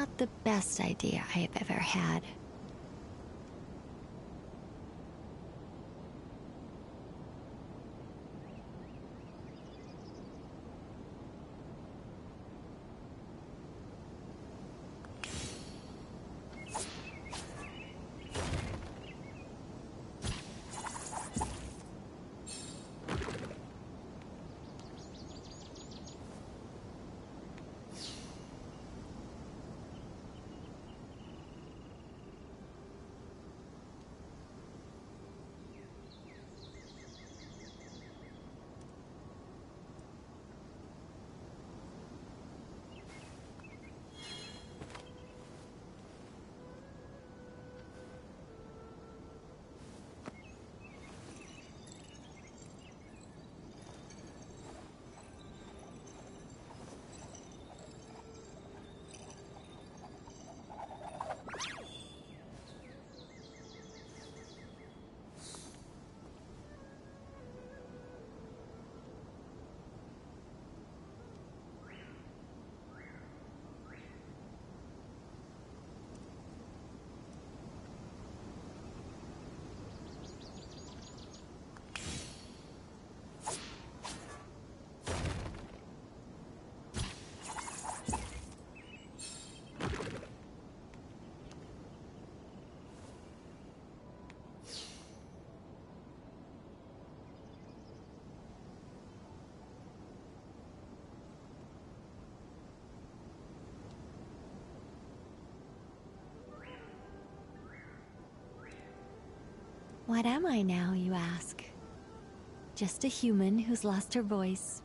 Not the best idea I have ever had. What am I now, you ask? Just a human who's lost her voice.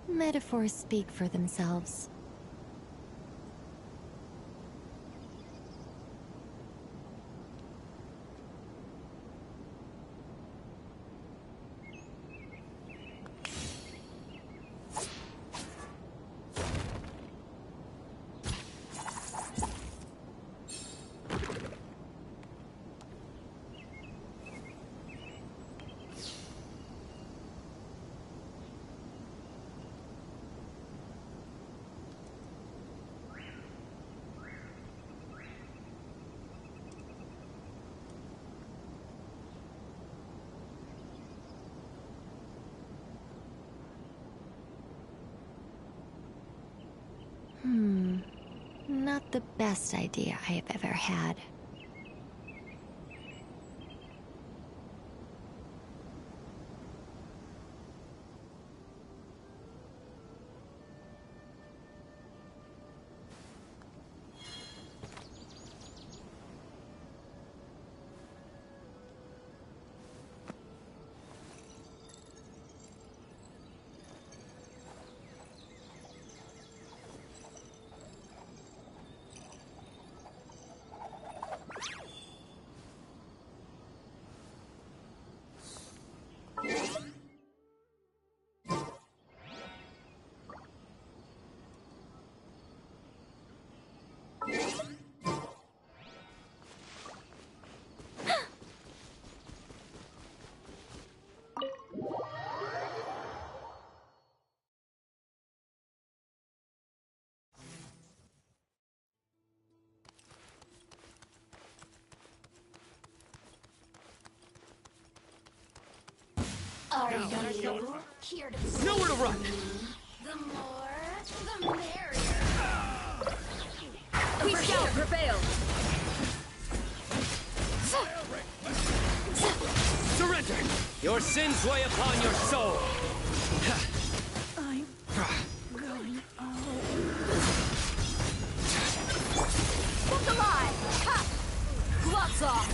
Metaphors speak for themselves. Not the best idea I have ever had. Are you here to nowhere to run? The more, the merrier. We shall prevail. Surrender! Your sins weigh upon your soul. I'm going home. Look alive! Ha! Gloves off!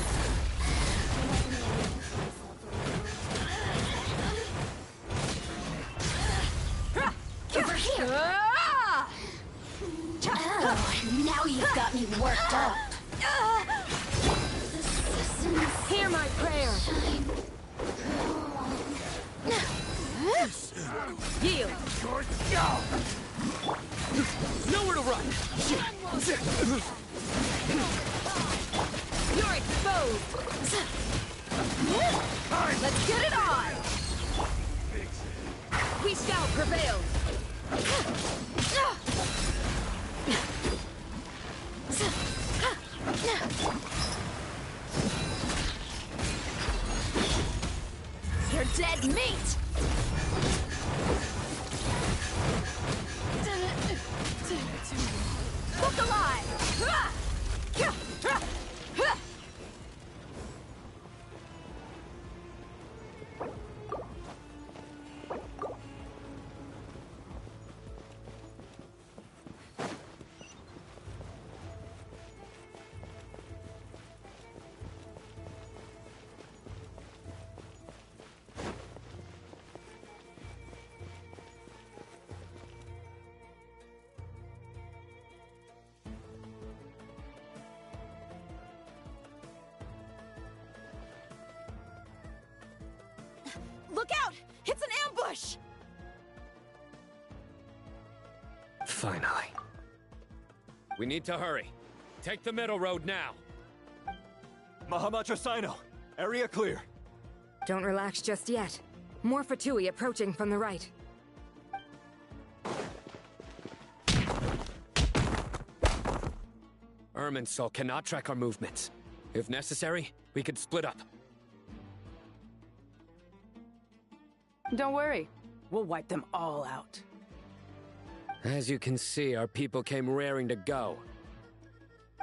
Over here! Oh, now you've got me worked up. Hear my prayer. Yield. Nowhere to run. You're exposed. Let's get it on. We shall prevail. You're dead meat! Look alive. Look out! It's an ambush! Finally. We need to hurry. Take the middle road now. Mahamacho Sino, area clear. Don't relax just yet. More Fatui approaching from the right. Irminsul cannot track our movements. If necessary, we could split up. Don't worry. We'll wipe them all out. As you can see, our people came raring to go.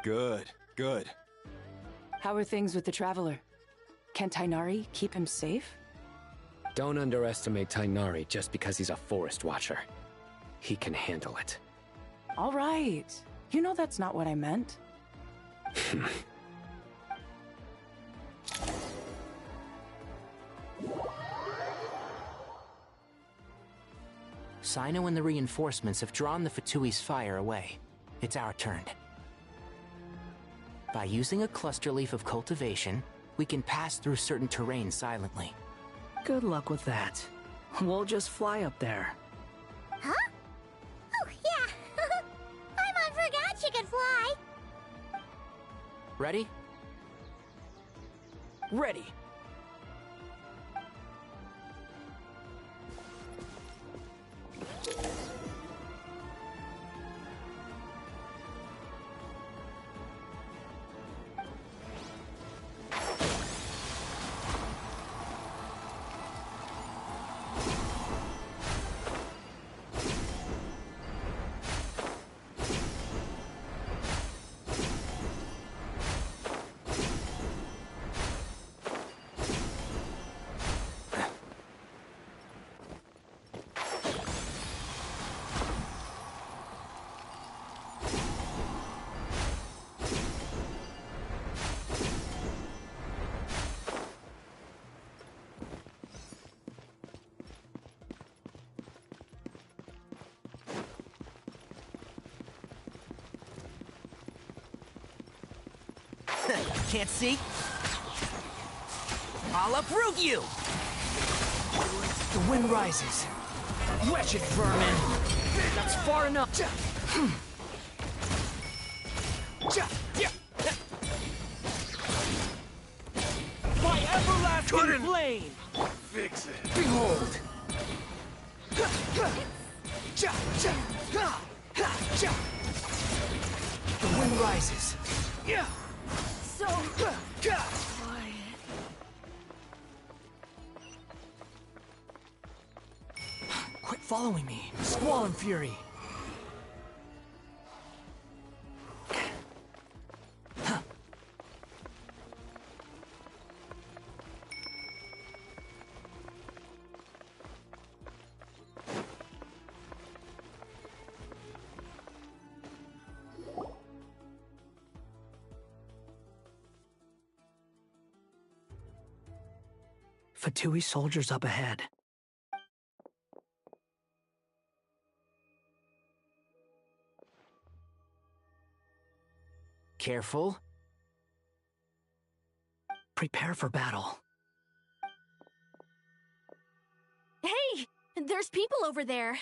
Good, good. How are things with the Traveler? Can Tainari keep him safe? Don't underestimate Tainari just because he's a forest watcher. He can handle it. All right. You know that's not what I meant. Sino and the reinforcements have drawn the Fatui's fire away. It's our turn. By using a cluster leaf of cultivation, we can pass through certain terrain silently. Good luck with that. We'll just fly up there. Huh? Oh, yeah. I forgot she could fly. Ready? Ready. Can't see? I'll uproot you! The wind rises. Wretched vermin! That's far enough! My everlasting flame! Fix it. Behold! The wind rises. So quiet. Quit following me, Squall and Fury. Fatui soldiers up ahead. Careful. Prepare for battle. Hey! There's people over there.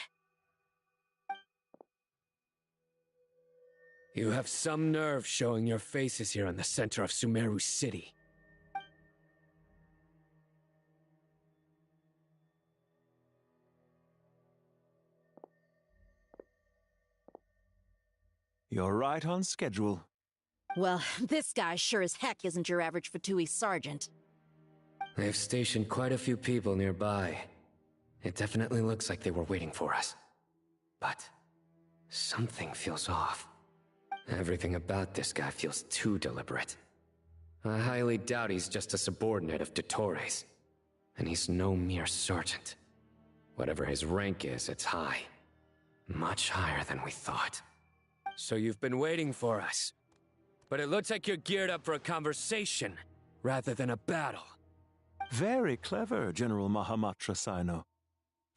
You have some nerve showing your faces here in the center of Sumeru City. You're right on schedule. Well, this guy sure as heck isn't your average Fatui sergeant. They've stationed quite a few people nearby. It definitely looks like they were waiting for us. But something feels off. Everything about this guy feels too deliberate. I highly doubt he's just a subordinate of Dottores. And he's no mere sergeant. Whatever his rank is, it's high. Much higher than we thought. So you've been waiting for us. But it looks like you're geared up for a conversation, rather than a battle. Very clever, General Mahamatra Sino.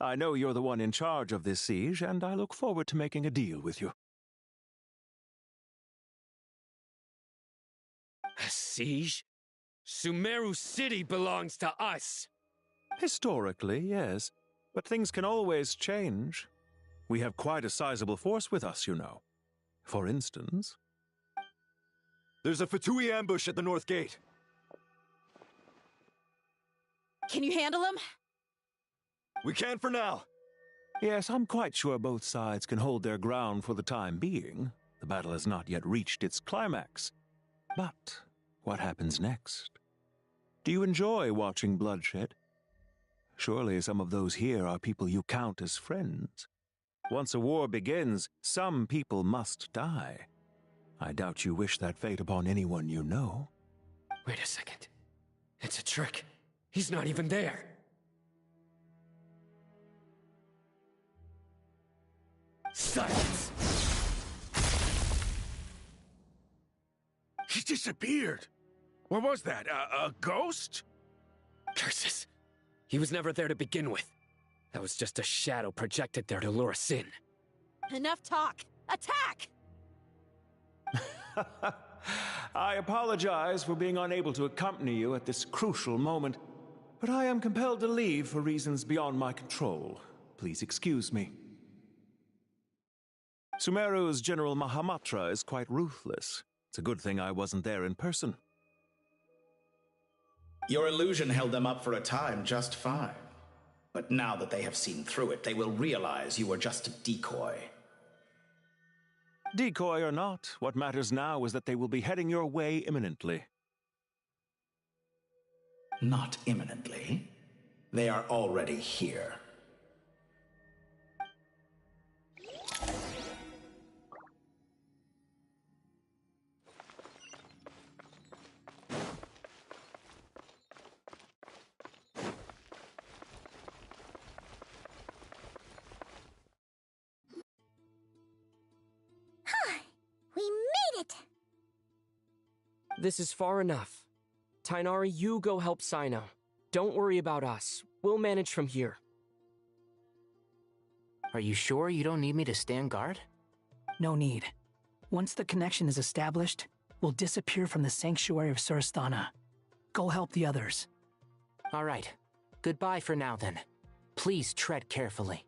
I know you're the one in charge of this siege, and I look forward to making a deal with you. A siege? Sumeru City belongs to us! Historically, yes. But things can always change. We have quite a sizable force with us, you know. For instance... There's a Fatui ambush at the north gate. Can you handle him? We can for now. Yes, I'm quite sure both sides can hold their ground for the time being. The battle has not yet reached its climax. But what happens next? Do you enjoy watching bloodshed? Surely some of those here are people you count as friends. Once a war begins, some people must die. I doubt you wish that fate upon anyone you know. Wait a second. It's a trick. He's not even there. Silence! He disappeared. What was that? A ghost? Curses. He was never there to begin with. That was just a shadow projected there to lure us in. Enough talk! Attack! I apologize for being unable to accompany you at this crucial moment, but I am compelled to leave for reasons beyond my control. Please excuse me. Sumeru's General Mahamatra is quite ruthless. It's a good thing I wasn't there in person. Your illusion held them up for a time just fine. But now that they have seen through it, they will realize you were just a decoy. Decoy or not, what matters now is that they will be heading your way imminently. Not imminently. They are already here. We made it! This is far enough. Tainari, you go help Sino. Don't worry about us. We'll manage from here. Are you sure you don't need me to stand guard? No need. Once the connection is established, we'll disappear from the sanctuary of Surasthana. Go help the others. All right. Goodbye for now, then. Please tread carefully.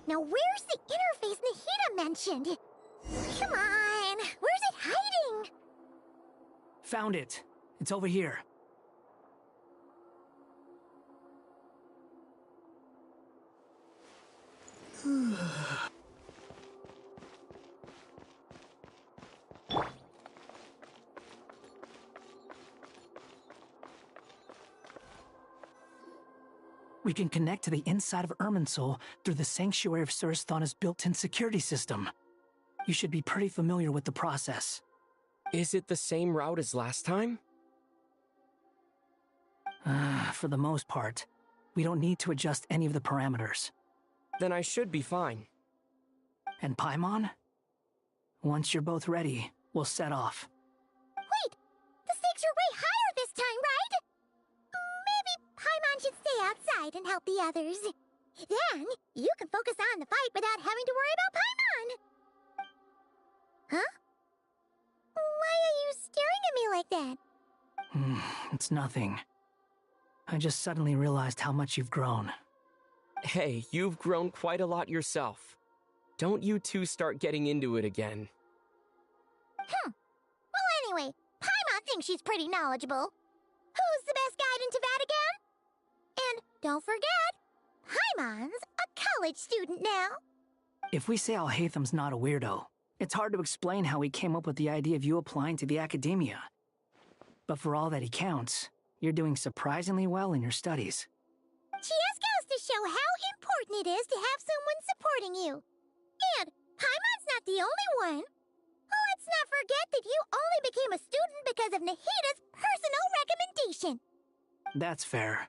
Now where's the interface Nahida mentioned? Come on, where's it hiding? Found it. It's over here. We can connect to the inside of Irminsul through the Sanctuary of Surasthana's built-in security system. You should be pretty familiar with the process. Is it the same route as last time? For the most part. We don't need to adjust any of the parameters. Then I should be fine. And Paimon? Once you're both ready, we'll set off. Wait! The stakes are way higher this time, right? Maybe Paimon should stay outside and help the others. Then, you can focus on the fight without having to worry about Paimon. Huh? Why are you staring at me like that? It's nothing. I just suddenly realized how much you've grown. Hey, you've grown quite a lot yourself. Don't you two start getting into it again. Well, anyway, Paimon thinks she's pretty knowledgeable. Who's the best guide in Tavatigan? And don't forget, Paimon's a college student now. If we say Alhatham's not a weirdo, it's hard to explain how he came up with the idea of you applying to the academia. But for all that he counts, you're doing surprisingly well in your studies. Just goes to show how important it is to have someone supporting you. And Paimon's not the only one. Let's not forget that you only became a student because of Nahida's personal recommendation. That's fair.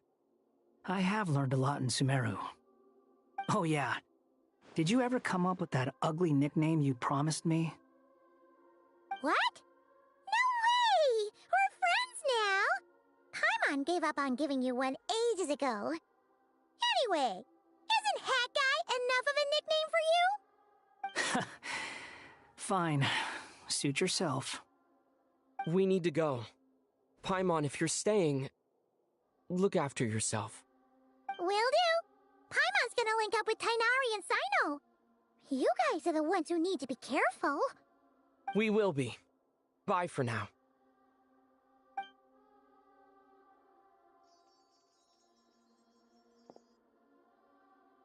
I have learned a lot in Sumeru. Oh yeah. Did you ever come up with that ugly nickname you promised me? What? No way! We're friends now! Paimon gave up on giving you one ages ago. Anyway, isn't Hat Guy enough of a nickname for you? Fine. Suit yourself. We need to go. Paimon, if you're staying, look after yourself. Will do. Paimon's gonna link up with Tighnari and Cyno. You guys are the ones who need to be careful. We will be. Bye for now.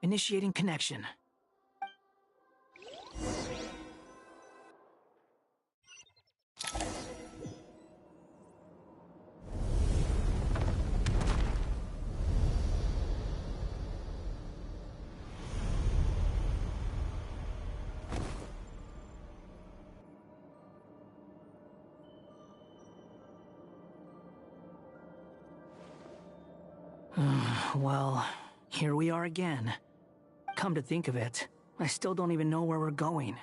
Initiating connection. Well, here we are again. Come to think of it, I still don't even know where we're going.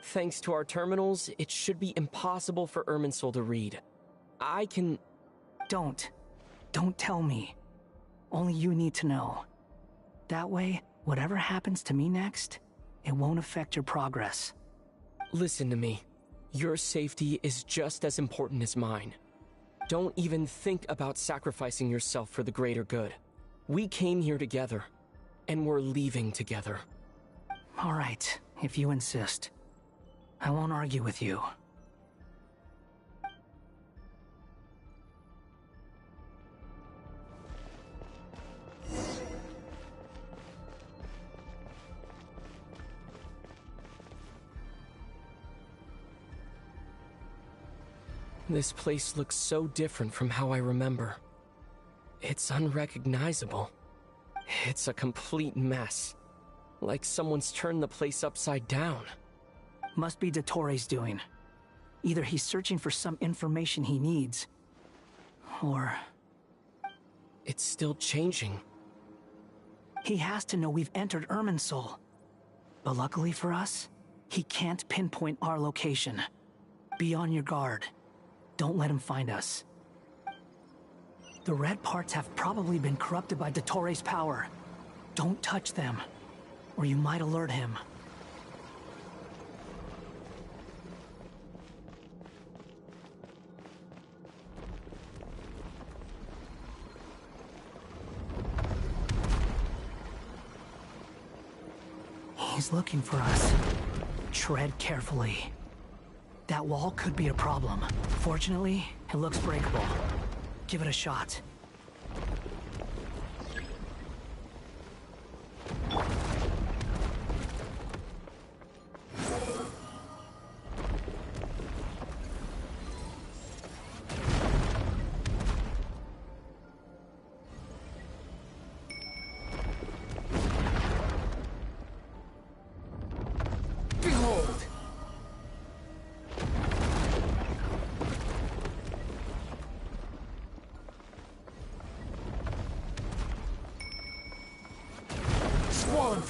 Thanks to our terminals, it should be impossible for Irminsul to read. I can... Don't tell me. Only you need to know. That way, whatever happens to me next, it won't affect your progress. Listen to me. Your safety is just as important as mine. Don't even think about sacrificing yourself for the greater good. We came here together, and we're leaving together. All right, if you insist. I won't argue with you. This place looks so different from how I remember. It's unrecognizable. It's a complete mess. Like someone's turned the place upside down. Must be Dottoro's doing. Either he's searching for some information he needs, or... It's still changing. He has to know we've entered Irminsul. But luckily for us, he can't pinpoint our location. Be on your guard. Don't let him find us. The red parts have probably been corrupted by Dottoro's power. Don't touch them, or you might alert him. He's looking for us. Tread carefully. That wall could be a problem. Fortunately, it looks breakable. Give it a shot.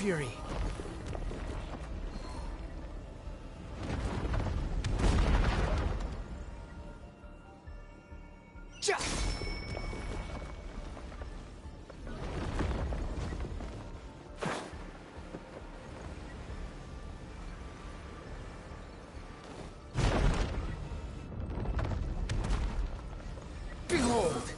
Fury! Behold!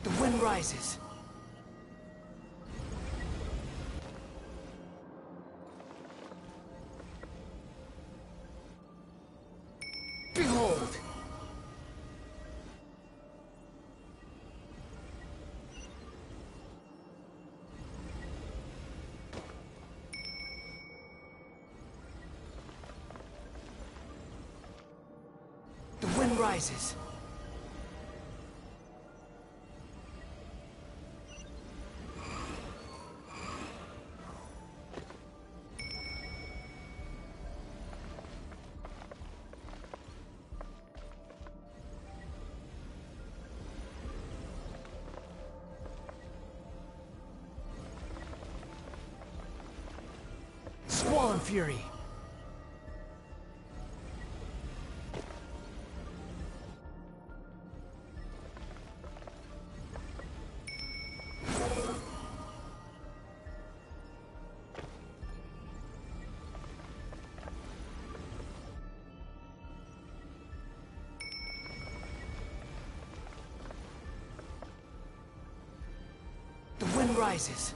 The wind rises. Behold! The wind rises. Squall and Fury. The wind rises.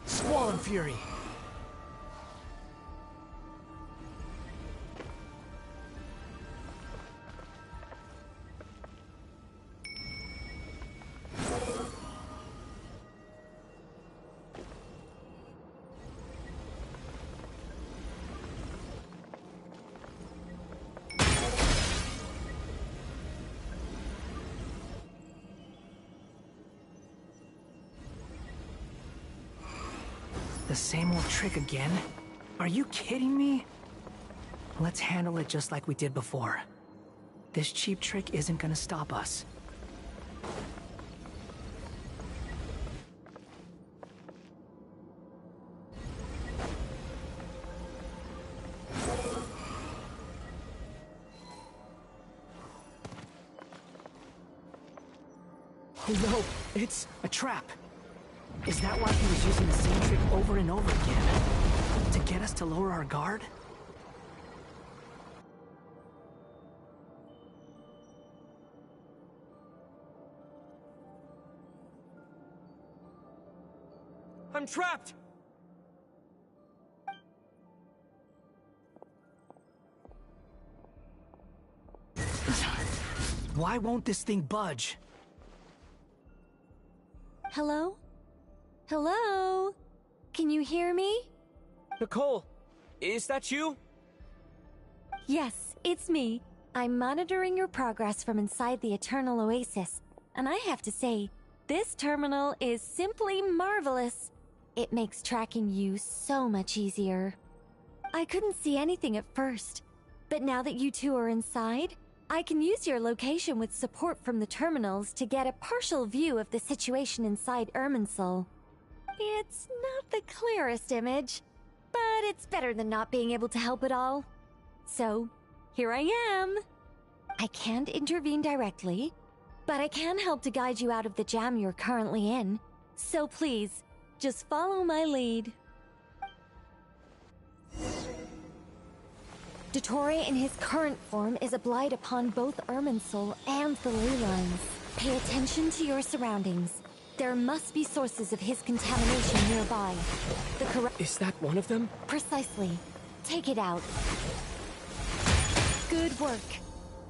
Squall and Fury. The same old trick again? Are you kidding me? Let's handle it just like we did before. This cheap trick isn't gonna stop us. Oh no, it's a trap. Is that why he was using the same trick over and over again? To get us to lower our guard? I'm trapped! Why won't this thing budge? Hello? Hello? Can you hear me? Nicole, is that you? Yes, it's me. I'm monitoring your progress from inside the Eternal Oasis, and I have to say, this terminal is simply marvelous. It makes tracking you so much easier. I couldn't see anything at first, but now that you two are inside, I can use your location with support from the terminals to get a partial view of the situation inside Irminsul. It's not the clearest image, but it's better than not being able to help at all. So, here I am. I can't intervene directly, but I can help to guide you out of the jam you're currently in. So please, Just follow my lead. Dottore in his current form is a blight upon both Irminsul and the ley lines. Pay attention to your surroundings. There must be sources of his contamination nearby. Is that one of them? Precisely. Take it out. Good work.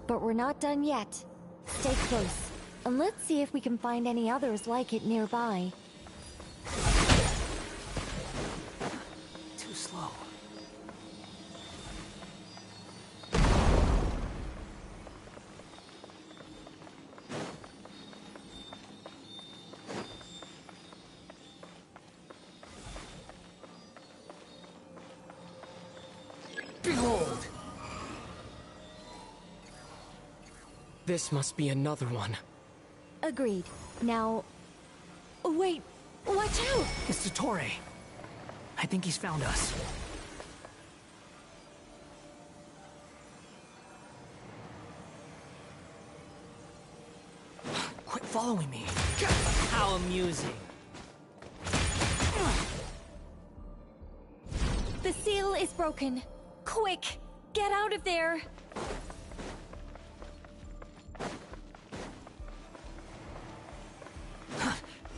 But we're not done yet. Stay close, and let's see if we can find any others like it nearby. Too slow. Behold! This must be another one. Agreed. Now... Wait! Watch out! It's Dottore. I think he's found us. Quit following me. How amusing. The seal is broken. Quick! Get out of there!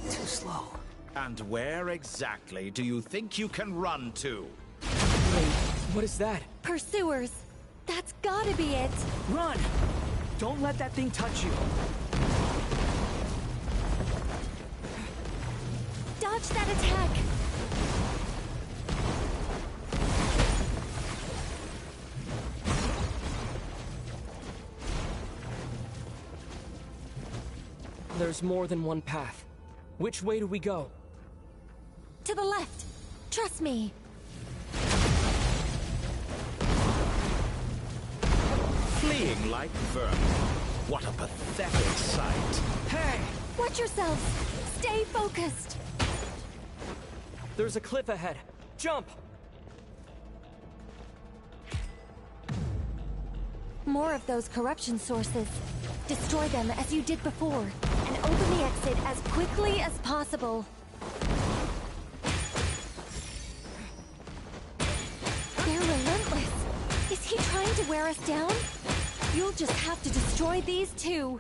Too slow. And where exactly do you think you can run to? Wait, what is that? Pursuers! That's gotta be it! Run! Don't let that thing touch you. Dodge that attack! There's more than one path. Which way do we go? To the left! Trust me! Fleeing like vermin. What a pathetic sight. Hey! Watch yourselves! Stay focused! There's a cliff ahead. Jump! More of those corruption sources. Destroy them as you did before, and open the exit as quickly as possible. They're relentless. Is he trying to wear us down? You'll just have to destroy these too.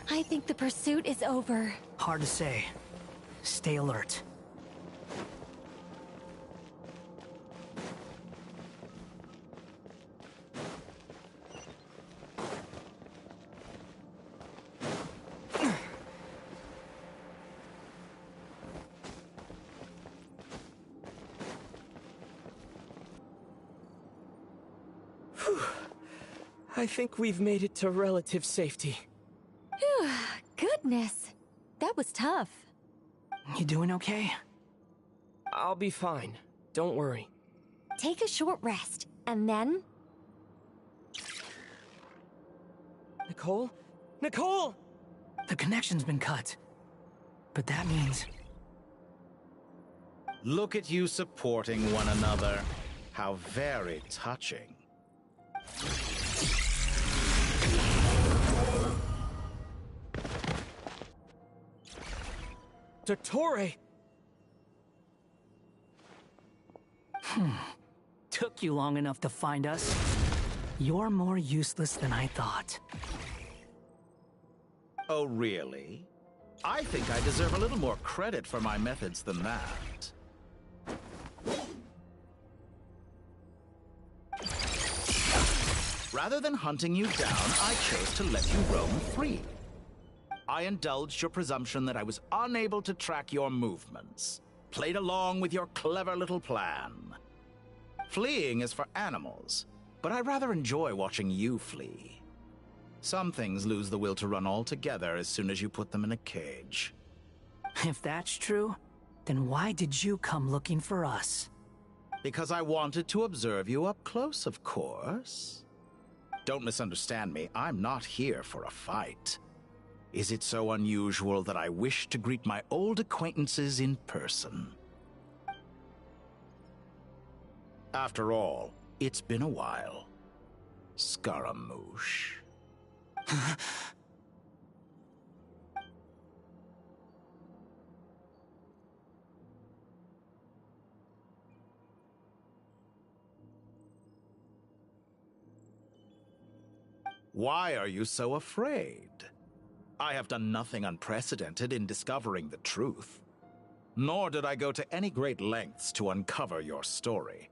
I think the pursuit is over. Hard to say. Stay alert. I think we've made it to relative safety. Phew, goodness. That was tough. You doing okay? I'll be fine. Don't worry. Take a short rest, and then... Nicole? Nicole! The connection's been cut. But that means... Look at you supporting one another. How very touching. Dottore! Took you long enough to find us. You're more useless than I thought. Oh, really? I think I deserve a little more credit for my methods than that. Rather than hunting you down, I chose to let you roam free. I indulged your presumption that I was unable to track your movements. Played along with your clever little plan. Fleeing is for animals, but I rather enjoy watching you flee. Some things lose the will to run altogether as soon as you put them in a cage. If that's true, then why did you come looking for us? Because I wanted to observe you up close, of course. Don't misunderstand me, I'm not here for a fight. Is it so unusual that I wish to greet my old acquaintances in person? After all, it's been a while. Scaramouche. Why are you so afraid? I have done nothing unprecedented in discovering the truth. Nor did I go to any great lengths to uncover your story.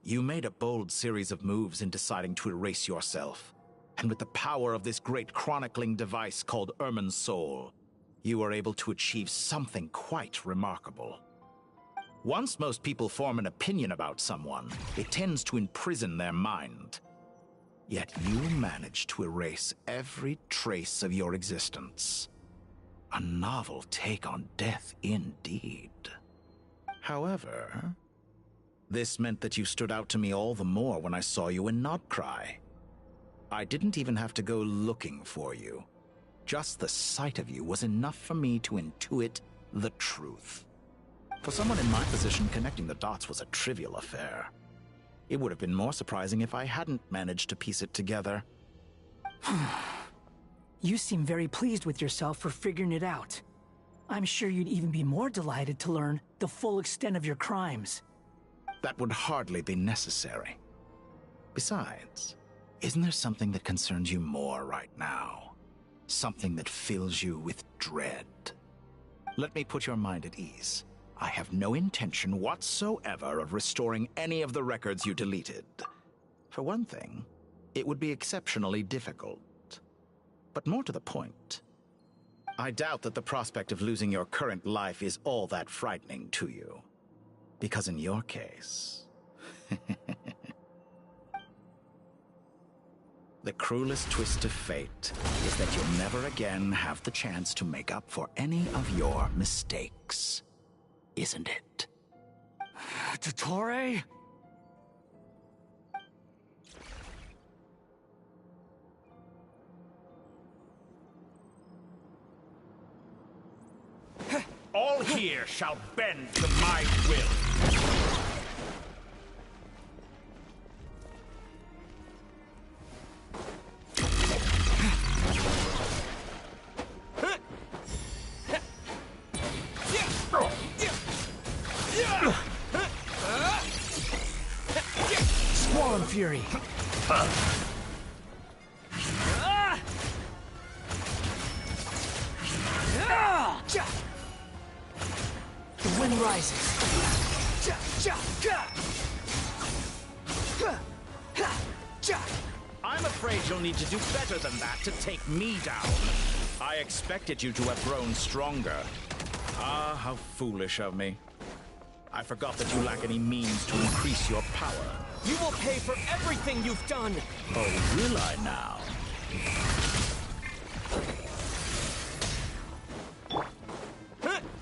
You made a bold series of moves in deciding to erase yourself. And with the power of this great chronicling device called Irmin's Soul, you were able to achieve something quite remarkable. Once most people form an opinion about someone, it tends to imprison their mind. Yet you managed to erase every trace of your existence. A novel take on death indeed. However, this meant that you stood out to me all the more when I saw you in Nodcry. I didn't even have to go looking for you. Just the sight of you was enough for me to intuit the truth. For someone in my position, connecting the dots was a trivial affair. It would have been more surprising if I hadn't managed to piece it together. You seem very pleased with yourself for figuring it out. I'm sure you'd even be more delighted to learn the full extent of your crimes. That would hardly be necessary. Besides, isn't there something that concerns you more right now? Something that fills you with dread? Let me put your mind at ease. I have no intention whatsoever of restoring any of the records you deleted. For one thing, it would be exceptionally difficult. But more to the point, I doubt that the prospect of losing your current life is all that frightening to you. Because in your case, the cruelest twist of fate is that you'll never again have the chance to make up for any of your mistakes. Isn't it? Dottore? All here shall bend to my will. Squall Fury. The wind rises. I'm afraid you'll need to do better than that to take me down. I expected you to have grown stronger. Ah, how foolish of me. I forgot that you lack any means to increase your power. You will pay for everything you've done! Oh, will I now?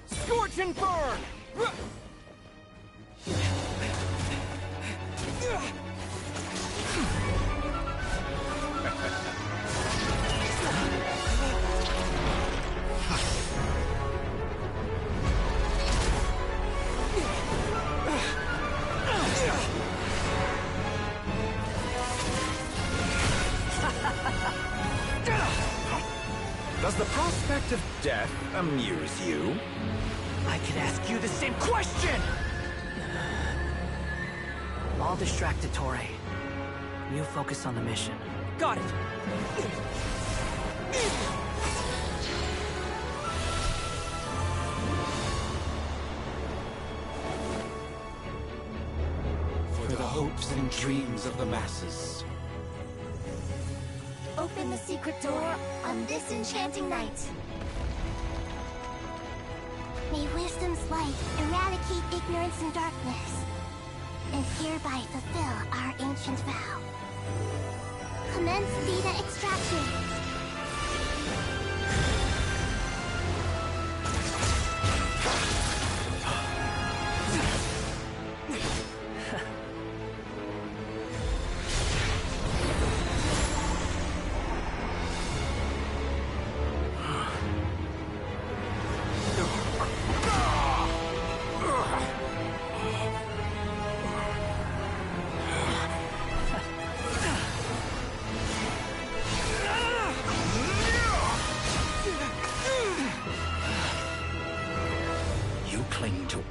Scorch and burn! Does the prospect of death amuse you? I could ask you the same question! I'll distract Dottore. You focus on the mission. Got it! For the hopes and dreams of the masses. Open the secret door on this enchanting night. May wisdom's light eradicate ignorance and darkness, and hereby fulfill our ancient vow. Commence data extraction.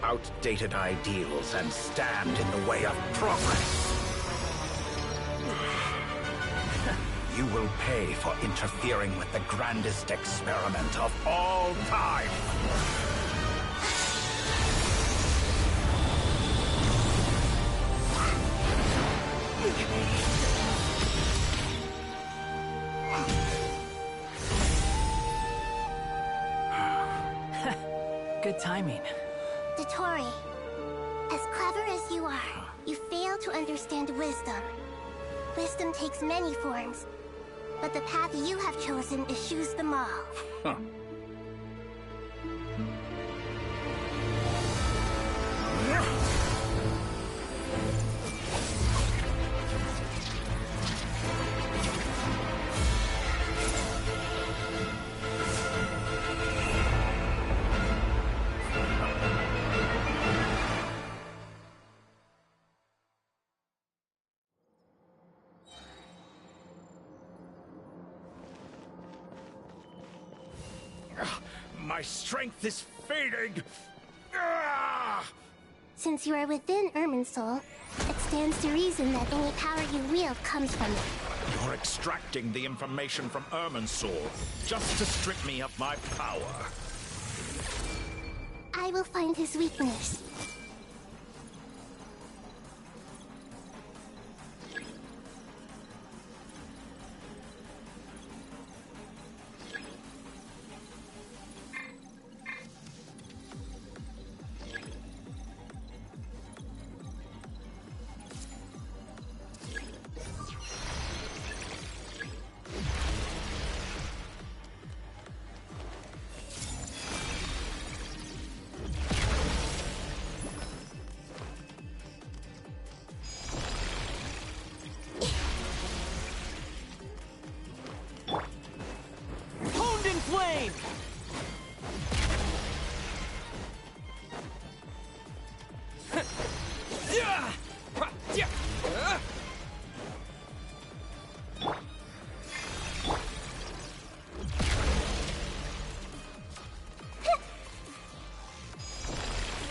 Outdated ideals and stand in the way of progress. You will pay for interfering with the grandest experiment of all time. Good timing. Dottore, as clever as you are, you fail to understand wisdom. Wisdom takes many forms, but the path you have chosen eschews them all. Huh. My strength is fading! Since you are within Irminsul, it stands to reason that any power you wield comes from it. You're extracting the information from Irminsul just to strip me of my power. I will find his weakness. Flame!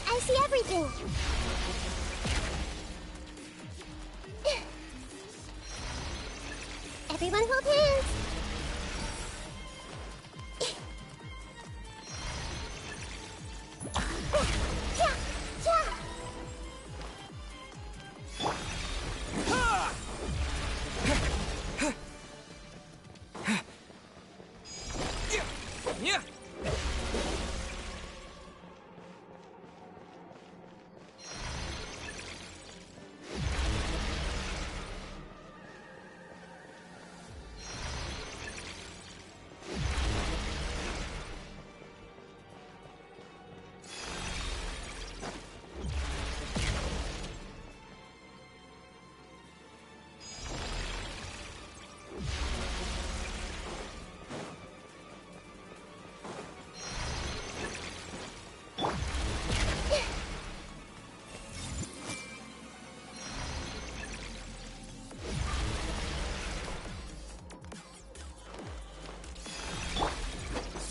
I see everything! Everyone hold hands!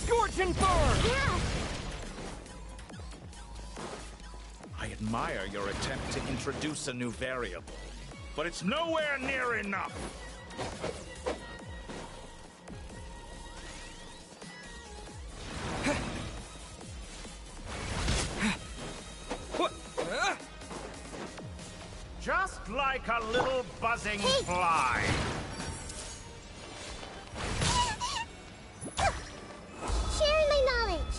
Scorching burn! Yeah! I admire your attempt to introduce a new variable, but it's nowhere near enough. Just like a little buzzing fly. Sharing my knowledge.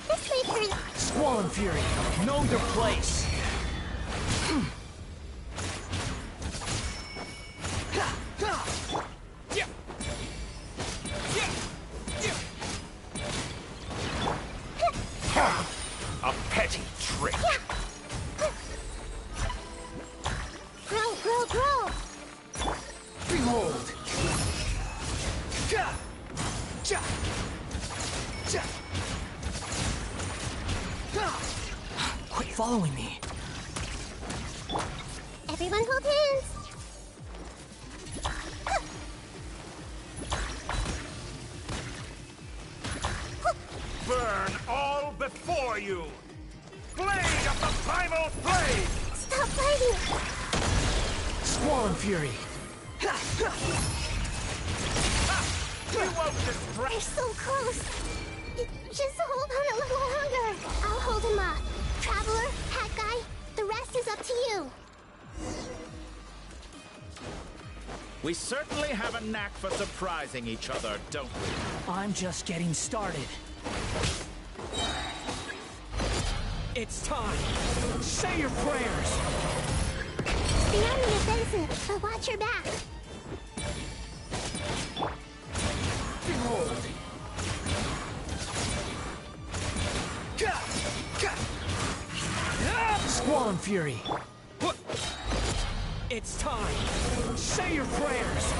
This may turn... Squall Fury, know your place. A petty trick. Grow, grow, grow! Behold! Quit following me. Everyone hold hands! Burn all before you! Blade of the primal flame! Stop fighting! Squall Fury! We won't distract. They're so close. Just hold on a little longer. I'll hold him up. Traveler, Hat Guy, the rest is up to you. We certainly have a knack for surprising each other, don't we? I'm just getting started. It's time. Say your prayers. Stay on the offensive, but watch your back. Behold. Squall Fury. It's time. Say your prayers.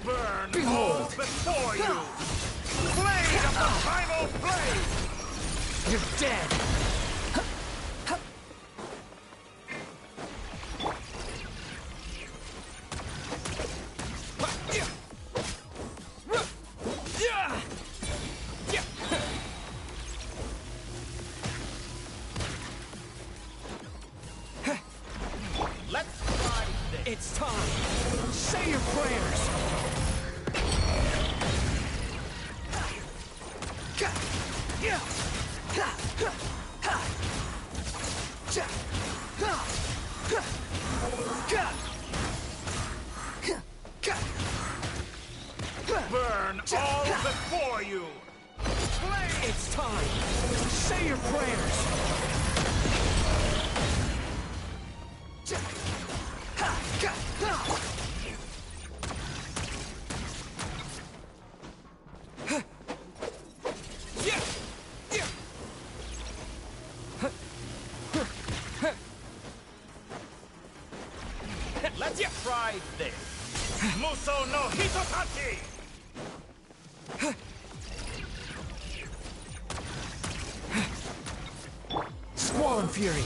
Burn Behold. all before you! Blade of the primal blade! You're dead. Let's try this! It's time. Say your prayers. Burn all before you! It's time. Say your prayers. Let's try this! Muso no Hitotachi! Squall Fury.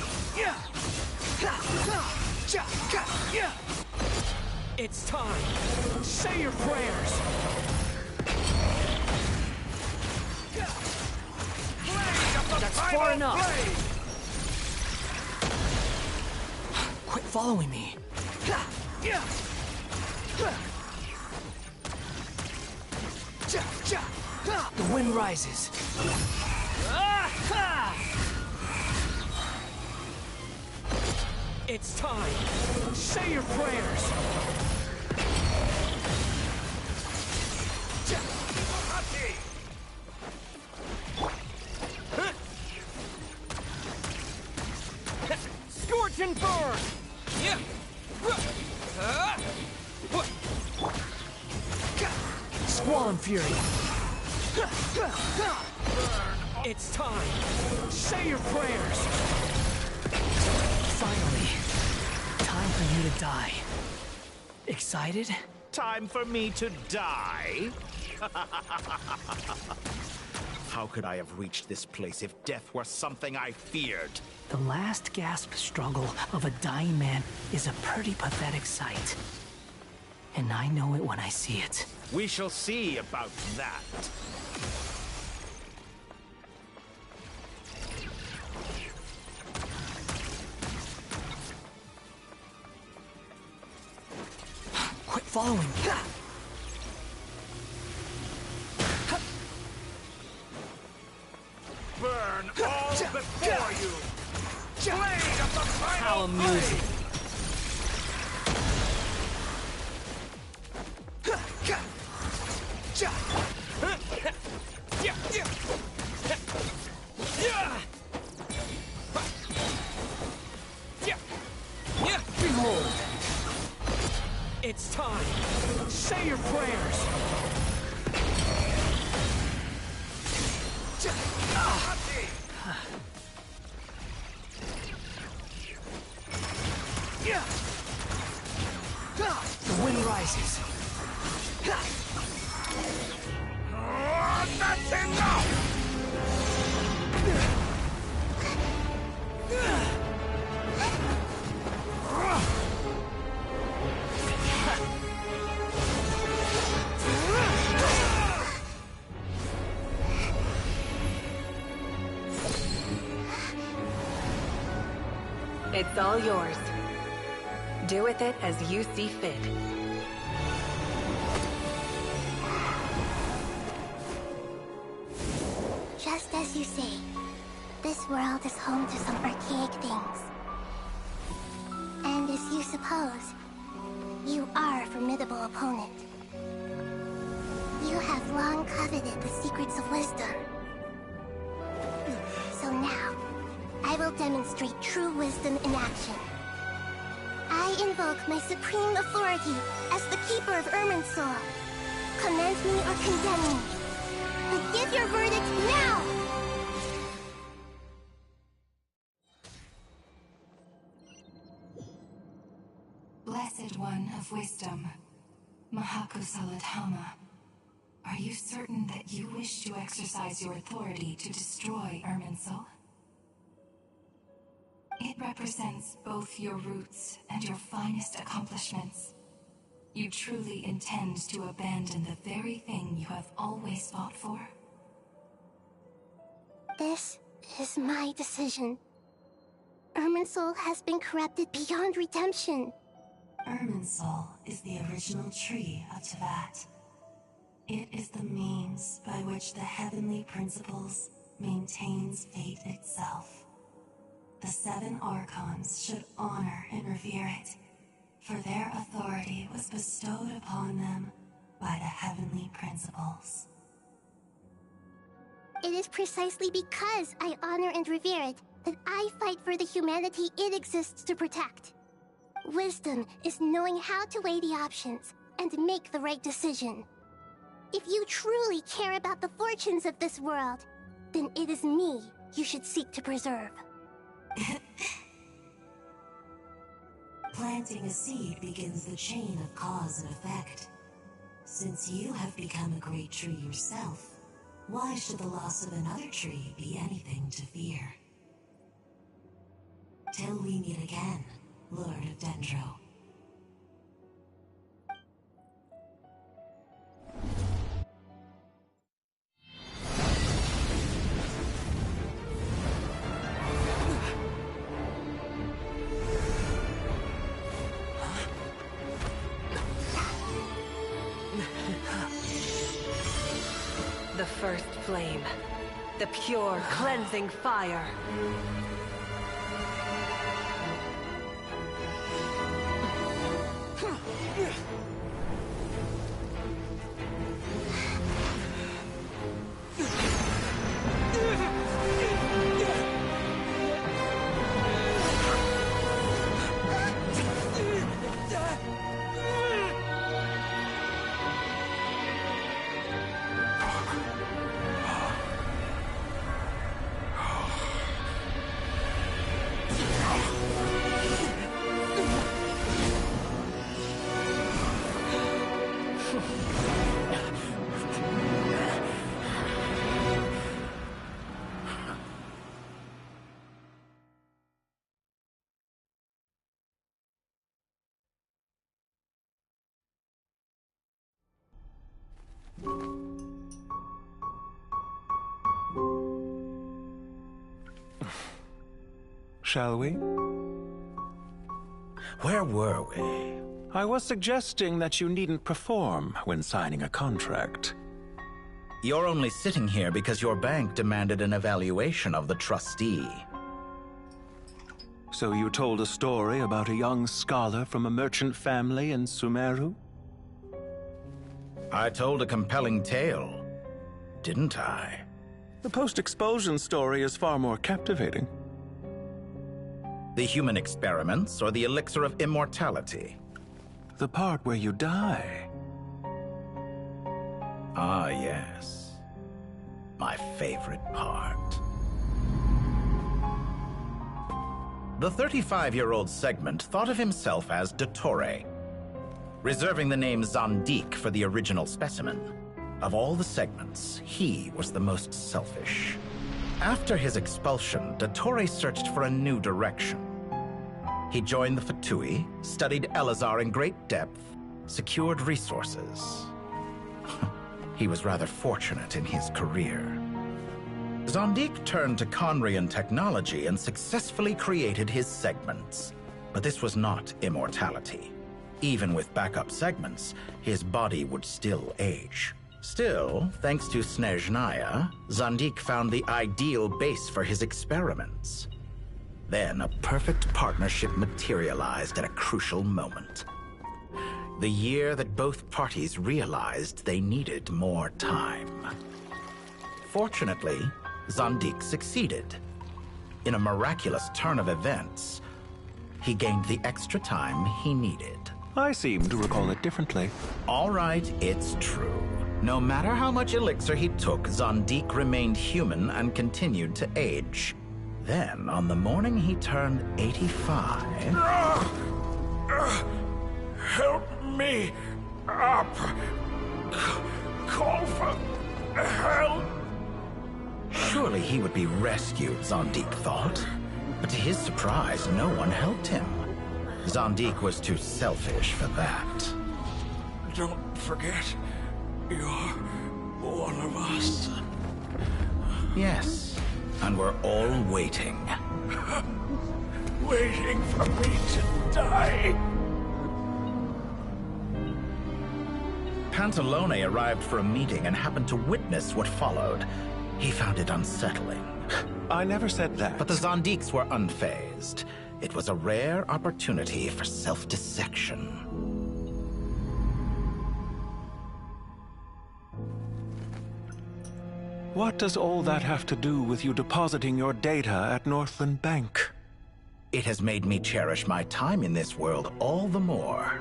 It's time. Say your prayers. That's far enough. Quit following me. The wind rises. It's time. Say your prayers. Scorch and burn! Squall Fury. It's time. Say your prayers. Finally. Time for you to die. Excited? Time for me to die? How could I have reached this place if death were something I feared? The last gasp struggle of a dying man is a pretty pathetic sight. And I know it when I see it. We shall see about that. Quit following me. Burn all before you! Blade of the How primal amusing. blade! Behold. It's time. Say your prayers. The wind rises. That's enough! It's all yours. Do with it as you see fit. Just as you say, this world is home to some archaic things. And as you suppose, you are a formidable opponent. You have long coveted the secrets of wisdom. So now, I will demonstrate true wisdom in action. I invoke my supreme authority as the keeper of Irminsul. Commend me or condemn me. But give your verdict now! Blessed One of Wisdom, Mahakusaladhama, are you certain that you wish to exercise your authority to destroy Irminsul? It represents both your roots and your finest accomplishments. You truly intend to abandon the very thing you have always fought for? This is my decision. Irminsul has been corrupted beyond redemption. Irminsul is the original tree of Teyvat. It is the means by which the heavenly principles maintains fate itself. The 7 Archons should honor and revere it, for their authority was bestowed upon them by the heavenly principles. It is precisely because I honor and revere it that I fight for the humanity it exists to protect. Wisdom is knowing how to weigh the options and make the right decision. If you truly care about the fortunes of this world, then it is me you should seek to preserve. Planting a seed begins the chain of cause and effect. Since you have become a great tree yourself, why should the loss of another tree be anything to fear? Till we meet again, Lord of Dendro. The first flame. The pure, cleansing fire. Shall we? Where were we? I was suggesting that you needn't perform when signing a contract. You're only sitting here because your bank demanded an evaluation of the trustee. So you told a story about a young scholar from a merchant family in Sumeru? I told a compelling tale, didn't I? The post-expulsion story is far more captivating. The human experiments or the elixir of immortality? The part where you die. Ah, yes. My favorite part. The 35-year-old Segment thought of himself as Dottore, reserving the name Zondique for the original specimen. Of all the Segments, he was the most selfish. After his expulsion, Dottore searched for a new direction. He joined the Fatui, studied Elazar in great depth, secured resources. He was rather fortunate in his career. Zondik turned to Conrian technology and successfully created his segments. But this was not immortality. Even with backup segments, his body would still age. Still, thanks to Snezhnaya, Zondik found the ideal base for his experiments. Then a perfect partnership materialized at a crucial moment. The year that both parties realized they needed more time. Fortunately, Zondik succeeded. In a miraculous turn of events, he gained the extra time he needed. I seem to recall it differently. All right, it's true. No matter how much elixir he took, Zondik remained human and continued to age. Then, on the morning he turned 85... Help me up! Call for help! Surely he would be rescued, Zondik thought. But to his surprise, no one helped him. Zondik was too selfish for that. Don't forget, you're one of us. Yes, and we're all waiting. Waiting for me to die. Pantalone arrived for a meeting and happened to witness what followed. He found it unsettling. I never said that. But the Zondiks were unfazed. It was a rare opportunity for self-dissection. What does all that have to do with you depositing your data at Northland Bank? It has made me cherish my time in this world all the more.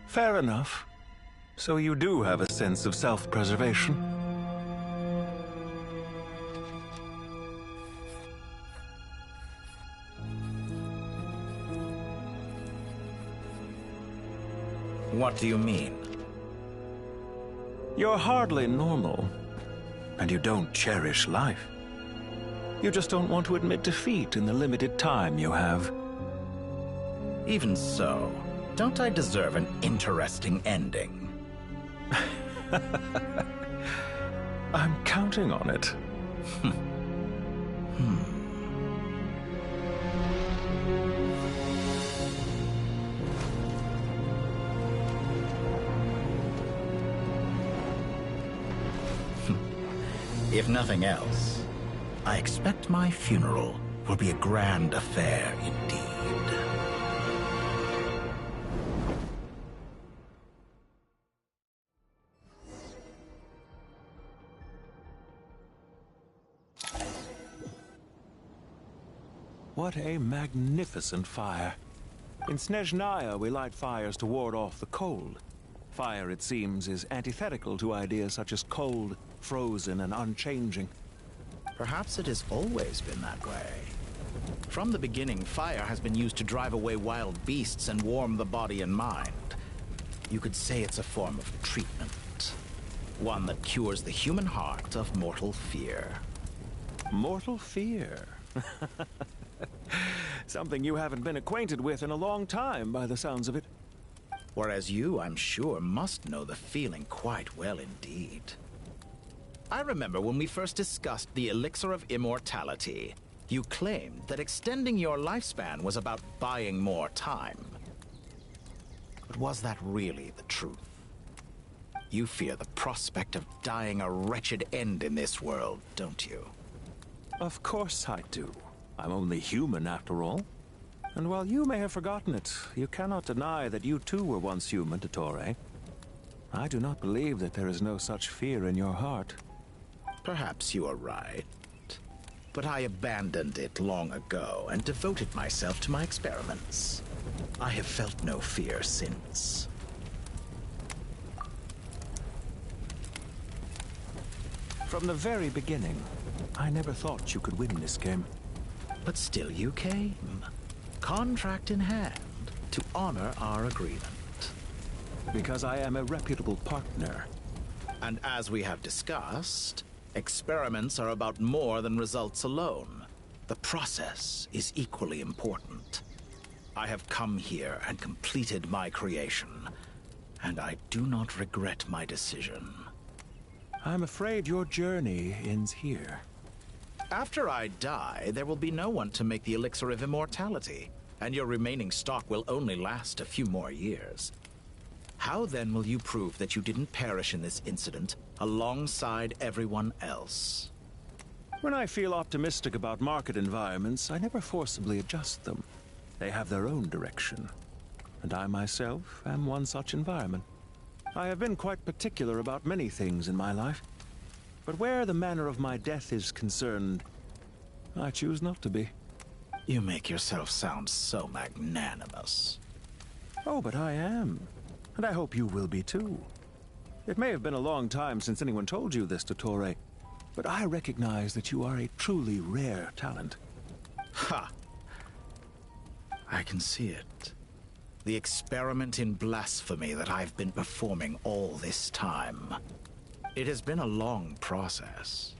Fair enough. So you do have a sense of self-preservation. What do you mean? You're hardly normal, and you don't cherish life. You just don't want to admit defeat in the limited time you have. Even so, don't I deserve an interesting ending? I'm counting on it. If nothing else, I expect my funeral will be a grand affair indeed. What a magnificent fire. In Snezhnaya, we light fires to ward off the cold. Fire, it seems, is antithetical to ideas such as cold, frozen, and unchanging. Perhaps it has always been that way. From the beginning, fire has been used to drive away wild beasts and warm the body and mind. You could say it's a form of treatment. One that cures the human heart of mortal fear. Mortal fear? Something you haven't been acquainted with in a long time, by the sounds of it. Whereas you, I'm sure, must know the feeling quite well indeed. I remember when we first discussed the elixir of immortality, you claimed that extending your lifespan was about buying more time. But was that really the truth? You fear the prospect of dying a wretched end in this world, don't you? Of course I do. I'm only human, after all. And while you may have forgotten it, you cannot deny that you too were once human, Dottore. I do not believe that there is no such fear in your heart. Perhaps you are right. But I abandoned it long ago and devoted myself to my experiments. I have felt no fear since. From the very beginning, I never thought you could win this game. But still you came. Contract in hand, to honor our agreement. Because I am a reputable partner. And as we have discussed, experiments are about more than results alone. The process is equally important. I have come here and completed my creation, and I do not regret my decision. I'm afraid your journey ends here. After I die, there will be no one to make the elixir of immortality, and your remaining stock will only last a few more years. How then will you prove that you didn't perish in this incident alongside everyone else? When I feel optimistic about market environments, I never forcibly adjust them. They have their own direction. And I myself am one such environment. I have been quite particular about many things in my life. But where the manner of my death is concerned, I choose not to be. You make yourself sound so magnanimous. Oh, but I am. And I hope you will be too. It may have been a long time since anyone told you this, Dottore, but I recognize that you are a truly rare talent. Ha! I can see it. The experiment in blasphemy that I've been performing all this time. It has been a long process,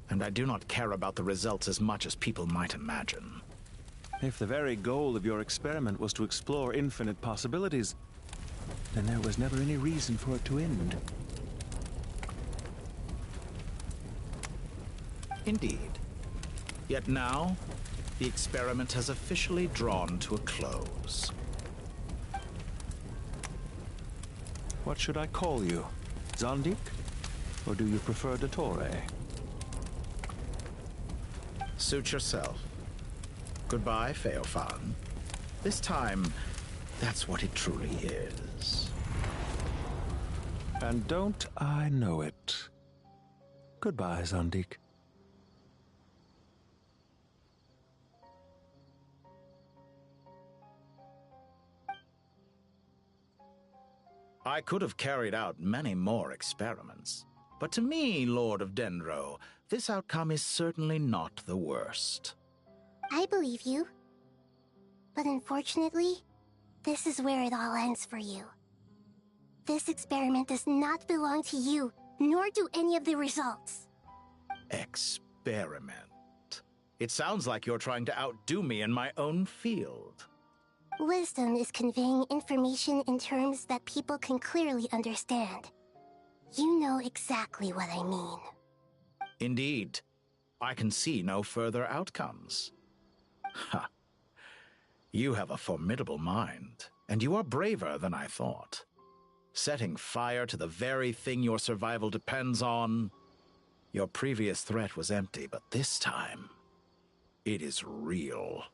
and I do not care about the results as much as people might imagine. If the very goal of your experiment was to explore infinite possibilities, then there was never any reason for it to end. Indeed. Yet now, the experiment has officially drawn to a close. What should I call you? Zondik? Or do you prefer Dottore? Suit yourself. Goodbye, Feofan. This time, that's what it truly is. And don't I know it? Goodbye, Zondik. I could have carried out many more experiments, but to me, Lord of Dendro, this outcome is certainly not the worst. I believe you. But unfortunately, this is where it all ends for you. This experiment does not belong to you, nor do any of the results. Experiment. It sounds like you're trying to outdo me in my own field. Wisdom is conveying information in terms that people can clearly understand. You know exactly what I mean. Indeed. I can see no further outcomes. Ha. You have a formidable mind, and you are braver than I thought. Setting fire to the very thing your survival depends on. Your previous threat was empty, but this time, it is real.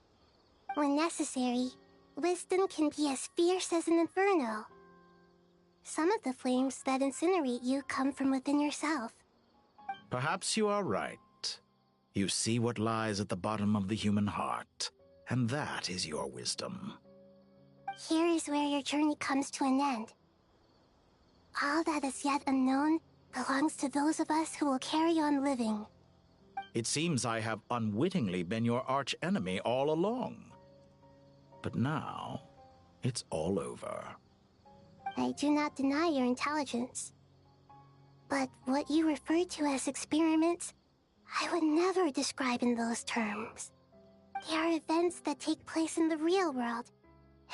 When necessary, wisdom can be as fierce as an inferno. Some of the flames that incinerate you come from within yourself. Perhaps you are right. You see what lies at the bottom of the human heart, and that is your wisdom. Here is where your journey comes to an end. All that is yet unknown belongs to those of us who will carry on living. It seems I have unwittingly been your arch-enemy all along. But now, it's all over. I do not deny your intelligence. But what you refer to as experiments, I would never describe in those terms. They are events that take place in the real world,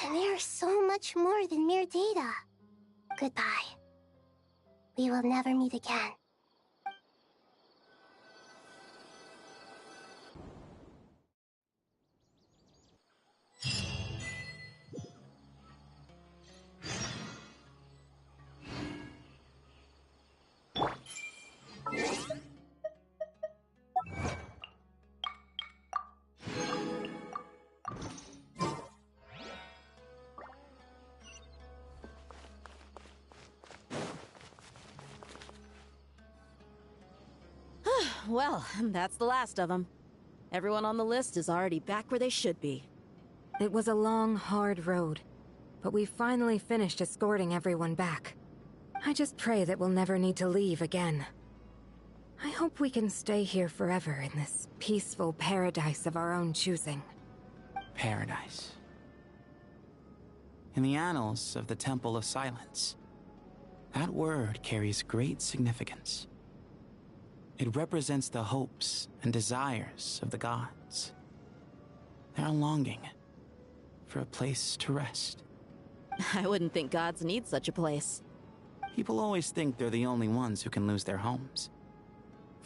and they are so much more than mere data. Goodbye. We will never meet again. Well, that's the last of them. Everyone on the list is already back where they should be. It was a long, hard road, but we finally finished escorting everyone back. I just pray that we'll never need to leave again. I hope we can stay here forever in this peaceful paradise of our own choosing. Paradise. In the annals of the Temple of Silence, that word carries great significance. It represents the hopes and desires of the gods. Their longing for a place to rest. I wouldn't think gods need such a place. People always think they're the only ones who can lose their homes.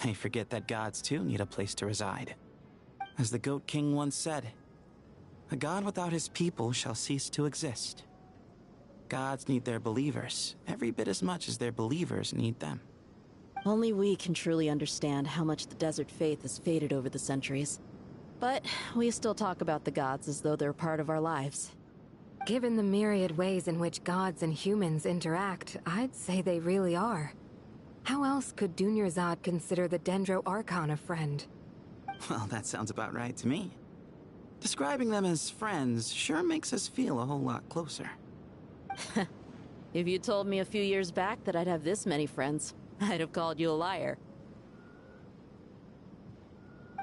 They forget that gods too need a place to reside. As the Goat King once said, "A god without his people shall cease to exist." Gods need their believers every bit as much as their believers need them. Only we can truly understand how much the desert faith has faded over the centuries. But we still talk about the gods as though they're part of our lives. Given the myriad ways in which gods and humans interact, I'd say they really are. How else could Dunyarzad consider the Dendro Archon a friend? Well, that sounds about right to me. Describing them as friends sure makes us feel a whole lot closer. If you told me a few years back that I'd have this many friends, I'd have called you a liar.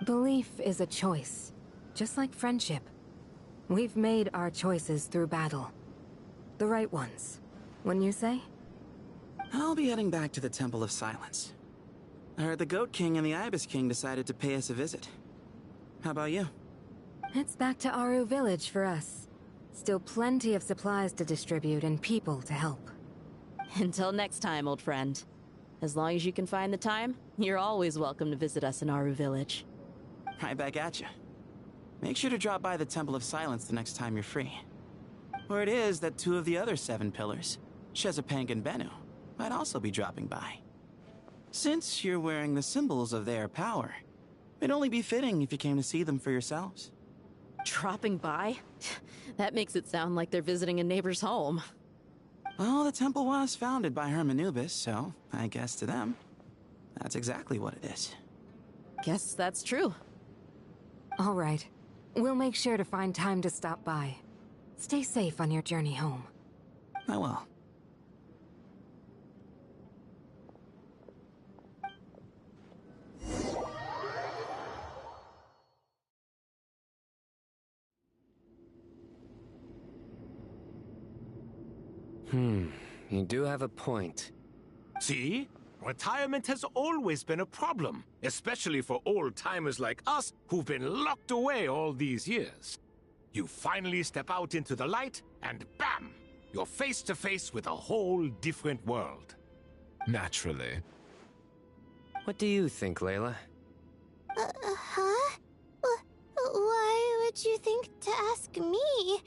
Belief is a choice, just like friendship. We've made our choices through battle. The right ones, wouldn't you say? I'll be heading back to the Temple of Silence. I heard the Goat King and the Ibis King decided to pay us a visit. How about you? It's back to Aru Village for us. Still plenty of supplies to distribute and people to help. Until next time, old friend. As long as you can find the time, you're always welcome to visit us in Aru Village. Right back at you. Make sure to drop by the Temple of Silence the next time you're free. Word is that 2 of the other 7 pillars, Shezapang and Bennu, might also be dropping by. Since you're wearing the symbols of their power, it'd only be fitting if you came to see them for yourselves. Dropping by? That makes it sound like they're visiting a neighbor's home. Well, the temple was founded by Hermanubis, so I guess to them, that's exactly what it is. Guess that's true. All right. We'll make sure to find time to stop by. Stay safe on your journey home. I will. You do have a point. See? Retirement has always been a problem, especially for old-timers like us who've been locked away all these years. You finally step out into the light, and bam! You're face to face with a whole different world. Naturally. What do you think, Layla? Huh? Why would you think to ask me?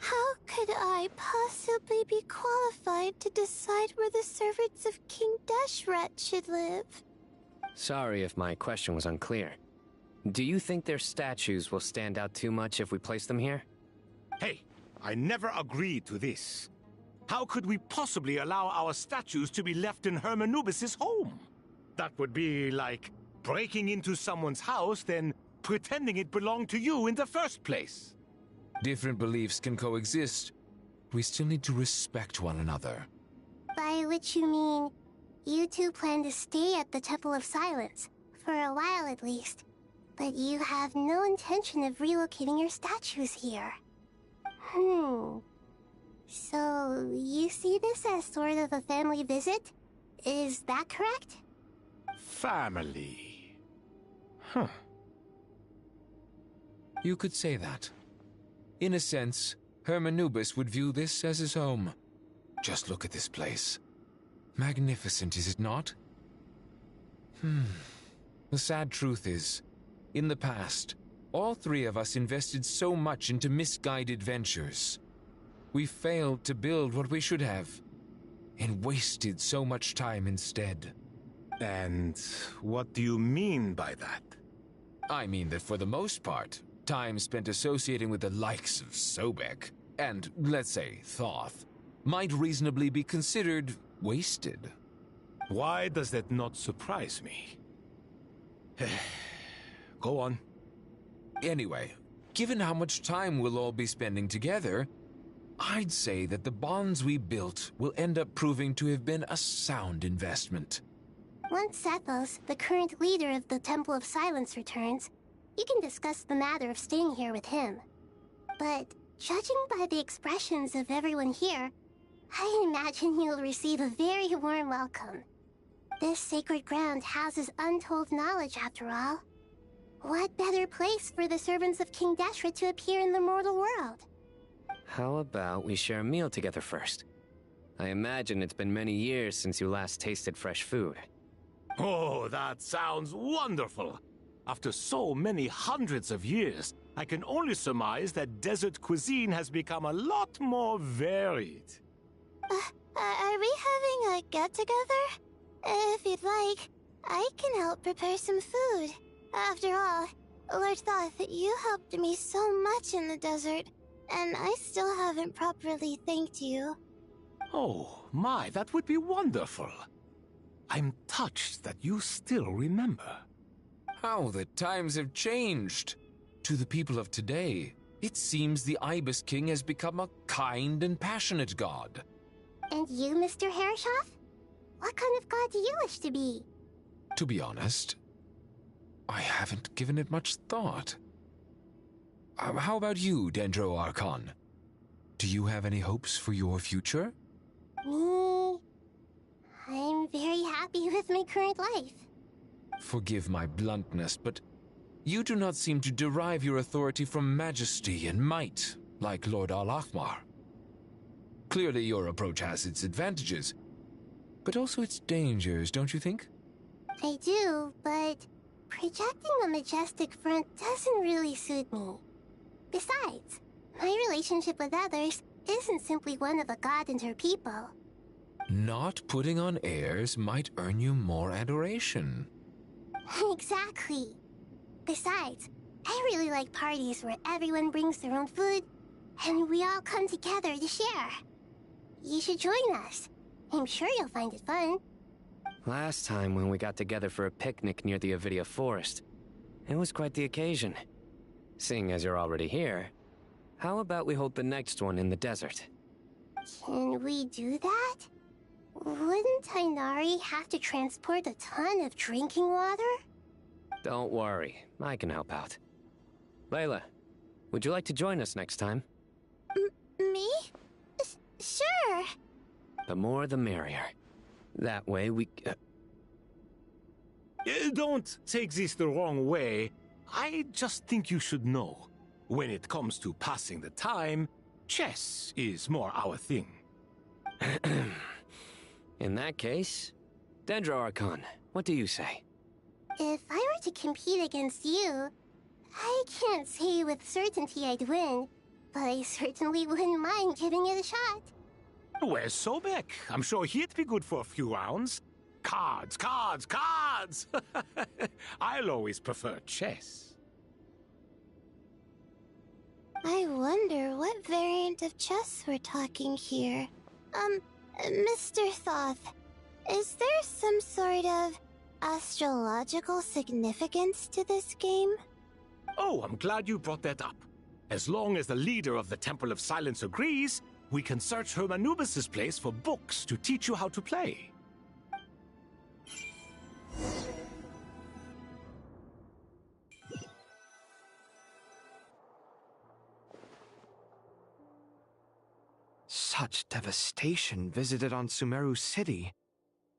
How could I possibly be qualified to decide where the servants of King Deshret should live? Sorry if my question was unclear. Do you think their statues will stand out too much if we place them here? Hey, I never agreed to this. How could we possibly allow our statues to be left in Hermanubis' home? That would be like breaking into someone's house, then pretending it belonged to you in the first place. Different beliefs can coexist. We still need to respect one another. By which you mean, you two plan to stay at the Temple of Silence, for a while at least, but you have no intention of relocating your statues here. So, you see this as sort of a family visit? Is that correct? Family. Huh. You could say that. In a sense, Hermanubis would view this as his home. Just look at this place. Magnificent, is it not? The sad truth is, in the past, all 3 of us invested so much into misguided ventures. We failed to build what we should have, and wasted so much time instead. And what do you mean by that? I mean that for the most part, time spent associating with the likes of Sobek, and, let's say, Thoth, might reasonably be considered wasted. Why does that not surprise me? Go on. Anyway, given how much time we'll all be spending together, I'd say that the bonds we built will end up proving to have been a sound investment. Once Sethos, the current leader of the Temple of Silence, returns, you can discuss the matter of staying here with him. But judging by the expressions of everyone here, I imagine you'll receive a very warm welcome. This sacred ground houses untold knowledge, after all. What better place for the servants of King Deshret to appear in the mortal world? How about we share a meal together first? I imagine it's been many years since you last tasted fresh food. Oh, that sounds wonderful. After so many hundreds of years, I can only surmise that desert cuisine has become a lot more varied. Are we having a get-together? If you'd like, I can help prepare some food. After all, Lord Thoth, you helped me so much in the desert, and I still haven't properly thanked you. Oh, my, that would be wonderful. I'm touched that you still remember. How the times have changed. To the people of today, it seems the Ibis King has become a kind and passionate god. And you, Mr. Herreshoff? What kind of god do you wish to be? To be honest, I haven't given it much thought. How about you, Dendro Archon? Do you have any hopes for your future? Me? I'm very happy with my current life. Forgive my bluntness, but you do not seem to derive your authority from majesty and might, like Lord Al-Ahmar. Clearly your approach has its advantages, but also its dangers, don't you think? I do, but projecting a majestic front doesn't really suit me. Besides, my relationship with others isn't simply one of a god and her people. Not putting on airs might earn you more adoration. Exactly. Besides, I really like parties where everyone brings their own food, and we all come together to share. You should join us. I'm sure you'll find it fun. Last time when we got together for a picnic near the Avidia Forest, it was quite the occasion. Seeing as you're already here, how about we hold the next one in the desert? Can we do that? Wouldn't Tighnari have to transport a ton of drinking water? Don't worry, I can help out. Layla, would you like to join us next time? Me? Sure. The more the merrier. That way we... Don't take this the wrong way. I just think you should know. When it comes to passing the time, chess is more our thing. In that case, Dendro Archon, what do you say? If I were to compete against you, I can't say with certainty I'd win, but I certainly wouldn't mind giving it a shot. Where's Sobek? I'm sure he'd be good for a few rounds. Cards, cards, cards! I'll always prefer chess. I wonder what variant of chess we're talking here. Mr. Thoth, is there some sort of astrological significance to this game? Oh, I'm glad you brought that up. As long as the leader of the Temple of Silence agrees, we can search Hermanubis' place for books to teach you how to play. Such devastation visited on Sumeru City.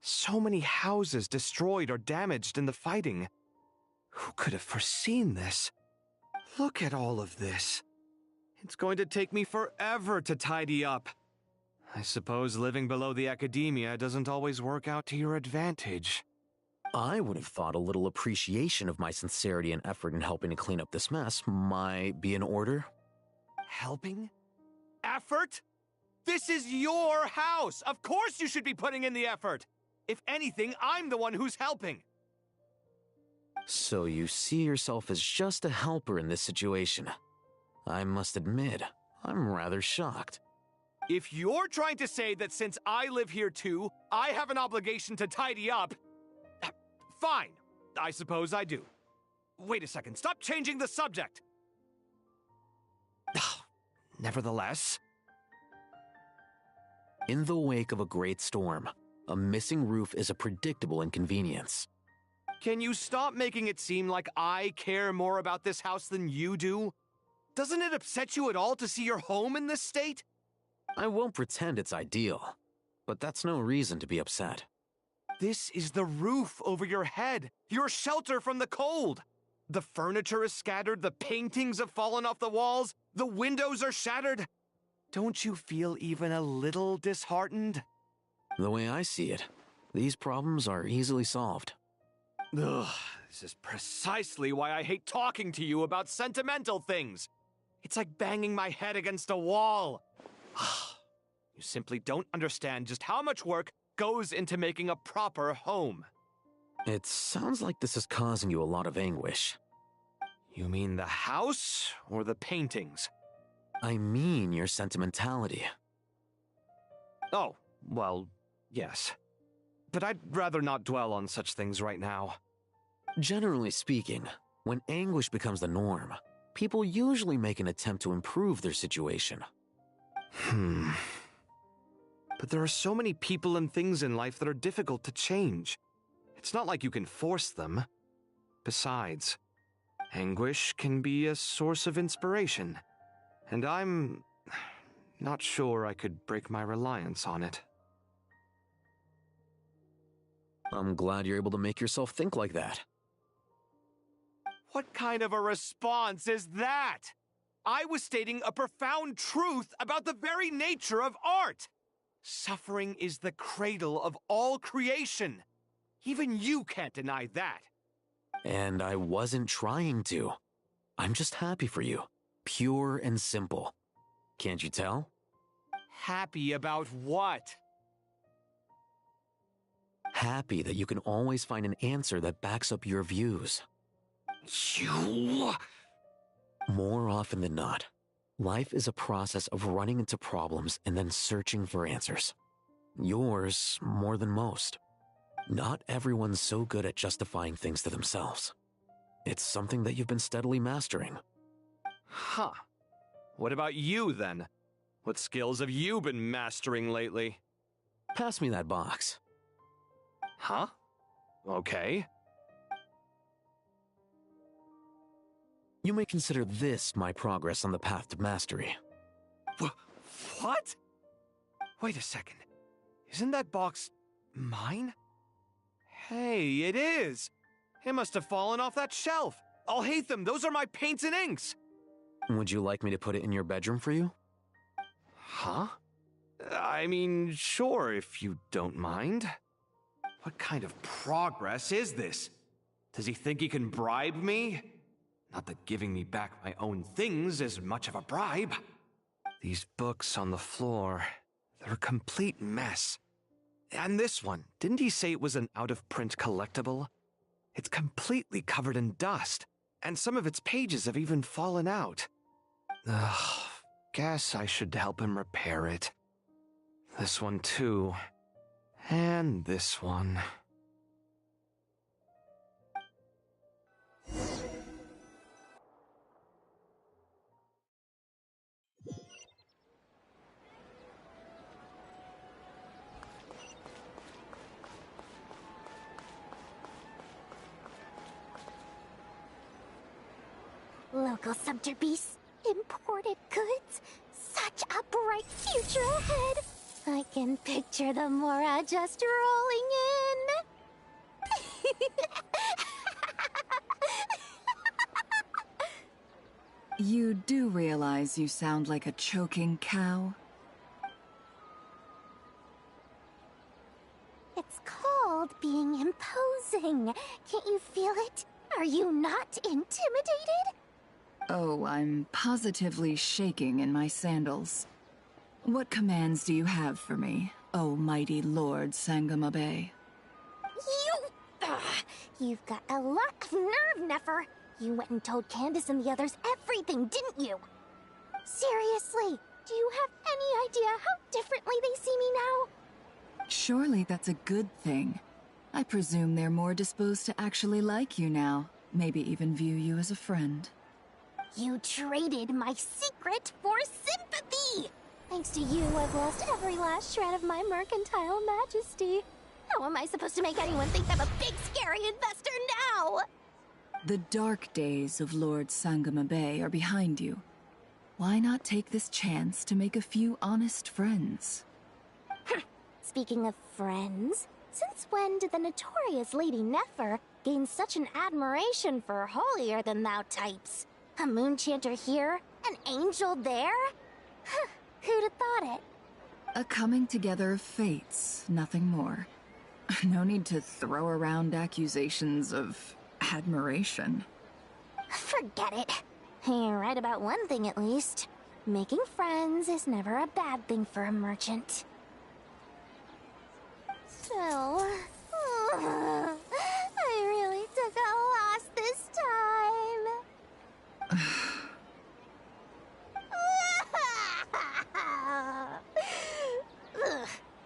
So many houses destroyed or damaged in the fighting. Who could have foreseen this? Look at all of this. It's going to take me forever to tidy up. I suppose living below the academia doesn't always work out to your advantage. I would have thought a little appreciation of my sincerity and effort in helping to clean up this mess might be in order. Helping? Effort? This is your house! Of course you should be putting in the effort! If anything, I'm the one who's helping. So you see yourself as just a helper in this situation. I must admit, I'm rather shocked. If you're trying to say that since I live here too, I have an obligation to tidy up, fine. I suppose I do. Wait a second, stop changing the subject! Nevertheless... In the wake of a great storm, a missing roof is a predictable inconvenience. Can you stop making it seem like I care more about this house than you do? Doesn't it upset you at all to see your home in this state? I won't pretend it's ideal, but that's no reason to be upset. This is the roof over your head, your shelter from the cold. The furniture is scattered, the paintings have fallen off the walls, the windows are shattered. Don't you feel even a little disheartened? The way I see it, these problems are easily solved. Ugh, this is precisely why I hate talking to you about sentimental things. It's like banging my head against a wall. You simply don't understand just how much work goes into making a proper home. It sounds like this is causing you a lot of anguish. You mean the house or the paintings? I mean your sentimentality. Oh, well, yes. But I'd rather not dwell on such things right now. Generally speaking, when anguish becomes the norm, people usually make an attempt to improve their situation. But there are so many people and things in life that are difficult to change. It's not like you can force them. Besides, anguish can be a source of inspiration, and I'm not sure I could break my reliance on it. I'm glad you're able to make yourself think like that. What kind of a response is that? I was stating a profound truth about the very nature of art. Suffering is the cradle of all creation. Even you can't deny that. And I wasn't trying to. I'm just happy for you. Pure and simple. Can't you tell? Happy about what? Happy that you can always find an answer that backs up your views. You... More often than not, life is a process of running into problems and then searching for answers. Yours more than most. Not everyone's so good at justifying things to themselves. It's something that you've been steadily mastering. Huh. What about you, then? What skills have you been mastering lately? Pass me that box. Huh? Okay. You may consider this my progress on the path to mastery. What? Wait a second. Isn't that box mine? Hey, it is! It must have fallen off that shelf. I'll hate them. Those are my paints and inks. Would you like me to put it in your bedroom for you? Huh? I mean, sure, if you don't mind. What kind of progress is this? Does he think he can bribe me? Not that giving me back my own things is much of a bribe. These books on the floor, they're a complete mess. And this one, didn't he say it was an out-of-print collectible? It's completely covered in dust, and some of its pages have even fallen out. Ugh, guess I should help him repair it. This one too. And this one. Local subter beasts, imported goods, such a bright future ahead. I can picture the Mora just rolling in. You do realize you sound like a choking cow? It's called being imposing. Can't you feel it? Are you not intimidated? Oh, I'm positively shaking in my sandals. What commands do you have for me, oh mighty Lord Sangamabe? You've got a lot of nerve, Nefer. You went and told Candace and the others everything, didn't you? Seriously, do you have any idea how differently they see me now? Surely that's a good thing. I presume they're more disposed to actually like you now, maybe even view you as a friend. You traded my secret for sympathy! Thanks to you, I've lost every last shred of my mercantile majesty. How am I supposed to make anyone think I'm a big, scary investor now? The dark days of Lord Sangamabe are behind you. Why not take this chance to make a few honest friends? Speaking of friends, since when did the notorious Lady Nefer gain such an admiration for holier-than-thou types? A moon chanter here, an angel there? Who'd have thought it? A coming together of fates, nothing more. No need to throw around accusations of admiration. Forget it. You're right about one thing at least. Making friends is never a bad thing for a merchant. So, I really took a loss this time.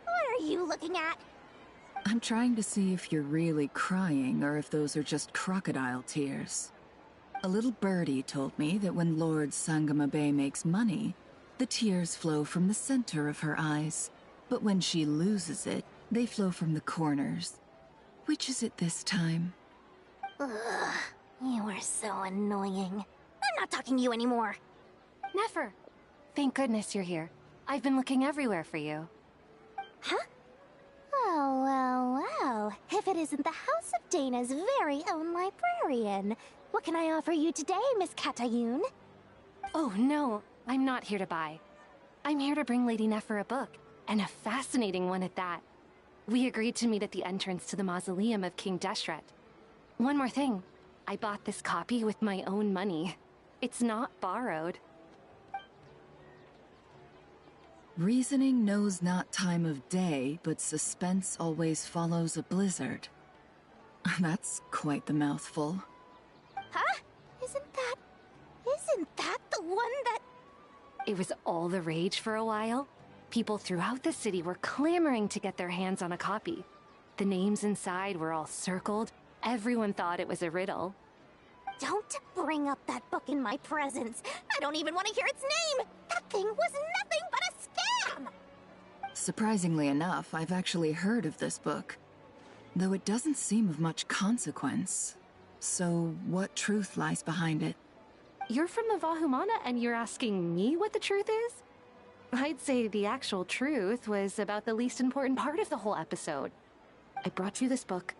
What are you looking at? I'm trying to see if you're really crying or if those are just crocodile tears. A little birdie told me that when Lord Sangamabe makes money, the tears flow from the center of her eyes. But when she loses it, they flow from the corners. Which is it this time? Ugh, you are so annoying. I'm not talking to you anymore. Nefer, thank goodness you're here. I've been looking everywhere for you. Huh? Well. If it isn't the House of Dana's very own librarian. What can I offer you today, Miss Katayun? Oh, no. I'm not here to buy. I'm here to bring Lady Nefer a book, and a fascinating one at that. We agreed to meet at the entrance to the mausoleum of King Deshret. One more thing. I bought this copy with my own money. It's not borrowed. Reasoning knows not time of day, but suspense always follows a blizzard. That's quite the mouthful. Huh? Isn't that the one that... It was all the rage for a while. People throughout the city were clamoring to get their hands on a copy. The names inside were all circled. Everyone thought it was a riddle. Don't bring up that book in my presence. I don't even want to hear its name. That thing was nothing but a scam. Surprisingly enough, I've actually heard of this book. Though it doesn't seem of much consequence. So, what truth lies behind it? You're from the Vahumana and you're asking me what the truth is? I'd say the actual truth was about the least important part of the whole episode. I brought you this book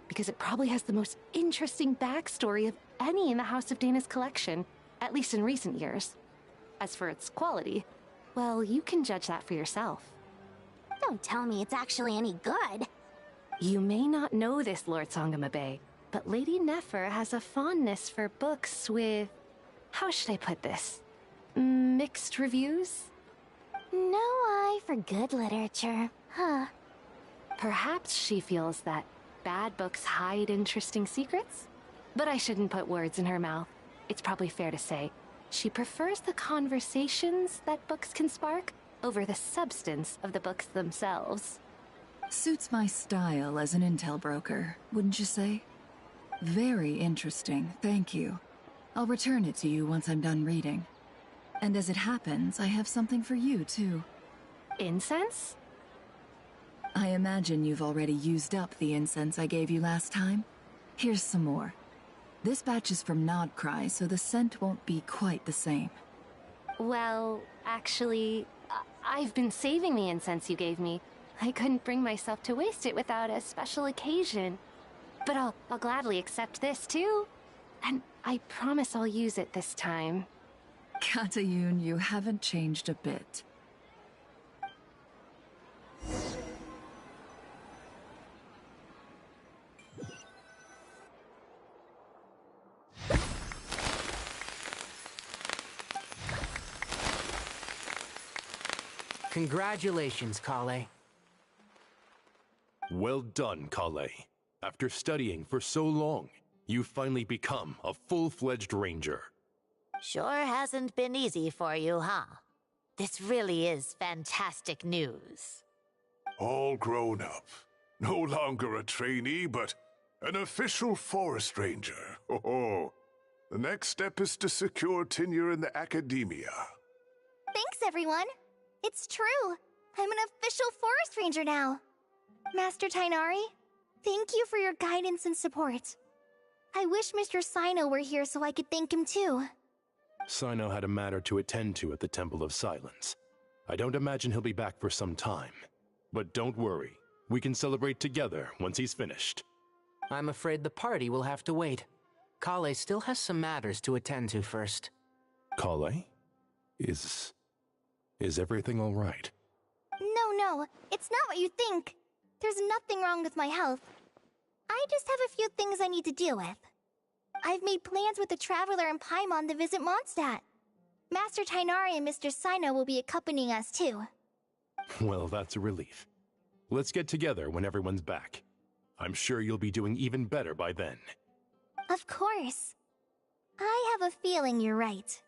because it probably has the most interesting backstory of any in the House of Dana's collection, at least in recent years. As for its quality, well, you can judge that for yourself. Don't tell me it's actually any good. You may not know this, Lord Sangamabe, but Lady Nefer has a fondness for books with... how should I put this? Mixed reviews? No eye for good literature, huh? Perhaps she feels that bad books hide interesting secrets? But I shouldn't put words in her mouth. It's probably fair to say she prefers the conversations that books can spark over the substance of the books themselves. Suits my style as an intel broker, wouldn't you say? Very interesting, thank you. I'll return it to you once I'm done reading. And as it happens, I have something for you, too. Incense? I imagine you've already used up the incense I gave you last time. Here's some more. This batch is from Nodcry, so the scent won't be quite the same. Well, actually, I've been saving the incense you gave me. I couldn't bring myself to waste it without a special occasion. But I'll gladly accept this, too. And I promise I'll use it this time. Katayun, you haven't changed a bit. Congratulations, Kale. Well done, Kale. After studying for so long, you've finally become a full-fledged ranger. Sure hasn't been easy for you, huh? This really is fantastic news. All grown up. No longer a trainee, but an official forest ranger. Oh, the next step is to secure tenure in the academia. Thanks, everyone. It's true. I'm an official forest ranger now. Master Tainari, thank you for your guidance and support. I wish Mr. Sino were here so I could thank him too. Sino had a matter to attend to at the Temple of Silence. I don't imagine he'll be back for some time. But don't worry, we can celebrate together once he's finished. I'm afraid the party will have to wait. Kale still has some matters to attend to first. Kale? Is everything all right? No, Oh no, it's not what you think. There's nothing wrong with my health. I just have a few things I need to deal with. I've made plans with the Traveler and Paimon to visit Mondstadt. Master Tainari and Mr. Sino will be accompanying us too. Well, that's a relief. Let's get together when everyone's back. I'm sure you'll be doing even better by then. Of course. I have a feeling you're right.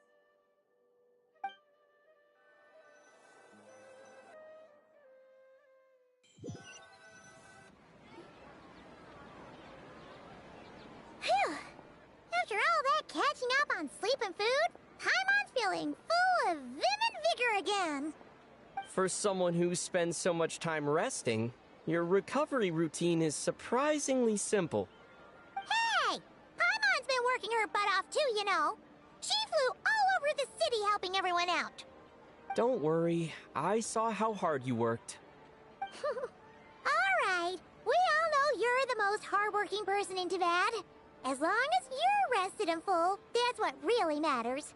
Phew! After all that catching up on sleep and food, Paimon's feeling full of vim and vigor again. For someone who spends so much time resting, your recovery routine is surprisingly simple. Hey! Paimon's been working her butt off too, you know. She flew all over the city helping everyone out. Don't worry, I saw how hard you worked. Alright, we all know you're the most hardworking person in Teyvat. As long as you're rested and full, that's what really matters.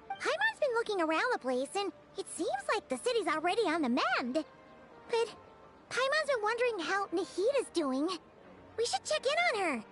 Paimon's been looking around the place, and it seems like the city's already on the mend. But Paimon's been wondering how Nahida's doing. We should check in on her.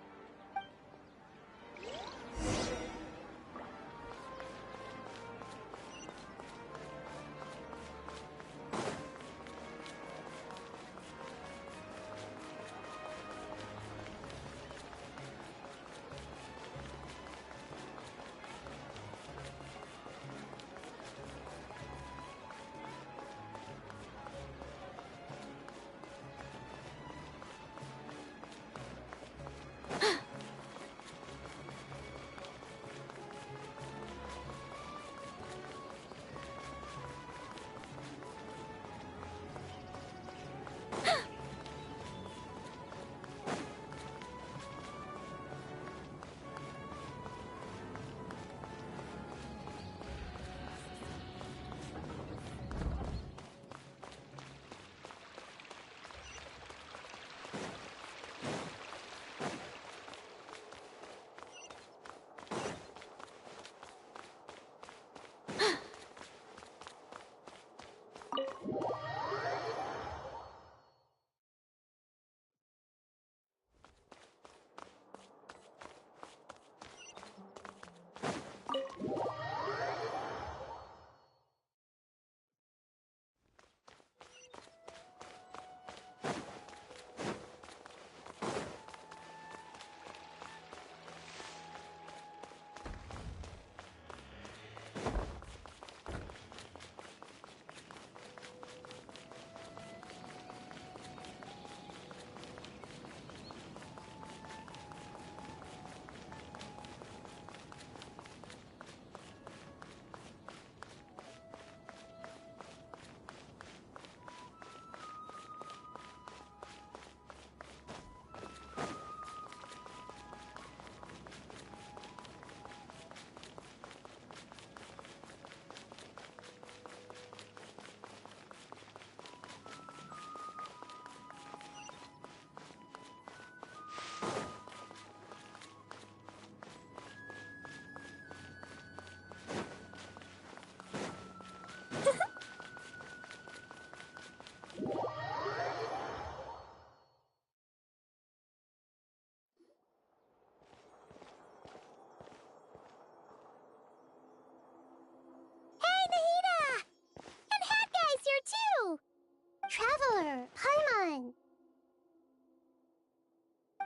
Traveler, Paimon!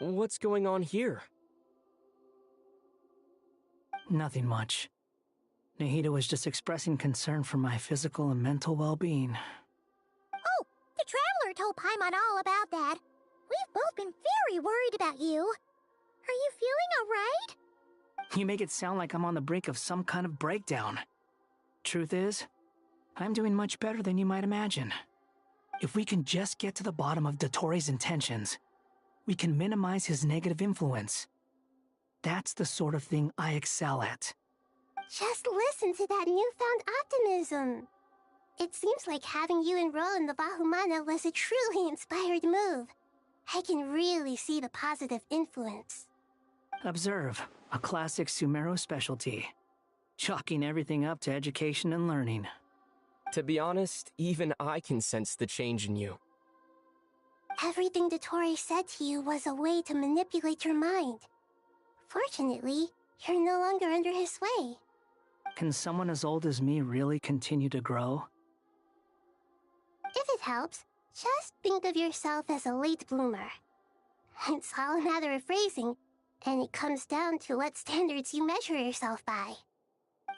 What's going on here? Nothing much. Nahida was just expressing concern for my physical and mental well-being. Oh, the Traveler told Paimon all about that. We've both been very worried about you. Are you feeling alright? You make it sound like I'm on the brink of some kind of breakdown. Truth is, I'm doing much better than you might imagine. If we can just get to the bottom of Dottoro's intentions, we can minimize his negative influence. That's the sort of thing I excel at. Just listen to that newfound optimism. It seems like having you enroll in the Vahumana was a truly inspired move. I can really see the positive influence. Observe, a classic Sumeru specialty. Chalking everything up to education and learning. To be honest, even I can sense the change in you. Everything Dottore said to you was a way to manipulate your mind. Fortunately, you're no longer under his sway. Can someone as old as me really continue to grow? If it helps, just think of yourself as a late bloomer. It's all a matter of phrasing, and it comes down to what standards you measure yourself by.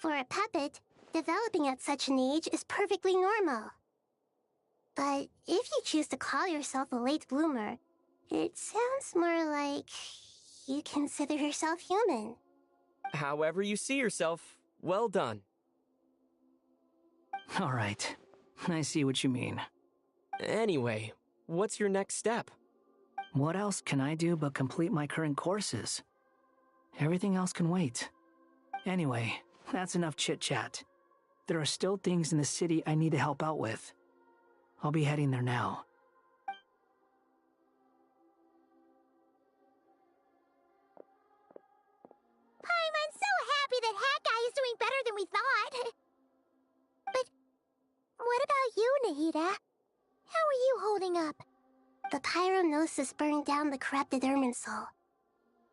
For a puppet, developing at such an age is perfectly normal. But if you choose to call yourself a late bloomer, it sounds more like you consider yourself human. However you see yourself, well done. All right. I see what you mean. Anyway, what's your next step? What else can I do but complete my current courses? Everything else can wait. Anyway, that's enough chit-chat. There are still things in the city I need to help out with. I'll be heading there now. I'm so happy that Hat Guy is doing better than we thought. But what about you, Nahida? How are you holding up? The pyronosis burned down the corrupted Irminsul.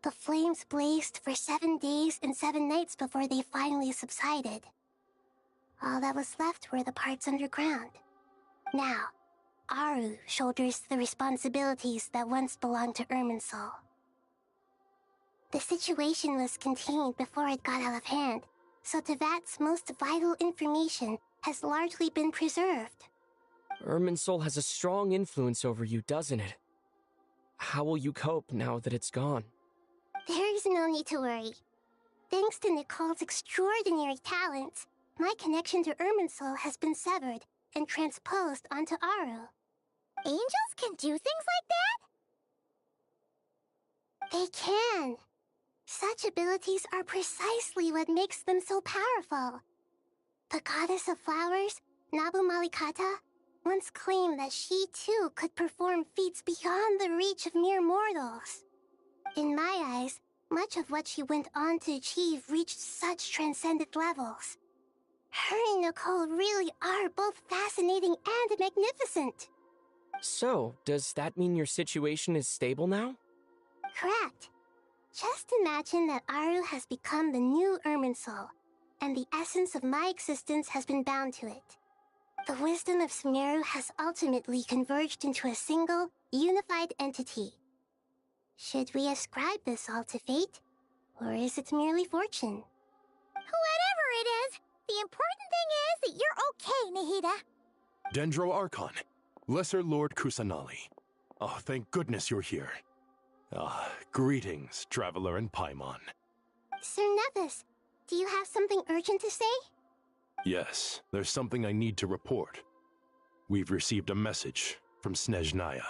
The flames blazed for 7 days and 7 nights before they finally subsided. All that was left were the parts underground. Now, Aru shoulders the responsibilities that once belonged to Irminsul. The situation was contained before it got out of hand, so Tevat's most vital information has largely been preserved. Irminsul has a strong influence over you, doesn't it? How will you cope now that it's gone? There is no need to worry. Thanks to Nicole's extraordinary talents, my connection to Irminsul has been severed and transposed onto Aru. Angels can do things like that? They can. Such abilities are precisely what makes them so powerful. The goddess of flowers, Nabu Malikata, once claimed that she too could perform feats beyond the reach of mere mortals. In my eyes, much of what she went on to achieve reached such transcendent levels. Her and Nicole really are both fascinating and magnificent. So, does that mean your situation is stable now? Correct. Just imagine that Aru has become the new Irminsul, and the essence of my existence has been bound to it. The wisdom of Sumeru has ultimately converged into a single, unified entity. Should we ascribe this all to fate, or is it merely fortune? Whatever it is, the important thing is that you're okay, Nahida. Dendro Archon, Lesser Lord Kusanali. Oh, thank goodness you're here. Greetings, Traveler and Paimon. Sir Nevis, do you have something urgent to say? Yes, there's something I need to report. We've received a message from Snezhnaya.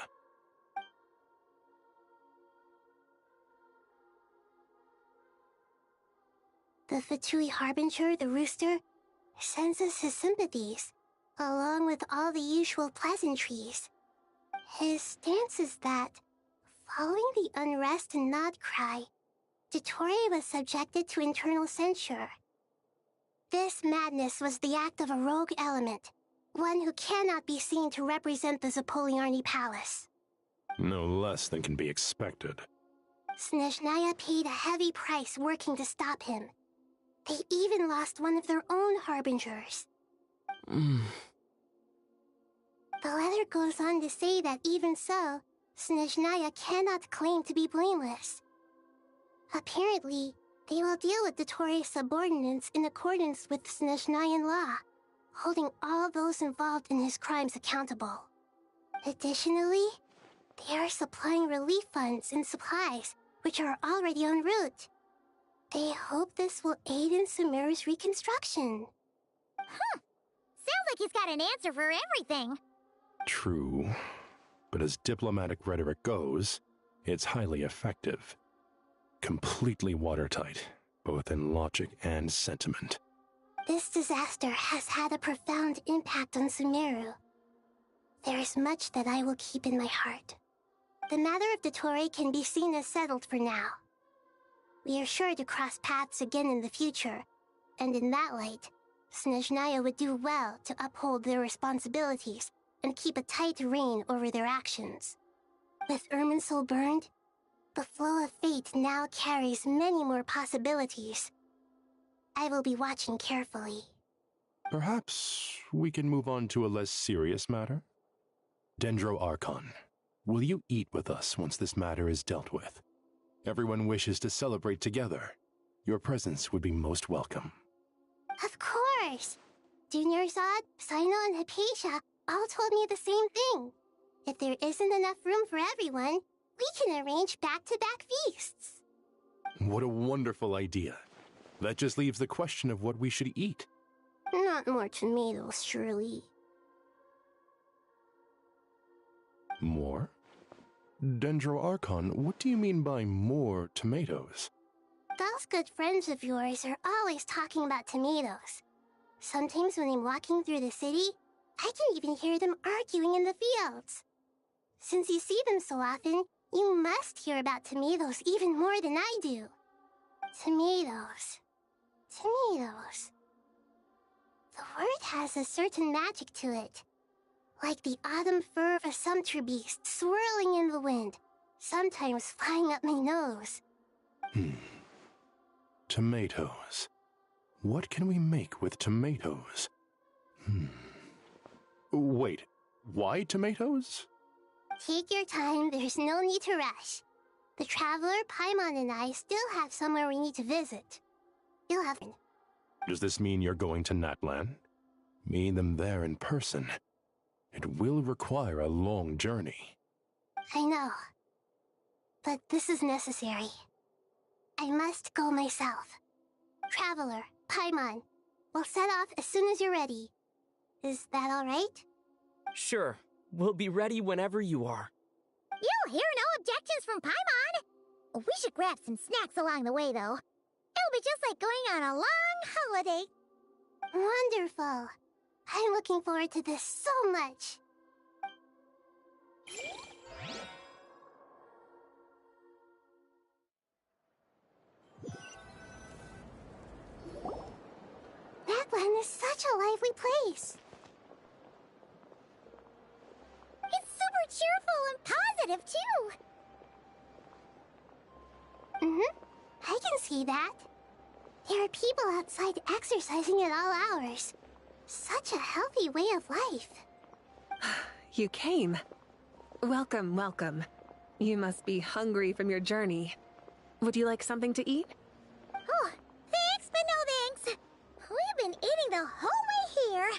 The Fatui Harbinger, the Rooster, sends us his sympathies, along with all the usual pleasantries. His stance is that, following the unrest and Nod Cry, Dottore was subjected to internal censure. This madness was the act of a rogue element, one who cannot be seen to represent the Zapoliarni Palace. No less than can be expected. Snezhnaya paid a heavy price working to stop him. They even lost one of their own harbingers. The letter goes on to say that even so, Snezhnaya cannot claim to be blameless. Apparently, they will deal with Dottore's subordinates in accordance with Snezhnayan law, holding all those involved in his crimes accountable. Additionally, they are supplying relief funds and supplies, which are already en route. They hope this will aid in Sumeru's reconstruction. Sounds like he's got an answer for everything. True, but as diplomatic rhetoric goes, it's highly effective. Completely watertight, both in logic and sentiment. This disaster has had a profound impact on Sumeru. There is much that I will keep in my heart. The matter of Dottore can be seen as settled for now. We are sure to cross paths again in the future, and in that light, Snezhnaya would do well to uphold their responsibilities and keep a tight rein over their actions. With Irminsul burned, the flow of fate now carries many more possibilities. I will be watching carefully. Perhaps we can move on to a less serious matter? Dendro Archon, will you eat with us once this matter is dealt with? Everyone wishes to celebrate together. Your presence would be most welcome. Of course! Junior Zod, Sino, and Hypatia all told me the same thing. If there isn't enough room for everyone, we can arrange back-to-back feasts. What a wonderful idea. That just leaves the question of what we should eat. Not more tomatoes, surely. More? Dendro Archon, what do you mean by more tomatoes? Those good friends of yours are always talking about tomatoes. Sometimes when I'm walking through the city, I can even hear them arguing in the fields. Since you see them so often, you must hear about tomatoes even more than I do. Tomatoes. Tomatoes. The word has a certain magic to it. Like the autumn fur of a sumpter beast swirling in the wind, sometimes flying up my nose. Tomatoes. What can we make with tomatoes? Wait, why tomatoes? Take your time, there's no need to rush. The Traveler, Paimon, and I still have somewhere we need to visit. You'll have... Does this mean you're going to Natlan? Meeting them there in person. It will require a long journey. I know. But this is necessary. I must go myself. Traveler, Paimon, we'll set off as soon as you're ready. Is that all right? Sure. We'll be ready whenever you are. You'll hear no objections from Paimon! We should grab some snacks along the way, though. It'll be just like going on a long holiday. Wonderful. I'm looking forward to this so much. Natlan is such a lively place. It's super cheerful and positive, too. I can see that. There are people outside exercising at all hours. Such a healthy way of life. You came. Welcome, welcome. You must be hungry from your journey. Would you like something to eat? Oh, thanks, but no thanks. We've been eating the whole way here.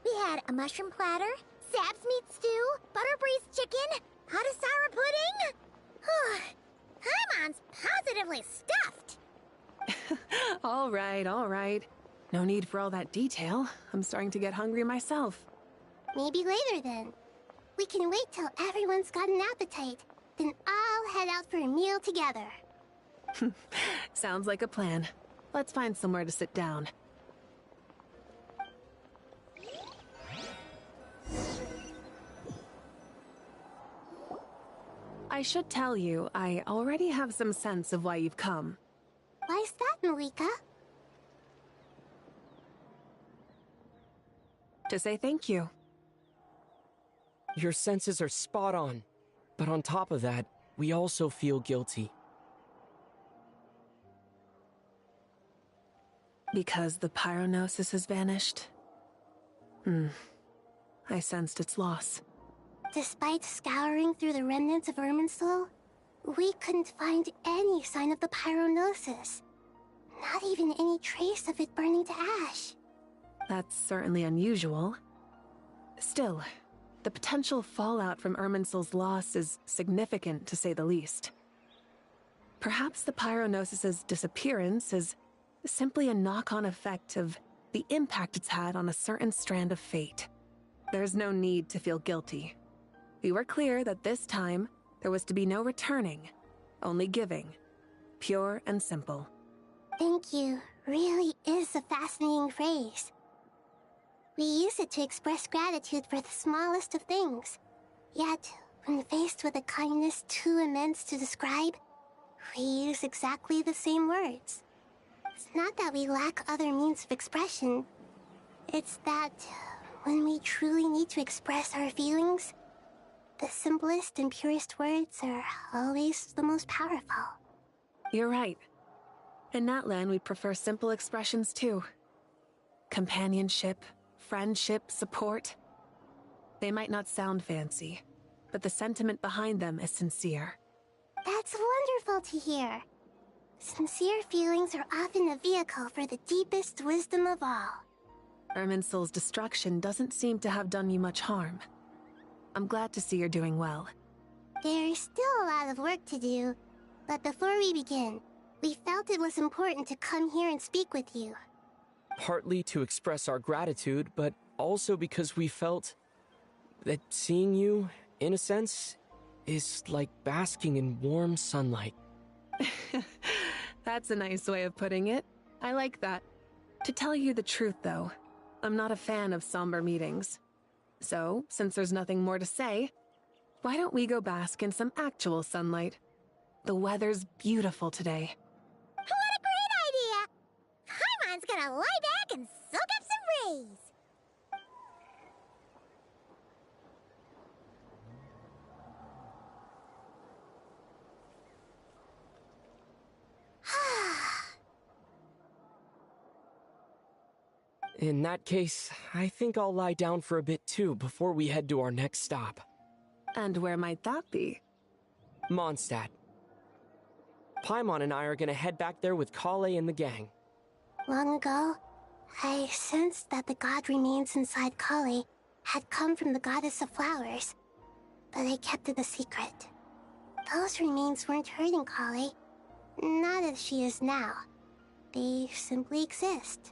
We had a mushroom platter, Sab's meat stew, butter braised chicken, hot sour pudding. Paimon's positively stuffed. All right, all right. No need for all that detail. I'm starting to get hungry myself. Maybe later then. We can wait till everyone's got an appetite, then I'll head out for a meal together. Sounds like a plan. Let's find somewhere to sit down. I should tell you, I already have some sense of why you've come. Why's that, Malika? To say thank you. Your senses are spot on. But on top of that, we also feel guilty. Because the pyronosis has vanished? I sensed its loss. Despite scouring through the remnants of Irminsul, we couldn't find any sign of the pyronosis. Not even any trace of it burning to ash. That's certainly unusual. Still, the potential fallout from Irminsul's loss is significant, to say the least. Perhaps the pyronosis's disappearance is simply a knock-on effect of the impact it's had on a certain strand of fate. There's no need to feel guilty. We were clear that this time, there was to be no returning, only giving. Pure and simple. Thank you really is a fascinating phrase. We use it to express gratitude for the smallest of things. Yet, when faced with a kindness too immense to describe, we use exactly the same words. It's not that we lack other means of expression, It's that when we truly need to express our feelings, the simplest and purest words are always the most powerful. You're right. In Natlan, we prefer simple expressions too. Companionship, friendship, support. They might not sound fancy, but the sentiment behind them is sincere. That's wonderful to hear. Sincere feelings are often a vehicle for the deepest wisdom of all. Irminsul's destruction doesn't seem to have done you much harm. I'm glad to see you're doing well. There's still a lot of work to do, but before we begin, we felt it was important to come here and speak with you. Partly to express our gratitude, but also because we felt that seeing you, in a sense, is like basking in warm sunlight. That's a nice way of putting it. I like that. To tell you the truth, though, I'm not a fan of somber meetings. So, since there's nothing more to say, why don't we go bask in some actual sunlight? The weather's beautiful today. What a great idea! Paimon's gonna lie back and soak up some rays. In that case, I think I'll lie down for a bit too before we head to our next stop. And where might that be? Mondstadt. Paimon and I are gonna head back there with Kale and the gang. Long ago, I sensed that the god remains inside Kale had come from the goddess of flowers, but I kept it a secret. Those remains weren't hurting Kale, not as she is now. They simply exist.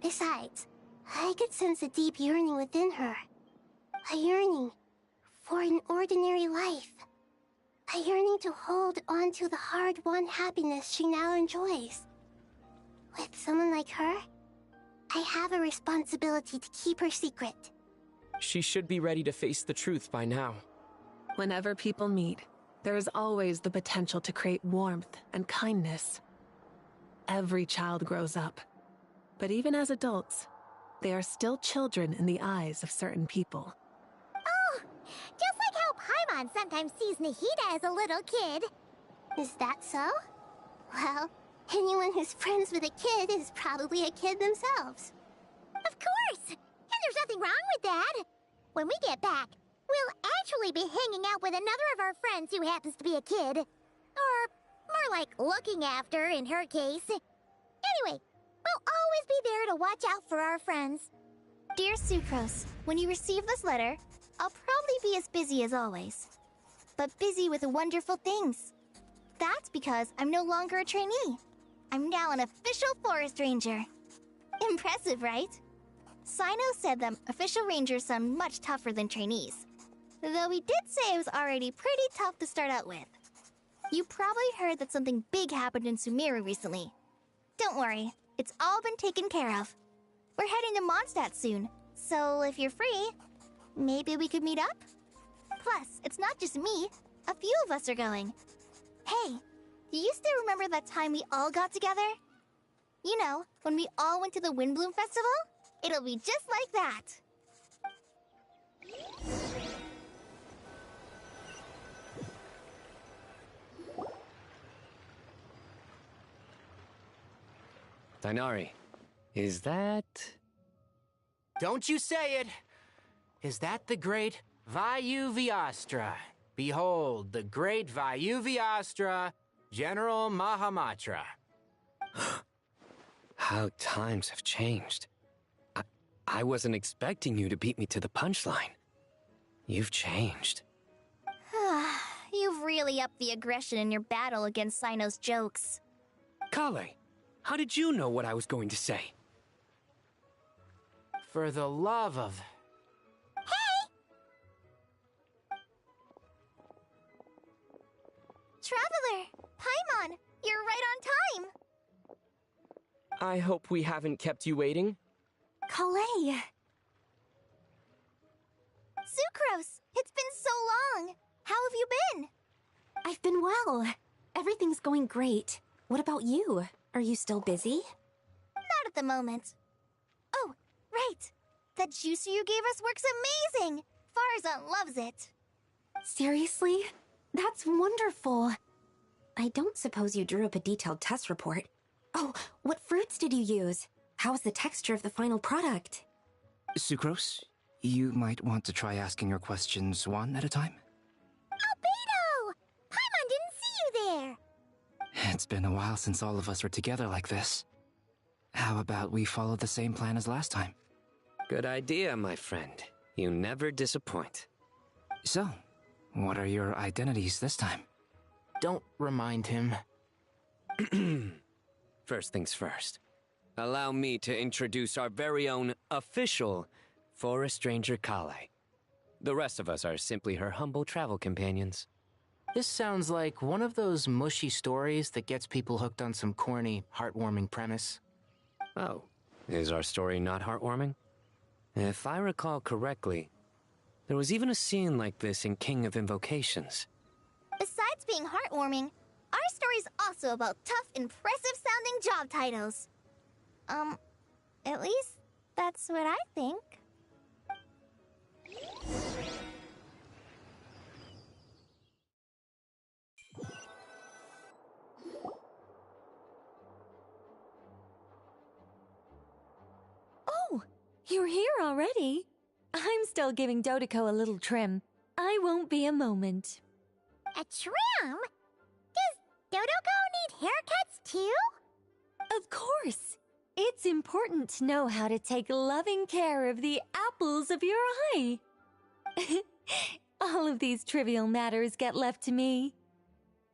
Besides, I could sense a deep yearning within her. A yearning for an ordinary life. A yearning to hold on to the hard-won happiness she now enjoys. With someone like her, I have a responsibility to keep her secret. She should be ready to face the truth by now. Whenever people meet, there is always the potential to create warmth and kindness. Every child grows up. But even as adults, they are still children in the eyes of certain people. Oh, just like how Paimon sometimes sees Nahida as a little kid. Is that so? Well, anyone who's friends with a kid is probably a kid themselves. Of course! And there's nothing wrong with that. When we get back, we'll actually be hanging out with another of our friends who happens to be a kid. Or more like looking after, in her case. Anyway, we'll always be there to watch out for our friends. Dear Sucrose, when you receive this letter, I'll probably be as busy as always. But busy with wonderful things. That's because I'm no longer a trainee. I'm now an official forest ranger. Impressive, right? Sino said that official rangers sound much tougher than trainees. Though he did say it was already pretty tough to start out with. You probably heard that something big happened in Sumeru recently. Don't worry, it's all been taken care of. We're heading to Mondstadt soon, so if you're free, maybe we could meet up? Plus, it's not just me. A few of us are going. Hey, do you still remember that time we all got together? You know, when we all went to the Windbloom Festival? It'll be just like that. Dainari, is that... Don't you say it! Is that the great Vayu-Vyastra? Behold, the great Vayu-Vyastra, General Mahamatra. How times have changed. I wasn't expecting you to beat me to the punchline. You've changed. You've really upped the aggression in your battle against Sino's jokes. Kale, how did you know what I was going to say? For the love of... Traveler! Paimon! You're right on time! I hope we haven't kept you waiting. Kale! Sucrose! It's been so long! How have you been? I've been well. Everything's going great. What about you? Are you still busy? Not at the moment. Oh, Right. That juicer you gave us works amazing! Farzan loves it. Seriously? That's wonderful. I don't suppose you drew up a detailed test report. Oh, what fruits did you use? How's the texture of the final product? Sucrose, you might want to try asking your questions one at a time. Albedo! Paimon didn't see you there! It's been a while since all of us were together like this. How about we follow the same plan as last time? Good idea, my friend. You never disappoint. So, what are your identities this time? Don't remind him. First things first. Allow me to introduce our very own official Forest Ranger Kale. The rest of us are simply her humble travel companions. This sounds like one of those mushy stories that gets people hooked on some corny, heartwarming premise. Oh, is our story not heartwarming? If I recall correctly, there was even a scene like this in King of Invocations. Besides being heartwarming, our story's also about tough, impressive-sounding job titles. At least that's what I think. Oh, you're here already? I'm still giving Dodeko a little trim. I won't be a moment. A trim? Does Dodeko need haircuts too? Of course. It's important to know how to take loving care of the apples of your eye. All of these trivial matters get left to me.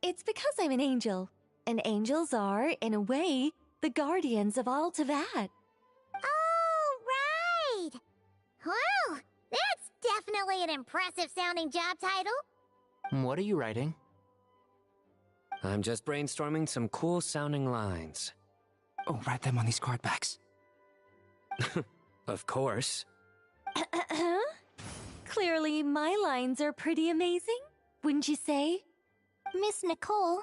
It's because I'm an angel, and angels are, in a way, the guardians of all Teyvat. Oh, right! Wow, that's definitely an impressive-sounding job title. What are you writing? I'm just brainstorming some cool-sounding lines. Oh, write them on these card backs. Of course. Clearly, my lines are pretty amazing, wouldn't you say? Miss Nicole.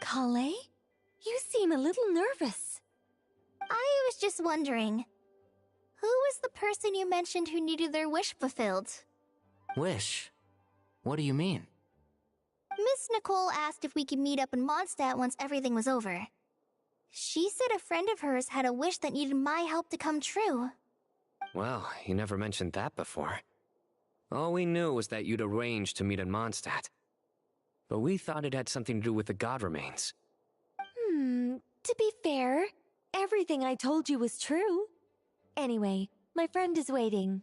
Kale? You seem a little nervous. I was just wondering, who was the person you mentioned who needed their wish fulfilled? Wish? What do you mean? Miss Nicole asked if we could meet up in Mondstadt once everything was over. She said a friend of hers had a wish that needed my help to come true. Well, you never mentioned that before. All we knew was that you'd arranged to meet in Mondstadt. But we thought it had something to do with the god remains. To be fair, everything I told you was true. Anyway, my friend is waiting.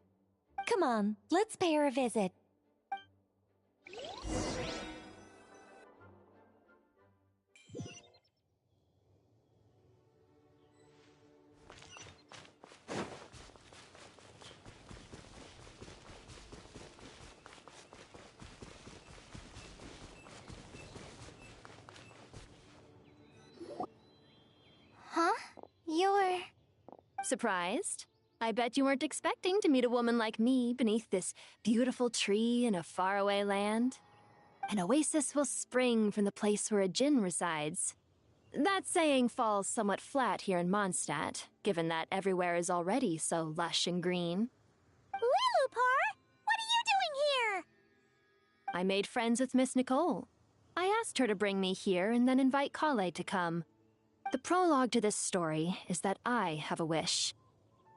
Come on, let's pay her a visit. Huh? You're... Surprised? I bet you weren't expecting to meet a woman like me beneath this beautiful tree in a faraway land. An oasis will spring from the place where a djinn resides. That saying falls somewhat flat here in Mondstadt, given that everywhere is already so lush and green. Lilupar, what are you doing here? I made friends with Miss Nicole. I asked her to bring me here and then invite Kale to come. The prologue to this story is that I have a wish.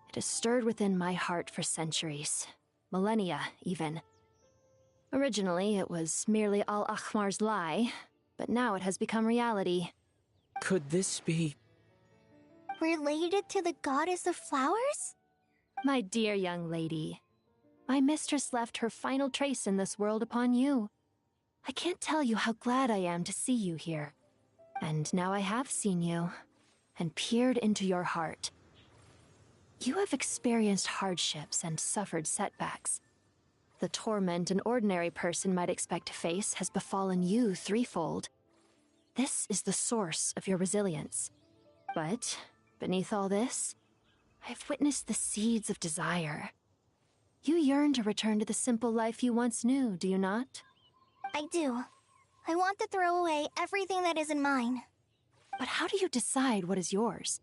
It has stirred within my heart for centuries. Millennia, even. Originally, it was merely Al-Akhmar's lie, but now it has become reality. Could this be... related to the goddess of flowers? My dear young lady, my mistress left her final trace in this world upon you. I can't tell you how glad I am to see you here. And now I have seen you, and peered into your heart. You have experienced hardships and suffered setbacks. The torment an ordinary person might expect to face has befallen you threefold. This is the source of your resilience. But, beneath all this, I've witnessed the seeds of desire. You yearn to return to the simple life you once knew, do you not? I do. I want to throw away everything that isn't mine. But how do you decide what is yours?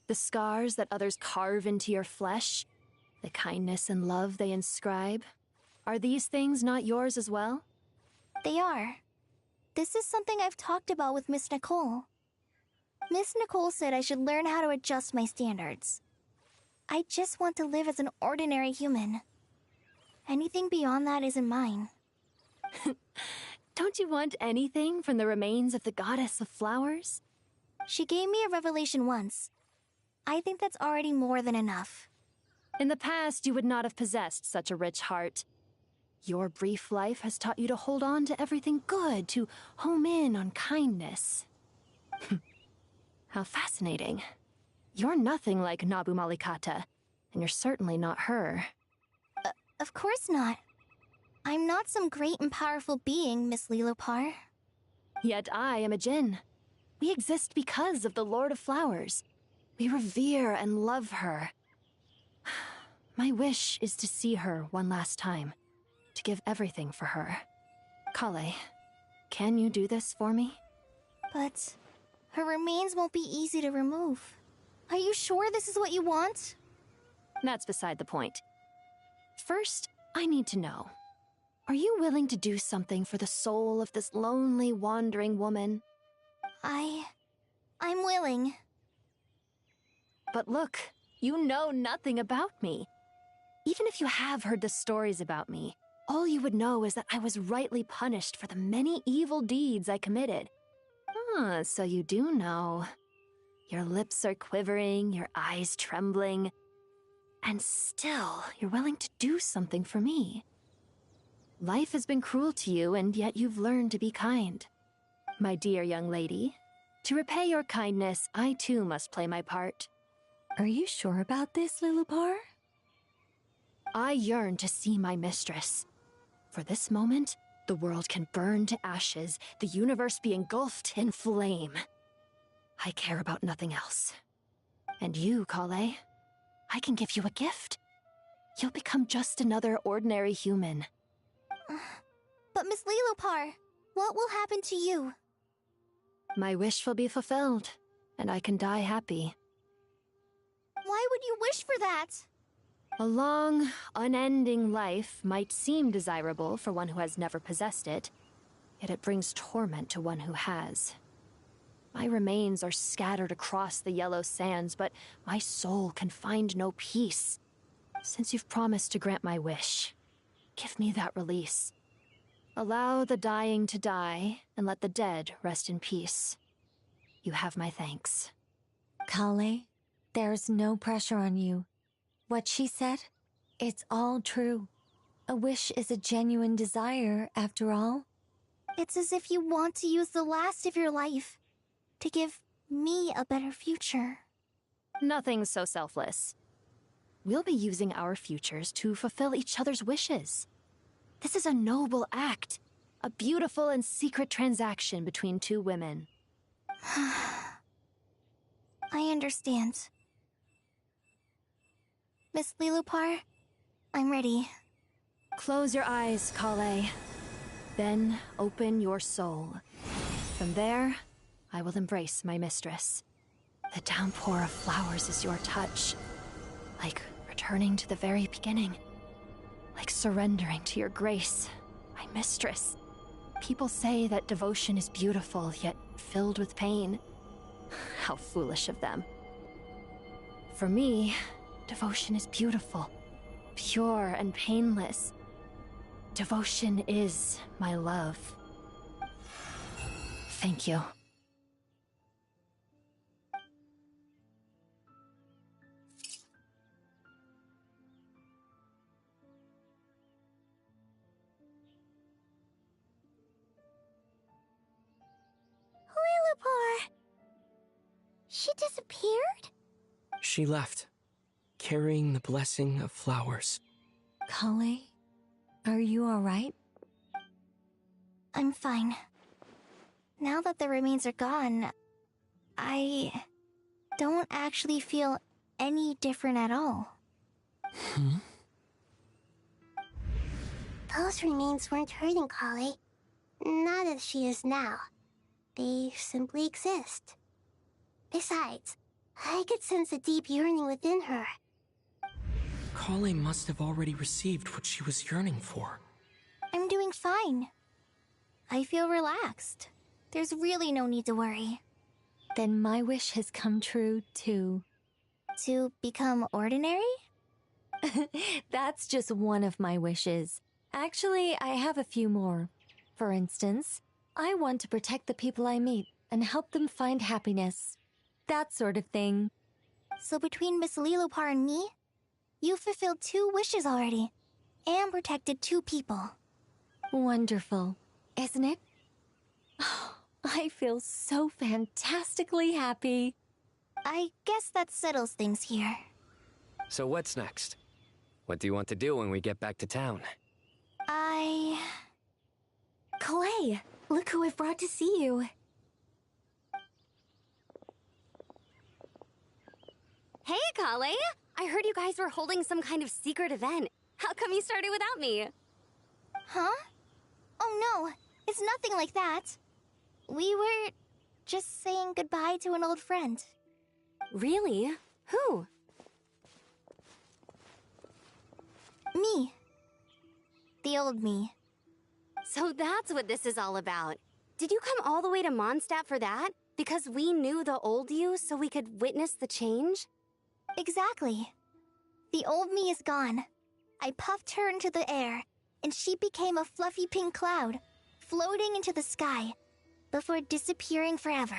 The scars that others carve into your flesh, the kindness and love they inscribe, are these things not yours as well? They are. This is something I've talked about with Miss Nicole. Miss Nicole said I should learn how to adjust my standards. I just want to live as an ordinary human. Anything beyond that isn't mine. Don't you want anything from the remains of the goddess of flowers? She gave me a revelation once. I think that's already more than enough. In the past, you would not have possessed such a rich heart. Your brief life has taught you to hold on to everything good, to home in on kindness. How fascinating. You're nothing like Nabu Malikata, and you're certainly not her. Of course not. I'm not some great and powerful being, Miss Lilopar. Yet I am a Djinn. We exist because of the Lord of Flowers. We revere and love her. My wish is to see her one last time, to give everything for her. Kale, can you do this for me? But her remains won't be easy to remove. Are you sure this is what you want? That's beside the point. First, I need to know. Are you willing to do something for the soul of this lonely, wandering woman? I'm willing. But look, you know nothing about me. Even if you have heard the stories about me, all you would know is that I was rightly punished for the many evil deeds I committed. Ah, so you do know. Your lips are quivering, your eyes trembling, and still you're willing to do something for me. Life has been cruel to you, and yet you've learned to be kind. My dear young lady, to repay your kindness, I too must play my part. Are you sure about this, Lilopar? I yearn to see my mistress. For this moment, the world can burn to ashes, the universe be engulfed in flame. I care about nothing else. And you, Kale, I can give you a gift. You'll become just another ordinary human. But Miss Lilopar, what will happen to you? My wish will be fulfilled, and I can die happy. Why would you wish for that? A long, unending life might seem desirable for one who has never possessed it, yet it brings torment to one who has. My remains are scattered across the yellow sands, but my soul can find no peace. Since you've promised to grant my wish, give me that release. Allow the dying to die, and let the dead rest in peace. You have my thanks. Kale, there's no pressure on you. What she said, it's all true. A wish is a genuine desire, after all. It's as if you want to use the last of your life to give me a better future. Nothing so selfless. We'll be using our futures to fulfill each other's wishes. This is a noble act, a beautiful and secret transaction between two women. I understand. Miss Lilopar, I'm ready. Close your eyes, Kale. Then open your soul. From there, I will embrace my mistress. The downpour of flowers is your touch. Like returning to the very beginning. Like surrendering to your grace, my mistress. People say that devotion is beautiful, yet filled with pain. How foolish of them. For me, devotion is beautiful, pure and painless. Devotion is my love. Thank you. Lilopar! She disappeared? She left, carrying the blessing of flowers. Kale, are you alright? I'm fine. Now that the remains are gone, I don't actually feel any different at all. Those remains weren't hurting Kale. Not as she is now. They simply exist. Besides, I could sense a deep yearning within her. Kale must have already received what she was yearning for. I'm doing fine. I feel relaxed. There's really no need to worry. Then my wish has come true, too. To become ordinary? That's just one of my wishes. Actually, I have a few more. For instance, I want to protect the people I meet and help them find happiness. That sort of thing. So between Miss Lilopar and me, you've fulfilled 2 wishes already, and protected 2 people. Wonderful, isn't it? I feel so fantastically happy. I guess that settles things here. So what's next? What do you want to do when we get back to town? Clay, look who I've brought to see you. Hey, Kale! I heard you guys were holding some kind of secret event. How come you started without me? Huh? Oh no, it's nothing like that. We were just saying goodbye to an old friend. Really? Who? Me. The old me. So that's what this is all about. Did you come all the way to Mondstadt for that? Because we knew the old you so we could witness the change? Exactly. The old me is gone. I puffed her into the air, and she became a fluffy pink cloud, floating into the sky, before disappearing forever.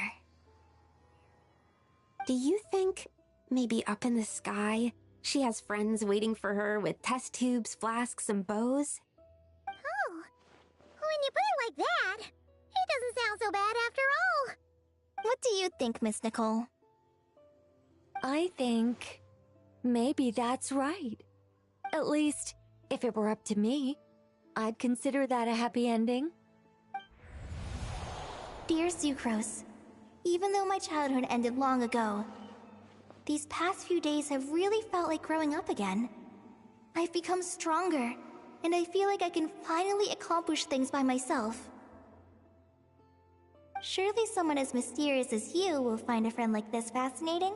Do you think, maybe up in the sky, she has friends waiting for her with test tubes, flasks, and bows? Oh, when you put it like that, it doesn't sound so bad after all. What do you think, Miss Nicole? I think maybe that's right. At least, if it were up to me, I'd consider that a happy ending. Dear Sucrose, even though my childhood ended long ago, these past few days have really felt like growing up again. I've become stronger, and I feel like I can finally accomplish things by myself. Surely someone as mysterious as you will find a friend like this fascinating?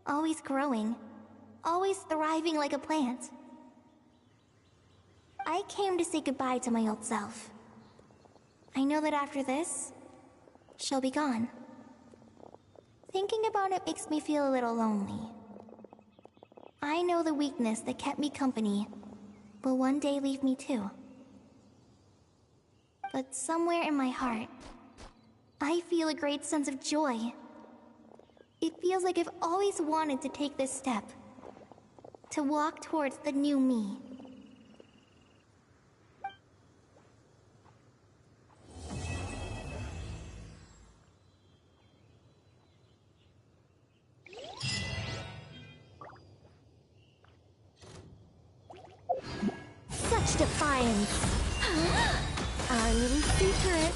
Always growing, always thriving like a plant. I came to say goodbye to my old self. I know that after this, she'll be gone. Thinking about it makes me feel a little lonely. I know the weakness that kept me company will one day leave me too. But somewhere in my heart, I feel a great sense of joy. It feels like I've always wanted to take this step, to walk towards the new me. Such defiance! Our little secret!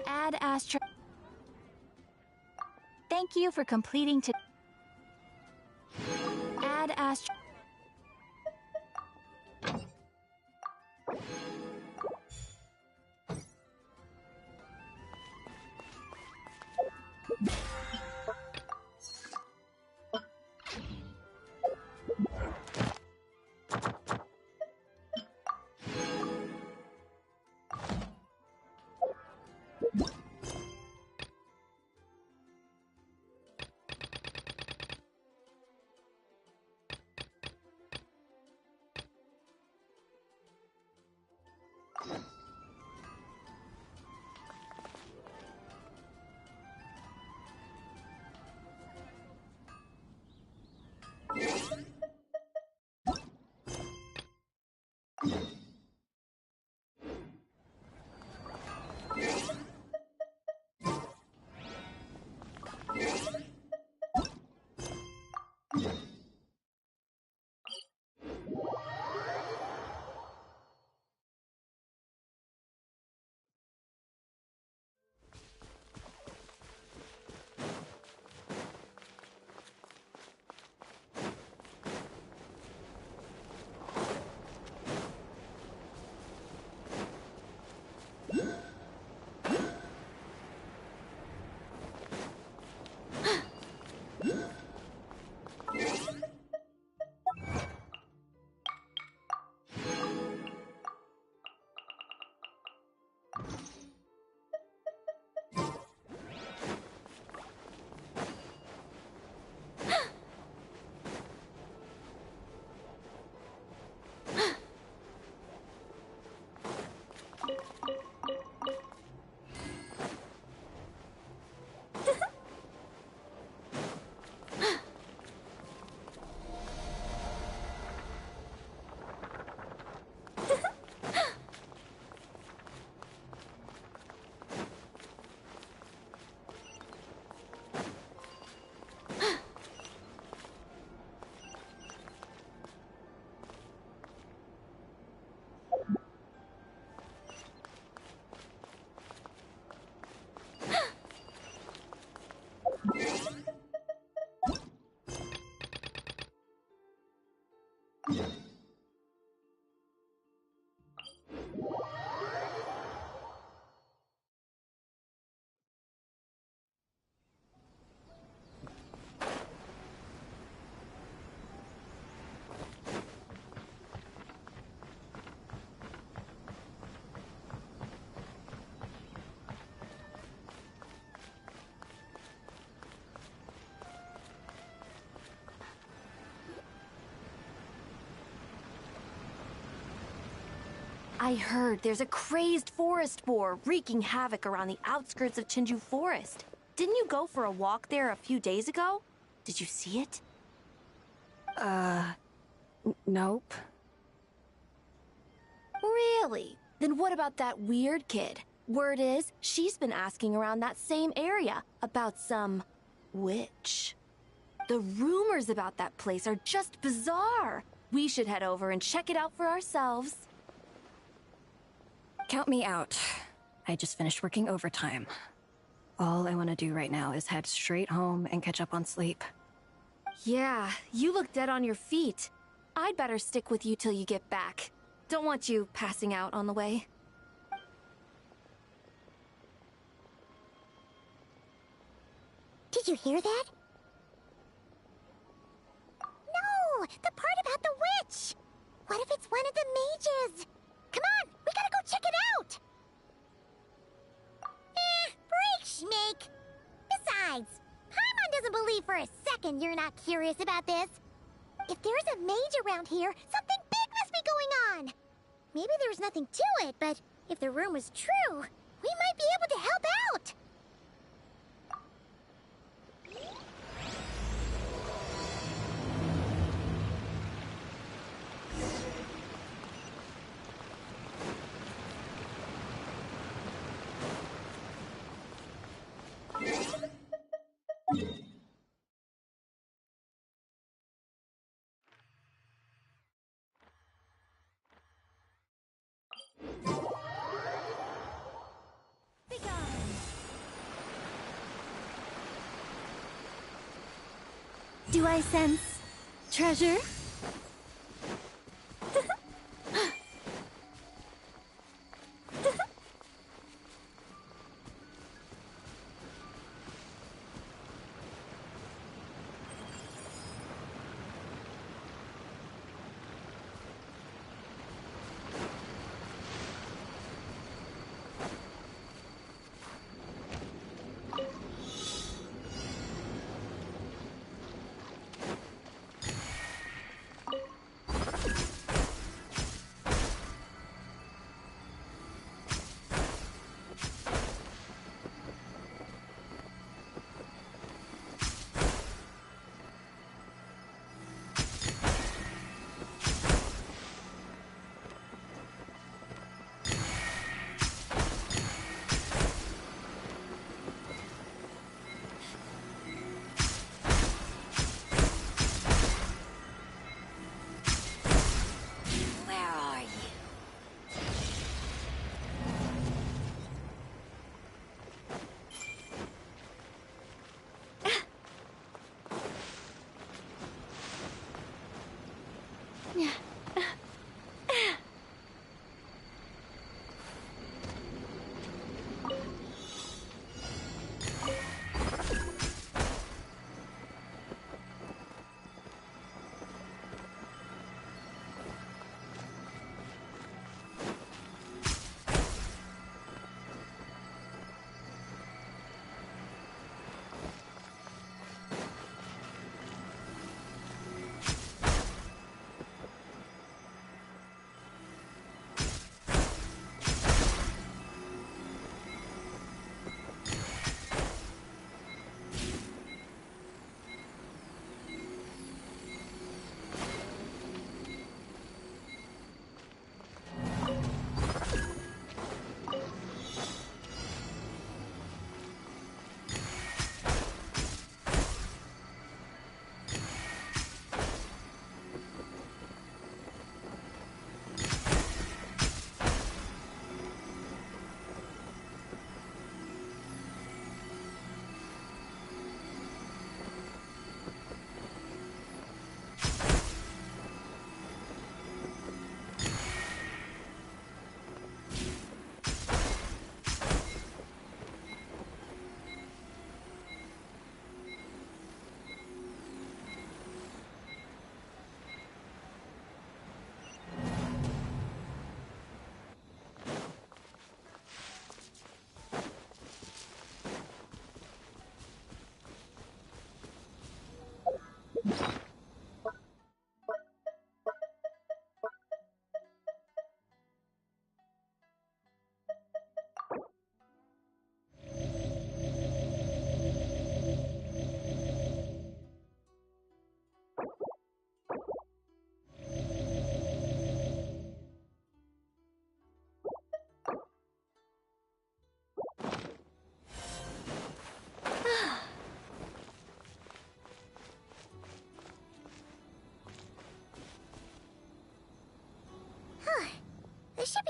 Ad Astra. Thank you for completing to Ad Astra. I heard there's a crazed forest boar wreaking havoc around the outskirts of Chinju Forest. Didn't you go for a walk there a few days ago? Did you see it? Nope. Really? Then what about that weird kid? Word is, she's been asking around that same area about some witch. The rumors about that place are just bizarre. We should head over and check it out for ourselves. Count me out. I just finished working overtime. All I want to do right now is head straight home and catch up on sleep. Yeah, you look dead on your feet. I'd better stick with you till you get back. Don't want you passing out on the way. Did you hear that? No! The part about the witch! What if it's one of the mages? Come on! We gotta go check it out! Break, Schmake! Besides, Paimon doesn't believe for a second you're not curious about this. If there's a mage around here, something big must be going on! Maybe there's nothing to it, but if the rumor's true, we might be able to help out! Do I sense treasure?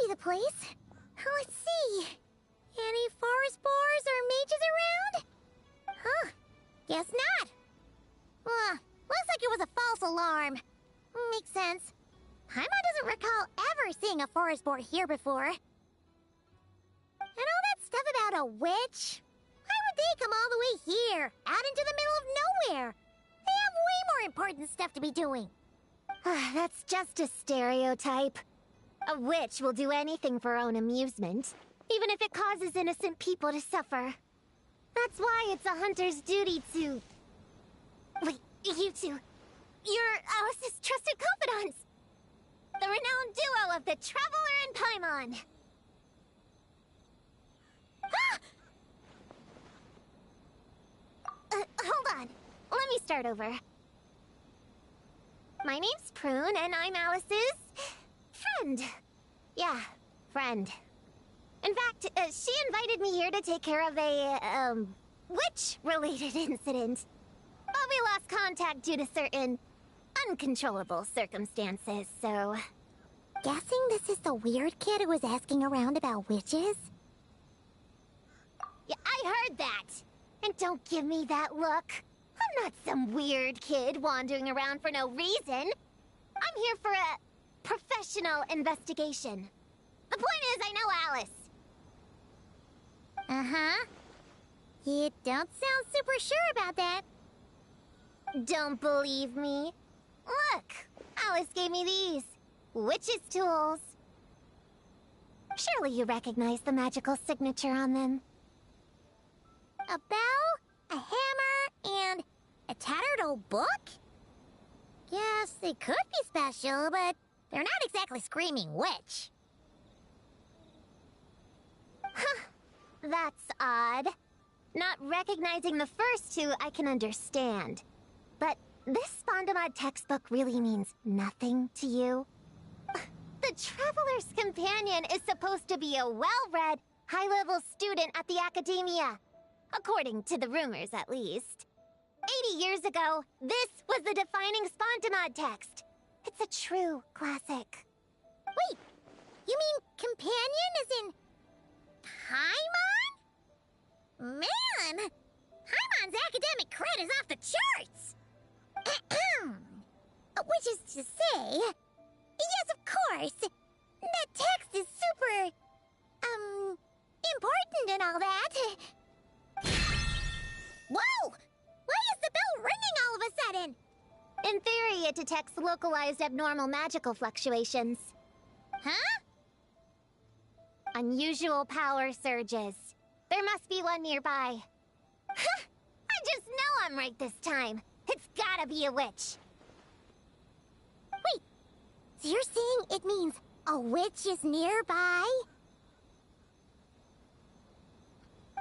be the place. Let's see. Any forest boars or mages around? Huh. Guess not. Looks like it was a false alarm. Makes sense. Paimon doesn't recall ever seeing a forest boar here before. And all that stuff about a witch? Why would they come all the way here, out into the middle of nowhere? They have way more important stuff to be doing. That's just a stereotype. A witch will do anything for her own amusement, even if it causes innocent people to suffer. That's why it's a hunter's duty to... Wait, you two. You're Alice's trusted confidants. The renowned duo of the Traveler and Paimon. Hold on. Let me start over. My name's Prune, and I'm Alice's... friend. Yeah, friend. In fact, she invited me here to take care of a, witch-related incident. But we lost contact due to certain uncontrollable circumstances, so... Guessing this is the weird kid who was asking around about witches? Yeah, I heard that. And don't give me that look. I'm not some weird kid wandering around for no reason. I'm here for a professional investigation. The point is, I know Alice. Uh-huh. You don't sound super sure about that. Don't believe me? Look, Alice gave me these. Witch's tools. Surely you recognize the magical signature on them. A bell, a hammer, and a tattered old book? Guess they could be special, but they're not exactly screaming witch. Huh. That's odd. Not recognizing the first two I can understand. But this Spondamod textbook really means nothing to you? The Traveler's Companion is supposed to be a well-read, high-level student at the Academia. According to the rumors, at least. 80 years ago, this was the defining Spondamod text. It's a true classic. Wait, you mean companion as in... Paimon? Man! Paimon's academic cred is off the charts! Which is to say... Yes, of course! That text is super... important and all that. Whoa! Why is the bell ringing all of a sudden? In theory, it detects localized abnormal magical fluctuations. Huh? Unusual power surges. There must be one nearby. I just know I'm right this time. It's gotta be a witch. Wait, so you're saying it means a witch is nearby?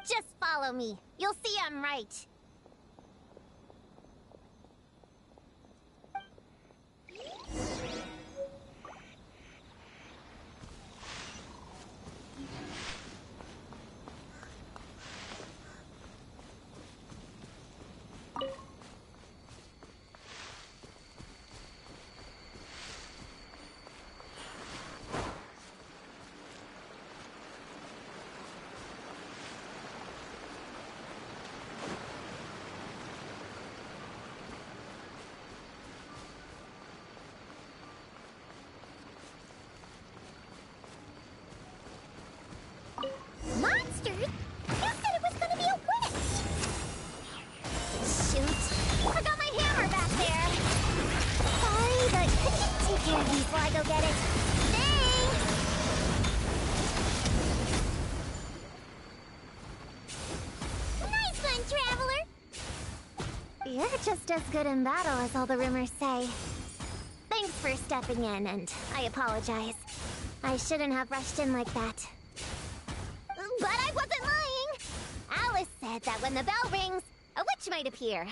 Just follow me. You'll see I'm right. Monsters? You said it was gonna be a witch! Shoot. Forgot my hammer back there. Sorry, but could you take care of these while I go get it? Thanks! Nice one, Traveler! You're just as good in battle as all the rumors say. Thanks for stepping in, and I apologize. I shouldn't have rushed in like that. But I wasn't lying! Alice said that when the bell rings, a witch might appear.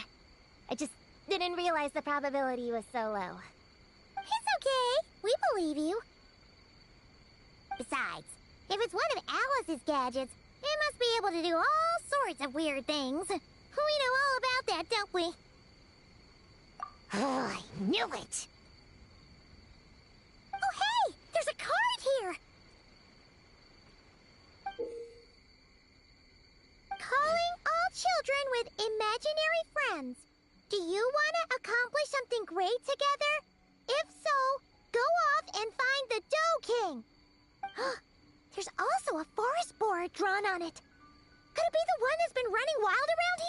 I just didn't realize the probability was so low. It's okay. We believe you. Besides, if it's one of Alice's gadgets, it must be able to do all sorts of weird things. We know all about that, don't we? Oh, I knew it! Oh, hey! There's a card here! imaginary friends. Do you want to accomplish something great together? If so, go off and find the Dough King. There's also a forest board drawn on it. Could it be the one that's been running wild around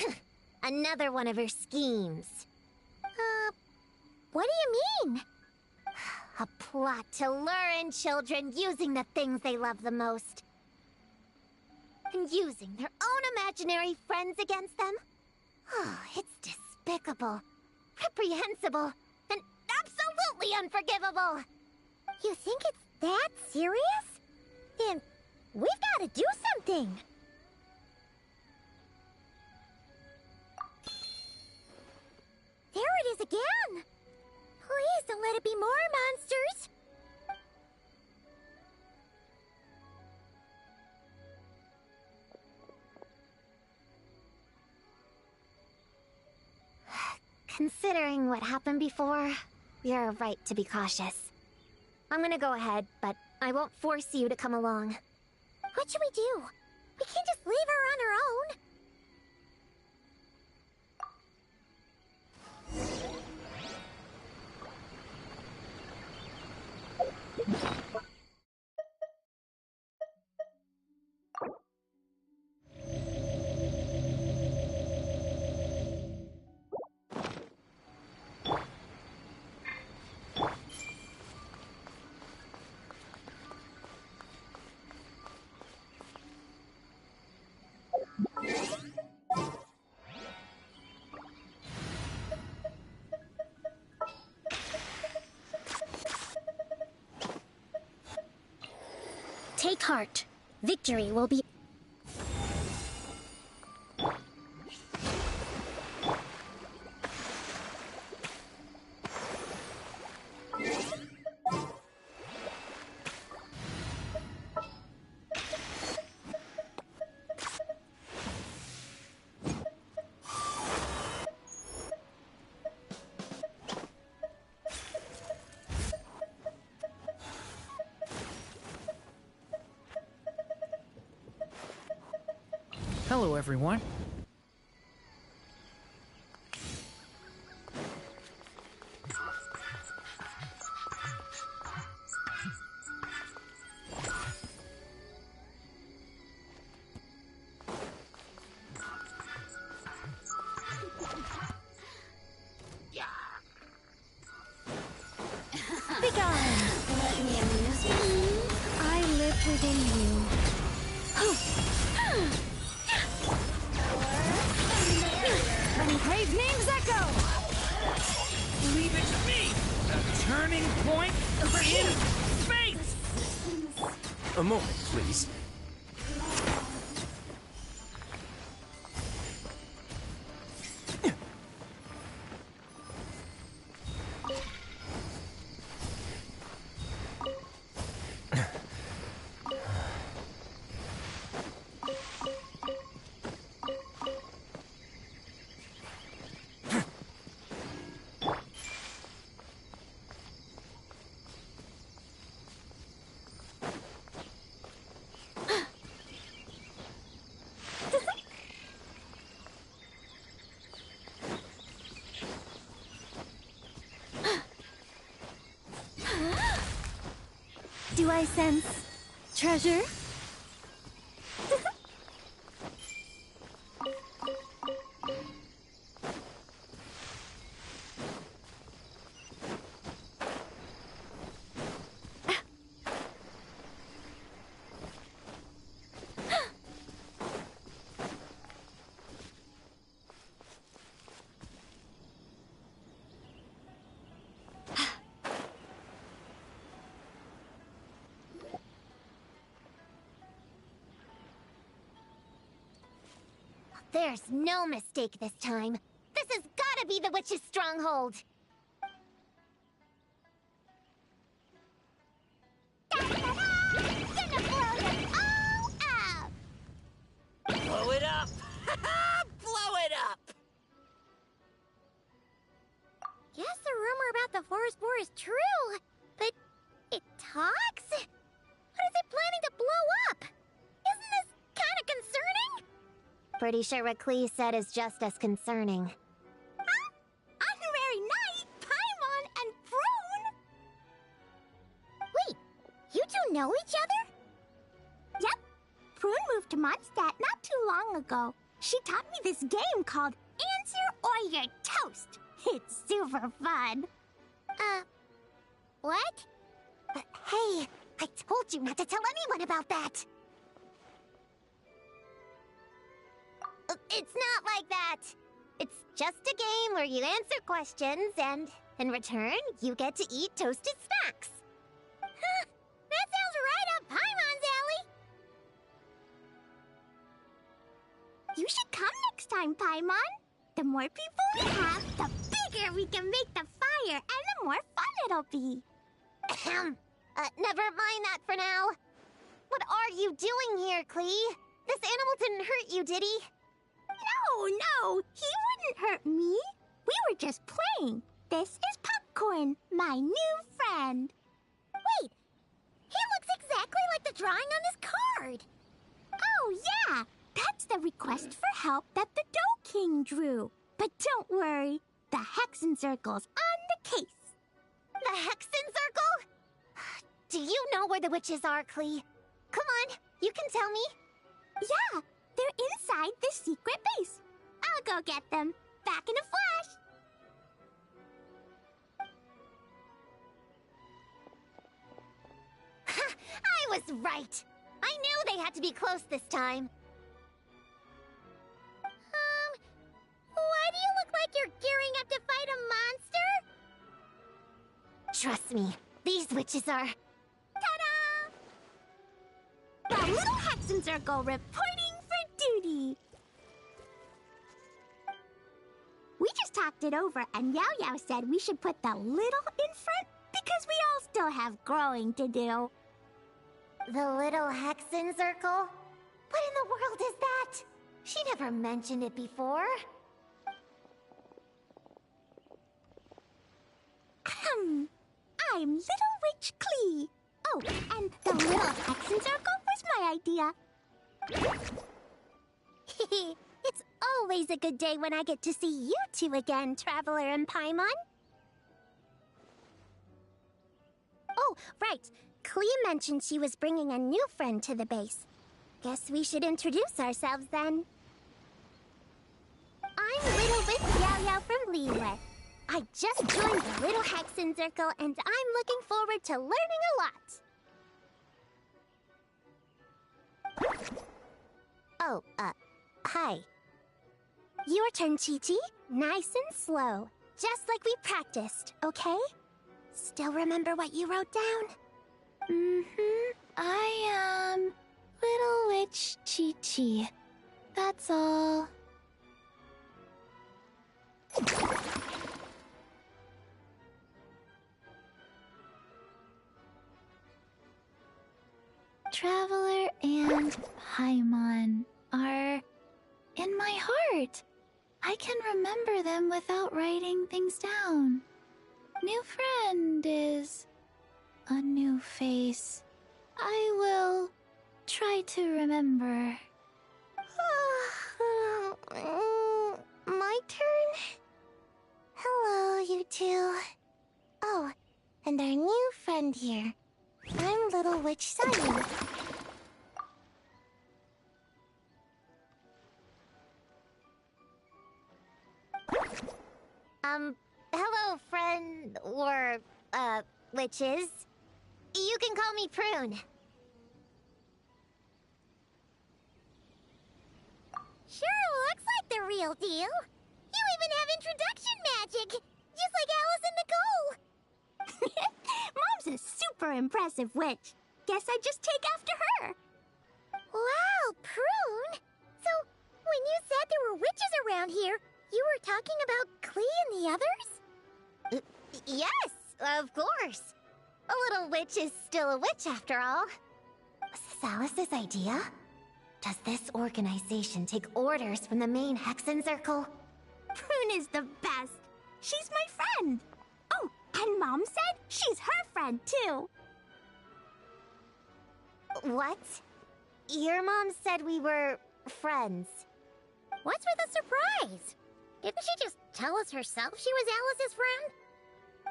here? Another one of her schemes. What do you mean? A plot to lure in children using the things they love the most. And using their own imaginary friends against them? Oh, it's despicable, reprehensible, and absolutely unforgivable! You think it's that serious? Then we've got to do something. There it is again! Please don't let it be more monsters! Considering what happened before, you're right to be cautious. I'm gonna go ahead, but I won't force you to come along. What should we do? We can't just leave her on her own. Take heart. Victory will be... Hello, everyone. I live within you. Brave names echo! Leave it to me! A turning point in space! A moment, please. Do I sense treasure? There's no mistake this time. This has gotta be the witch's stronghold. Gonna blow them all up! Blow it up! Blow it up! Guess the rumor about the forest boar is true, but it talks? What is it planning to blow up? Isn't this kind of concerning? pretty sure what Klee said is just as concerning. Huh? Honorary Knight, Paimon, and Prune? Wait, you two know each other? Yep. Prune moved to Mondstadt not too long ago. She taught me this game called Answer or You're Toast. It's super fun. What? Hey, I told you not to tell anyone about that! It's not like that! It's just a game where you answer questions and, in return, you get to eat toasted snacks. Huh, that sounds right up Paimon's alley! You should come next time, Paimon. The more people we have, the bigger we can make the fire, and the more fun it'll be. Never mind that for now. What are you doing here, Klee? This animal didn't hurt you, did he? No, he wouldn't hurt me. We were just playing. This is Popcorn, my new friend. Wait, he looks exactly like the drawing on this card. Oh, yeah, that's the request for help that the Dough King drew. But don't worry, the Hexen Circle's on the case. The Hexen Circle? Do you know where the witches are, Klee? Come on, you can tell me. Yeah, they're inside the secret base. I'll go get them. Back in a flash. I was right. I knew they had to be close this time. Why do you look like you're gearing up to fight a monster? Trust me, these witches are... Ta-da! The Little Hexen Circle reporting for duty. We just talked it over, and Yao Yao said we should put the little in front because we all still have growing to do. The Little Hexen Circle? What in the world is that? She never mentioned it before. I'm Little Witch Klee. Oh, and the Little Hexen Circle was my idea. It's always a good day when I get to see you two again, Traveler and Paimon. Oh, right. Klee mentioned she was bringing a new friend to the base. Guess we should introduce ourselves then. I'm Little Witch Yao Yao from Liyue. I just joined the Little Hexen Circle, and I'm looking forward to learning a lot. Oh, hi. Your turn, Chi-Chi. Nice and slow. Just like we practiced, okay? Still remember what you wrote down? Mm-hmm. I am Little Witch Chi-Chi. That's all. Traveler and Paimon are in my heart. I can remember them without writing things down. New friend is a new face. I will try to remember. My turn? Hello, you two. Oh, and our new friend here. I'm Little Witch Simon. Hello, friend, or, witches. You can call me Prune. Sure looks like the real deal. You even have introduction magic, just like Alice in the Goal. Mom's a super impressive witch. Guess I just take after her. Wow, Prune! So, when you said there were witches around here, you were talking about Klee and the others? Yes, of course. A little witch is still a witch after all. Was this Alice's idea? Does this organization take orders from the main Hexen Circle? Prune is the best. She's my friend. Oh, and Mom said she's her friend, too. What? Your mom said we were friends. What's with the surprise? Didn't she just tell us herself she was Alice's friend?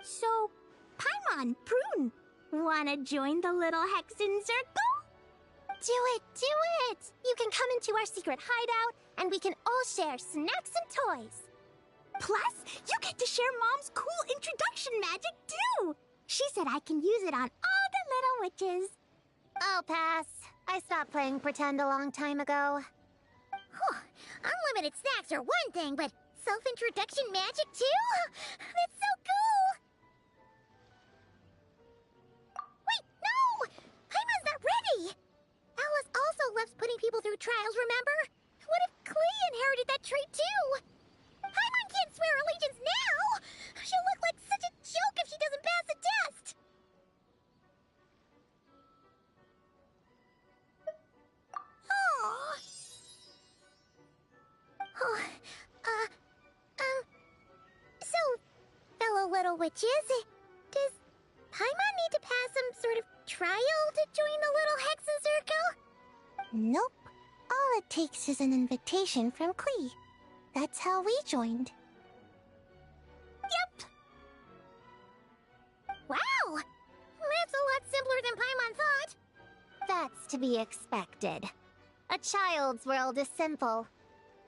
So, Paimon, Prune, wanna join the little Hexen Circle? Do it, do it! You can come into our secret hideout, and we can all share snacks and toys. Plus, you get to share Mom's cool introduction magic, too! She said I can use it on all the little witches. I'll pass. I stopped playing pretend a long time ago. Unlimited snacks are one thing, but self-introduction magic too? That's so cool! Wait, no! Paimon's not ready! Alice also loves putting people through trials, remember? What if Klee inherited that trait too? Paimon can't swear allegiance now! She'll look like such a joke if she doesn't pass the test! Aww. So, fellow little witches, does Paimon need to pass some sort of trial to join the little Hexen Circle? Nope. All it takes is an invitation from Klee. That's how we joined. Yep. Wow! That's a lot simpler than Paimon thought. That's to be expected. A child's world is simple.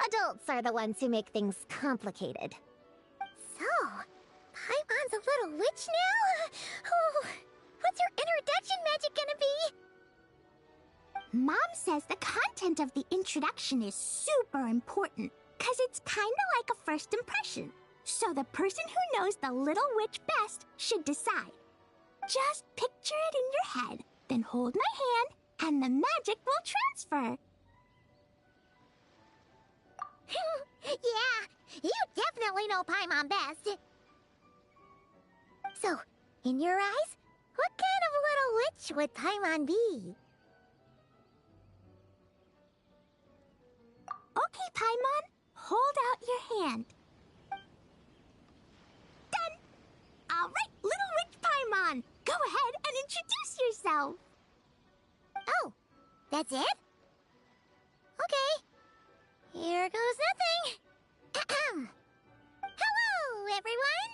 Adults are the ones who make things complicated. So, Paimon's a little witch now? Oh, what's her introduction magic gonna be? Mom says the content of the introduction is super important, because it's kind of like a first impression. So the person who knows the little witch best should decide. Just picture it in your head, then hold my hand, and the magic will transfer. Yeah, you definitely know Paimon best. So, in your eyes, what kind of little witch would Paimon be? Okay, Paimon, hold out your hand. Done! All right, little witch Paimon, go ahead and introduce yourself. Oh, that's it? Okay. Here goes nothing. Hello, everyone!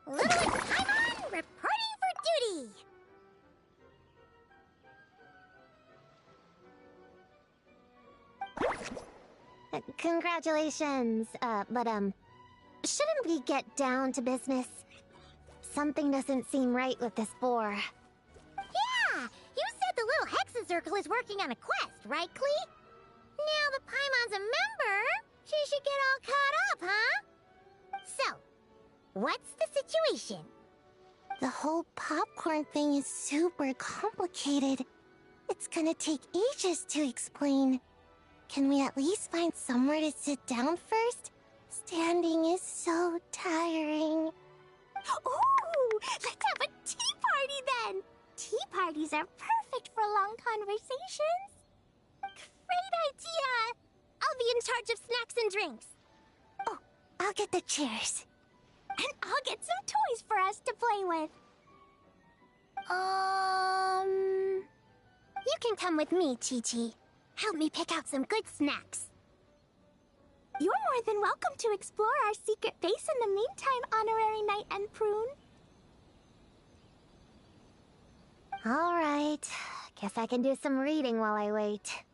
Little Witch Paimon reporting for duty! Congratulations, but shouldn't we get down to business? Something doesn't seem right with this boar. Yeah! You said the little Hexen Circle is working on a quest, right, Klee? Now that Paimon's a member, she should get all caught up, huh? So, what's the situation? The whole popcorn thing is super complicated. It's gonna take ages to explain. Can we at least find somewhere to sit down first? Standing is so tiring. Ooh, let's have a tea party then! Tea parties are perfect for long conversations. Great idea! I'll be in charge of snacks and drinks. Oh, I'll get the chairs. And I'll get some toys for us to play with. You can come with me, Chi-Chi. Help me pick out some good snacks. You're more than welcome to explore our secret base in the meantime, Honorary Knight and Prune. All right. Guess I can do some reading while I wait.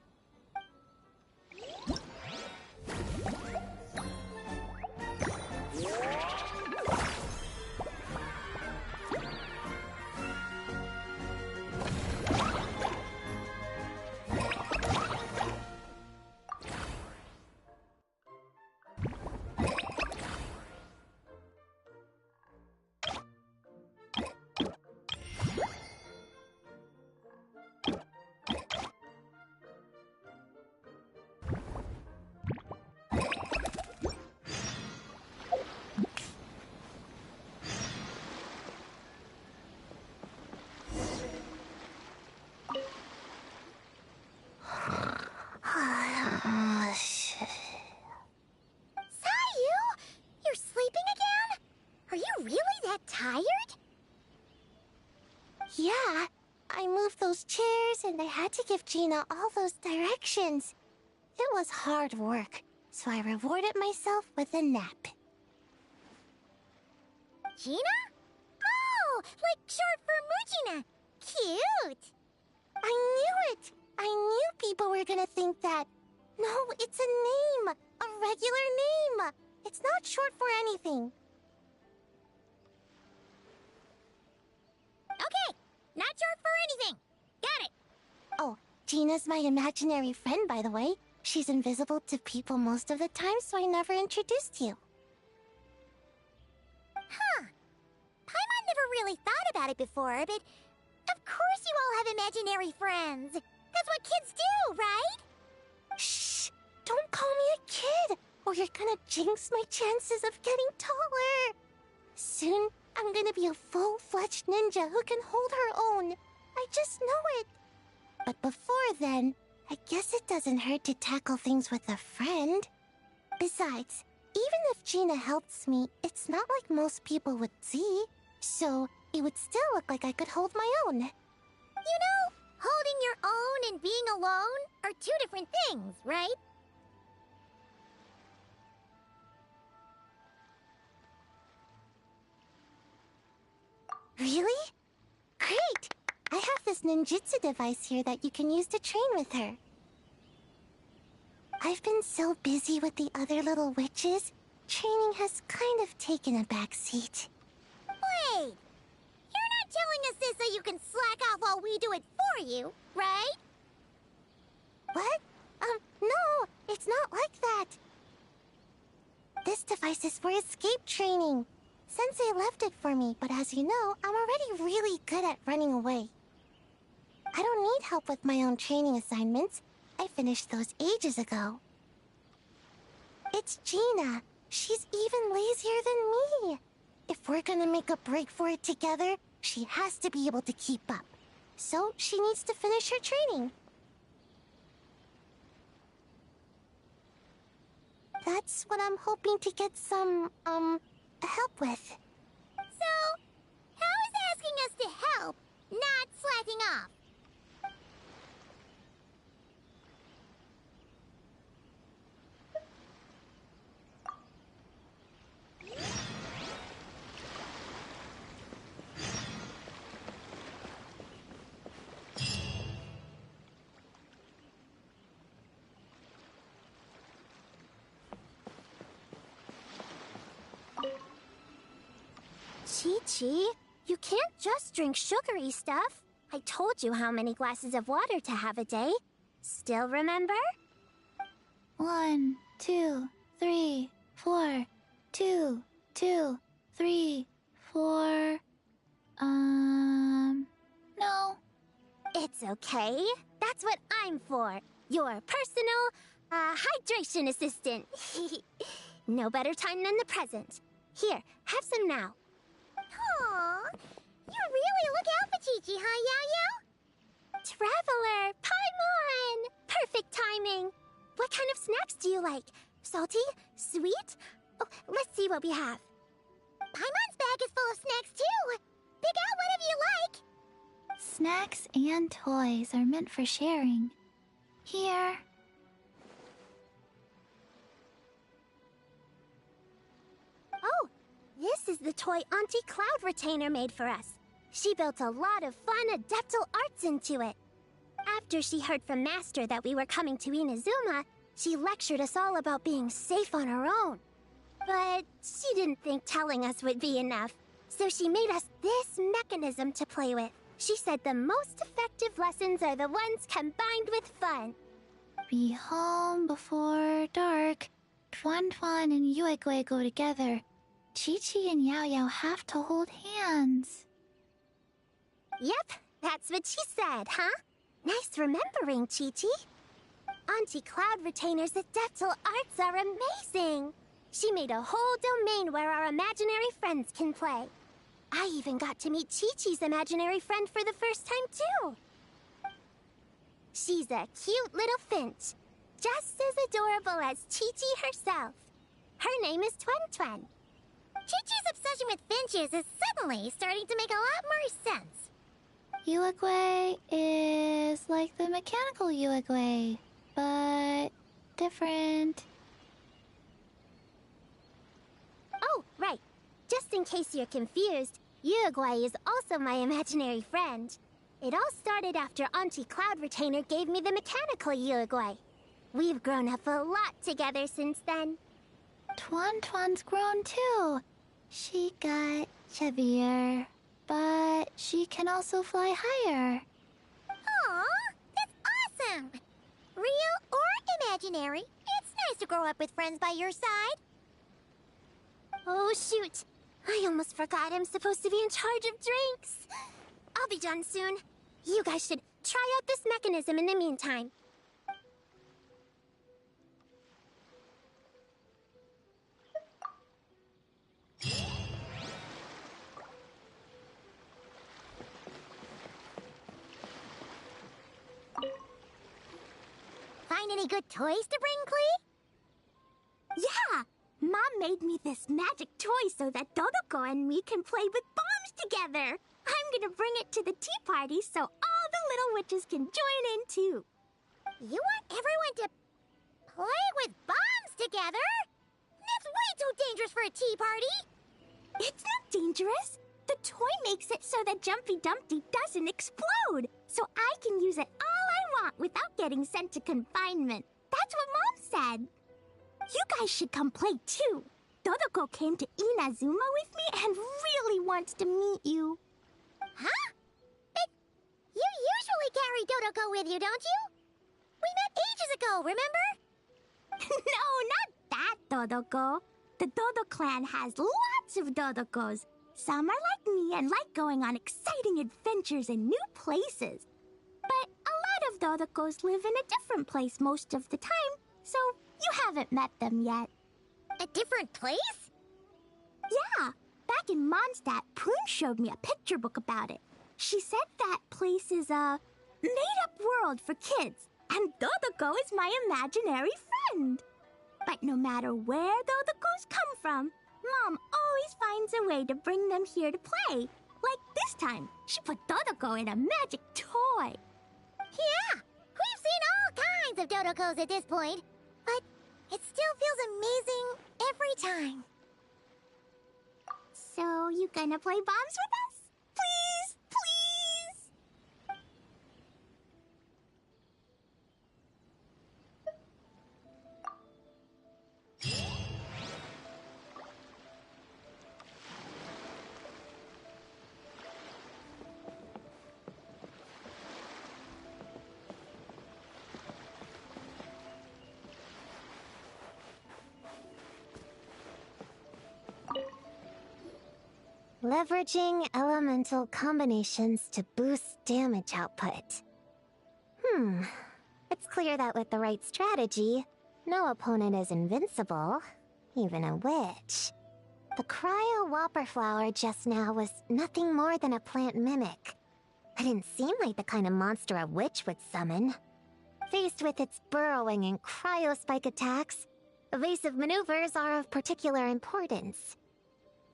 Yeah, I moved those chairs and I had to give Gina all those directions. It was hard work, so I rewarded myself with a nap. Gina? Oh, like short for Mujina. Cute. I knew it. I knew people were gonna think that. No, it's a name. A regular name. It's not short for anything. Okay, not short for anything. Got it. Oh, Gina's my imaginary friend, by the way. She's invisible to people most of the time, so I never introduced you. Huh. Paimon never really thought about it before, but of course you all have imaginary friends. That's what kids do, right? Shh! Don't call me a kid, or you're gonna jinx my chances of getting taller. Soon, I'm gonna be a full-fledged ninja who can hold her own. I just know it. But before then, I guess it doesn't hurt to tackle things with a friend. Besides, even if Gina helps me, it's not like most people would see. So, it would still look like I could hold my own. You know, holding your own and being alone are two different things, right? Really? Great! I have this ninjutsu device here that you can use to train with her. I've been so busy with the other little witches, training has kind of taken a backseat. Wait! You're not telling us this so you can slack off while we do it for you, right? What? No, it's not like that. This device is for escape training. Sensei left it for me, but as you know, I'm already really good at running away. I don't need help with my own training assignments. I finished those ages ago. It's Gina. She's even lazier than me. If we're gonna make a break for it together, she has to be able to keep up. So she needs to finish her training. That's what I'm hoping to get some, help with. So, how is asking us to help not slacking off? Chi-Chi, you can't just drink sugary stuff. I told you how many glasses of water to have a day. Still remember? 1, 2, 3, 4. 2, 2, 3, 4. No. It's okay. That's what I'm for. Your personal, hydration assistant. No better time than the present. Here, have some now. Aw, you really look out for Chi-Chi, huh, Yao-Yao? Traveler, Paimon! Perfect timing. What kind of snacks do you like? Salty? Sweet? Oh, let's see what we have. Paimon's bag is full of snacks, too. Pick out whatever you like. Snacks and toys are meant for sharing. Here. Oh, this is the toy Auntie Cloud Retainer made for us. She built a lot of fun adeptal arts into it. After she heard from Master that we were coming to Inazuma, she lectured us all about being safe on her own. But she didn't think telling us would be enough, so she made us this mechanism to play with. She said the most effective lessons are the ones combined with fun. Be home before dark. Tuan Tuan and Yuegui go together. Chi-Chi and Yao Yao have to hold hands. Yep, that's what she said, huh? Nice remembering, Chi-Chi. Auntie Cloud Retainer's adeptal arts are amazing. She made a whole domain where our imaginary friends can play. I even got to meet Chi-Chi's imaginary friend for the first time, too. She's a cute little finch, just as adorable as Chi-Chi herself. Her name is Tuan Tuan. Chi-Chi's obsession with finches is suddenly starting to make a lot more sense. Yuegui is like the mechanical Yuegui, but different. Oh, right. Just in case you're confused, Uruguay is also my imaginary friend. It all started after Auntie Cloud Retainer gave me the mechanical Uruguay. We've grown up a lot together since then. Tuan's grown too. She got chubbier, but she can also fly higher. Aw, that's awesome! Real or imaginary, it's nice to grow up with friends by your side. Oh shoot, I almost forgot I'm supposed to be in charge of drinks. I'll be done soon. You guys should try out this mechanism in the meantime. Find any good toys to bring, Klee? Yeah! Mom made me this magic toy so that Dodoko and me can play with bombs together. I'm gonna bring it to the tea party so all the little witches can join in too. You want everyone to play with bombs together? That's way too dangerous for a tea party! It's not dangerous. The toy makes it so that Jumpy Dumpty doesn't explode, so I can use it all I want without getting sent to confinement. That's what Mom said. You guys should come play too. Dodoko came to Inazuma with me and really wants to meet you. Huh? But you usually carry Dodoko with you, don't you? We met ages ago, remember? No, not that Dodoko. The Dodo clan has lots of Dodokos. Some are like me and like going on exciting adventures in new places. But a lot of Dodokos live in a different place most of the time, so you haven't met them yet. A different place? Yeah. Back in Mondstadt, Prune showed me a picture book about it. She said that place is a made-up world for kids, and Dodoko is my imaginary friend. But no matter where Dodokos come from, Mom always finds a way to bring them here to play. Like this time, she put Dodoko in a magic toy. Yeah, we've seen all kinds of Dodokos at this point, but it still feels amazing every time. So, you gonna play bombs with us? Please, please! Leveraging elemental combinations to boost damage output. It's clear that with the right strategy, no opponent is invincible, even a witch. The cryo whopper flower just now was nothing more than a plant mimic. It didn't seem like the kind of monster a witch would summon. Faced with its burrowing and cryo-spike attacks, evasive maneuvers are of particular importance.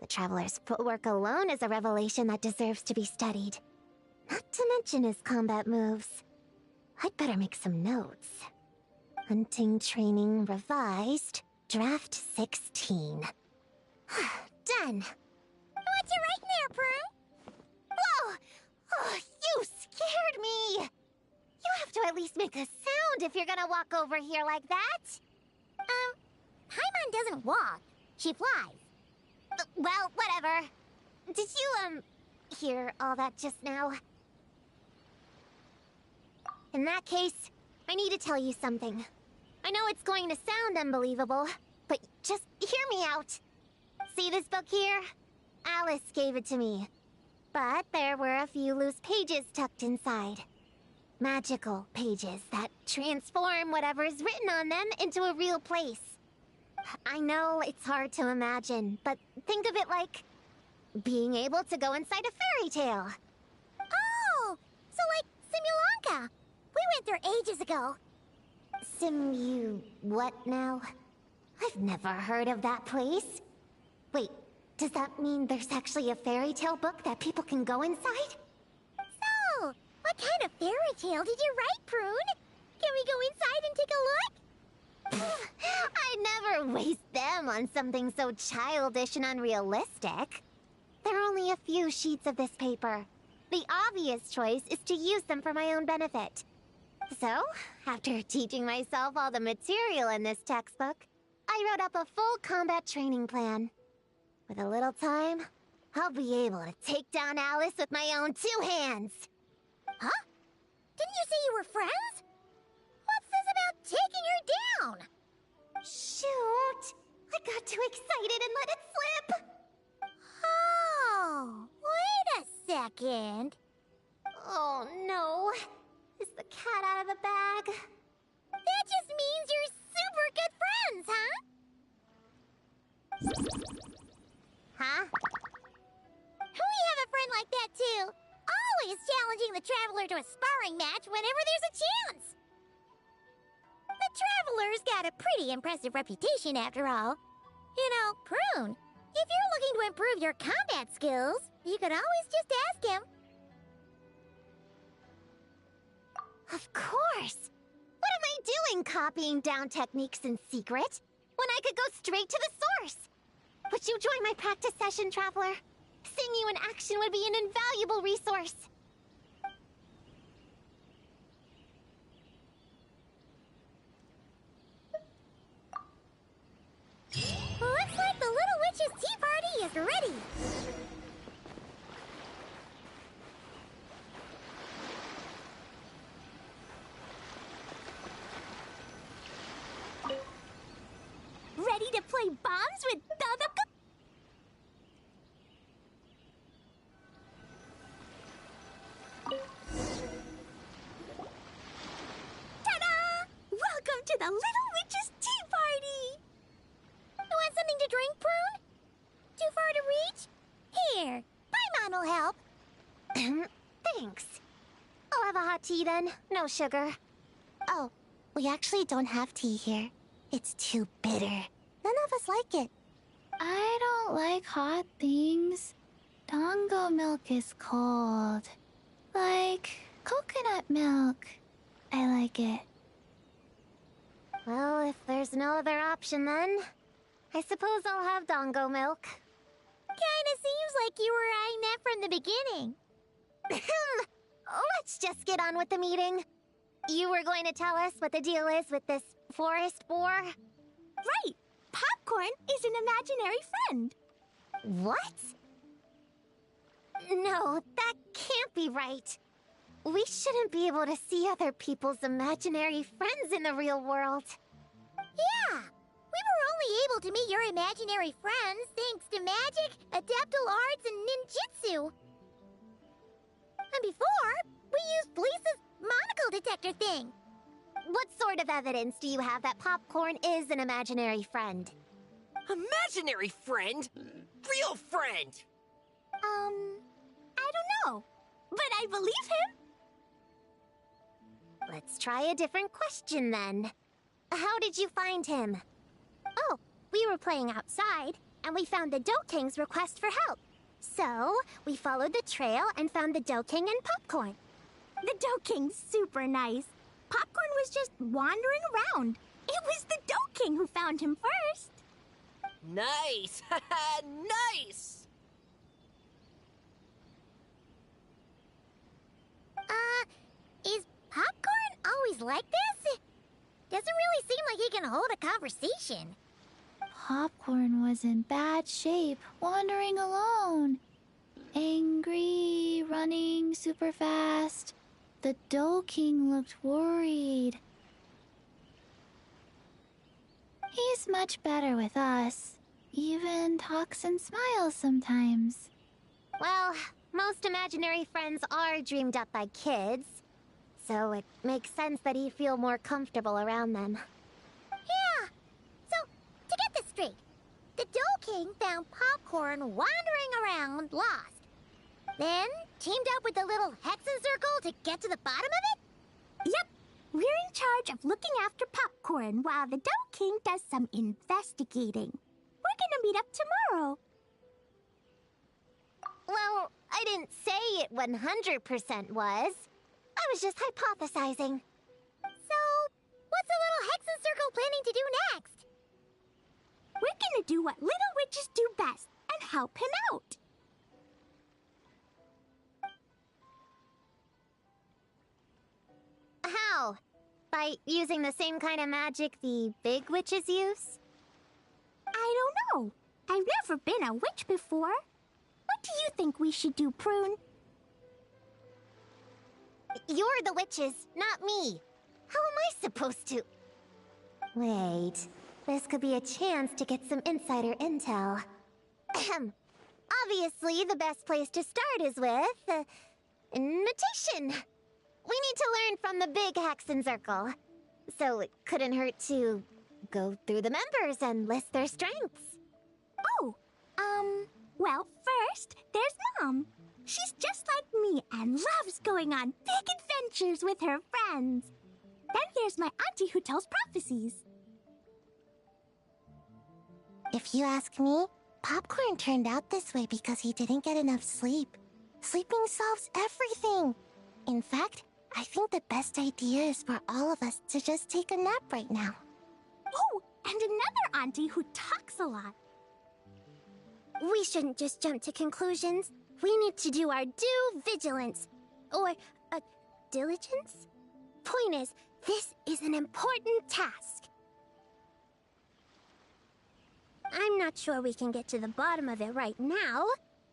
The Traveler's footwork alone is a revelation that deserves to be studied. Not to mention his combat moves. I'd better make some notes. Hunting Training Revised, Draft 16. Done! What you writing there, Prue? Whoa! Oh, you scared me! You have to at least make a sound if you're gonna walk over here like that. Paimon doesn't walk. She flies. Well, whatever. Did you, hear all that just now? In that case, I need to tell you something. I know it's going to sound unbelievable, but just hear me out. See this book here? Alice gave it to me. But there were a few loose pages tucked inside. Magical pages that transform whatever is written on them into a real place. I know it's hard to imagine, but think of it like being able to go inside a fairy tale. Oh! So like Simulanka. We went there ages ago. What now? I've never heard of that place. Wait, does that mean there's actually a fairy tale book that people can go inside? So, what kind of fairy tale did you write, Prune? Can we go inside and take a look? I never waste them on something so childish and unrealistic. There are only a few sheets of this paper. The obvious choice is to use them for my own benefit. So, after teaching myself all the material in this textbook, I wrote up a full combat training plan. With a little time, I'll be able to take down Alice with my own 2 hands. Huh? Didn't you say you were friends? What's this about taking her down? Shoot! I got too excited and let it slip! Oh, wait a second. Oh no. Is the cat out of the bag? That just means you're super good friends, huh? Huh? We have a friend like that too. Always challenging the Traveler to a sparring match whenever there's a chance. The Traveler's got a pretty impressive reputation after all. You know, Prune, if you're looking to improve your combat skills, you could always just ask him. Of course! What am I doing copying down techniques in secret, when I could go straight to the source? Would you join my practice session, Traveler? Seeing you in action would be an invaluable resource. Looks like the Little Witch's tea party is ready. Ready to play bombs with Dodoka? Ta-da! Welcome to the Little Witch's tea party! You want something to drink, Prune? Too far to reach? Here, Paimon will help. Thanks. I'll have a hot tea then. No sugar. Oh, we actually don't have tea here. It's too bitter. None of us like it. I don't like hot things. Dango milk is cold. Like coconut milk. I like it. Well, if there's no other option then, I suppose I'll have Dango milk. Kinda seems like you were eyeing that from the beginning. Let's just get on with the meeting. You were going to tell us what the deal is with this forest boar? Right! Popcorn is an imaginary friend. What? No, that can't be right. We shouldn't be able to see other people's imaginary friends in the real world. Yeah! We were only able to meet your imaginary friends thanks to magic, adeptal arts, and ninjutsu. And before, we used Lisa's monocle detector thing. What sort of evidence do you have that Popcorn is an imaginary friend? Imaginary friend? Real friend! I don't know, but I believe him. Let's try a different question then. How did you find him? Oh, we were playing outside, and we found the Dough King's request for help. So, we followed the trail and found the Dough King and Popcorn. The Dough King's super nice. Popcorn was just wandering around. It was the Dough King who found him first. Nice! Nice! Is Popcorn always like this? Doesn't really seem like he can hold a conversation. Popcorn was in bad shape, wandering alone. Angry, running super fast. The Dough King looked worried. He's much better with us. Even talks and smiles sometimes. Well, most imaginary friends are dreamed up by kids, so it makes sense that he'd feel more comfortable around them. Yeah. So, to get this straight, the Dough King found Popcorn wandering around, lost. Then teamed up with the little Hexen Circle to get to the bottom of it? Yep. We're in charge of looking after Popcorn while the Dough King does some investigating. We're gonna meet up tomorrow. Well, I didn't say it 100% was. I was just hypothesizing. So, what's a little Hexen Hexen Circle planning to do next? We're gonna do what little witches do best and help him out. How? By using the same kind of magic the big witches use? I don't know. I've never been a witch before. What do you think we should do, Prune? You're the witches, not me. How am I supposed to... Wait, this could be a chance to get some insider intel. Ahem. Obviously, the best place to start is with... notation. We need to learn from the big Hexen Circle. So it couldn't hurt to go through the members and list their strengths. Oh, well, first, there's Mom. She's just like me and loves going on big adventures with her friends. Then there's my auntie who tells prophecies. If you ask me, Popcorn turned out this way because he didn't get enough sleep. Sleeping solves everything. In fact, I think the best idea is for all of us to just take a nap right now. Oh, and another auntie who talks a lot. We shouldn't just jump to conclusions. We need to do our due vigilance. Or, diligence? Point is, this is an important task. I'm not sure we can get to the bottom of it right now,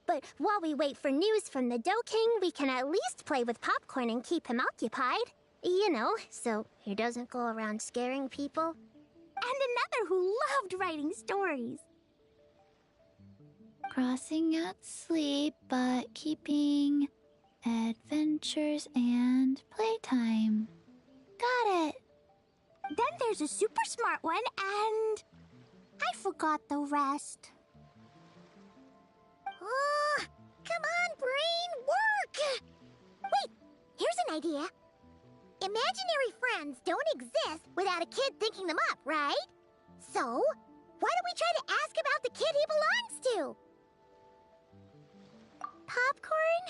but while we wait for news from the Dough King, we can at least play with Popcorn and keep him occupied. You know, so he doesn't go around scaring people. And another who loved writing stories. Crossing out sleep, but keeping adventures and playtime. Got it. Then there's a super smart one, and I forgot the rest. Oh, come on, brain, work! Wait, here's an idea. Imaginary friends don't exist without a kid thinking them up, right? So, why don't we try to ask about the kid he belongs to? Popcorn?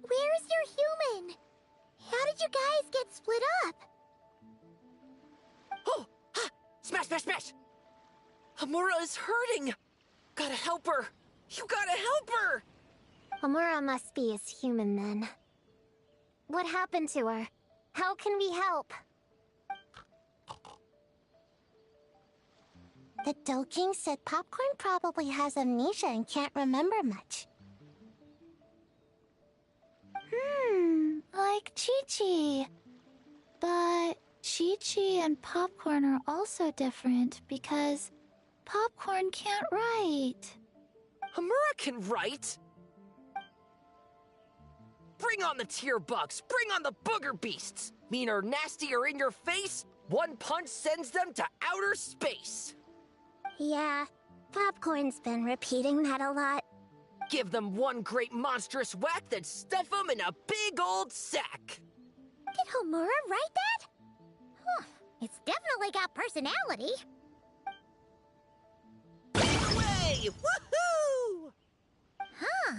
Where's your human? How did you guys get split up? Oh! Ha! Smash, smash, smash! Amura is hurting! Gotta help her! You gotta help her! Amura must be his human then. What happened to her? How can we help? The Dough King said Popcorn probably has amnesia and can't remember much. Like Chi-Chi. But Chi-Chi and Popcorn are also different because Popcorn can't write. Amura can write! Bring on the tear bugs! Bring on the booger beasts! Mean or nasty or in your face, one punch sends them to outer space! Yeah, Popcorn's been repeating that a lot. Give them one great monstrous whack, then stuff them in a big old sack! Did Homura write that? Huh, it's definitely got personality. Away! Woohoo! Huh.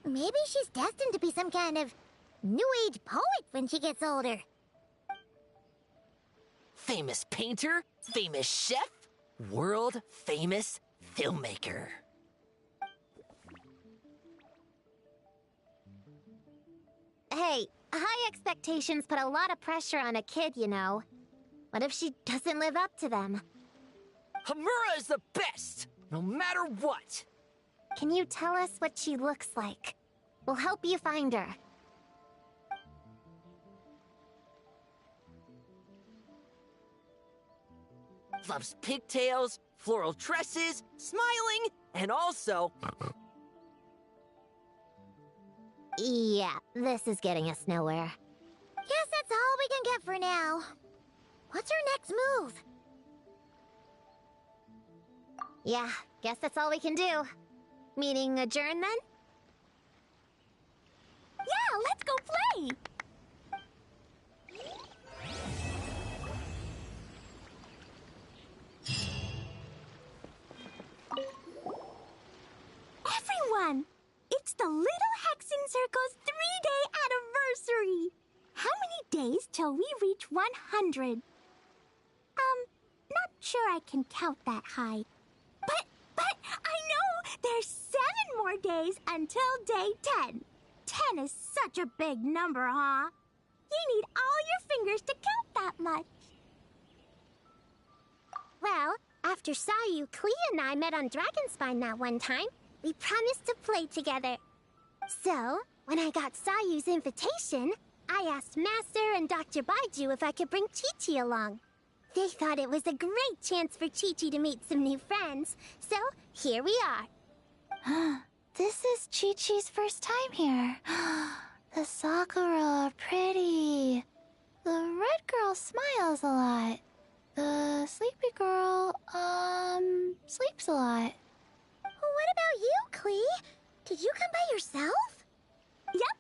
Maybe she's destined to be some kind of new age poet when she gets older. Famous painter, famous chef, world famous filmmaker. Hey, high expectations put a lot of pressure on a kid, you know. What if she doesn't live up to them? Hamura is the best, no matter what! Can you tell us what she looks like? We'll help you find her. Loves pigtails, floral tresses, smiling, and also... Yeah, this is getting us nowhere. Guess that's all we can get for now. What's our next move? Yeah, guess that's all we can do. Meaning adjourn then? Yeah, let's go play! Everyone! It's the Little Hexen Circle's 3-day anniversary! How many days till we reach 100? sure I can count that high. But I know there's 7 more days until day 10. 10 is such a big number, huh? You need all your fingers to count that much. Well, after Sayu, Klee and I met on Dragonspine that one time, we promised to play together. So, when I got Sayu's invitation, I asked Master and Dr. Baiju if I could bring Chi-Chi along. They thought it was a great chance for Chi-Chi to meet some new friends, so here we are. This is Chi-Chi's first time here. The Sakura are pretty. The red girl smiles a lot. The sleepy girl, sleeps a lot. What about you, Klee? Did you come by yourself? Yep.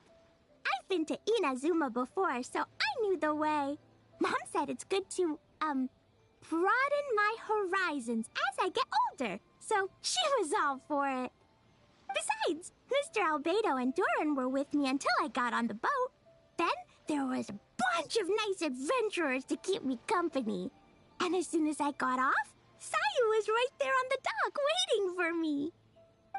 I've been to Inazuma before, so I knew the way. Mom said it's good to, broaden my horizons as I get older, so she was all for it. Besides, Mr. Albedo and Doran were with me until I got on the boat. Then there was a bunch of nice adventurers to keep me company. And as soon as I got off, Sayu was right there on the dock waiting for me.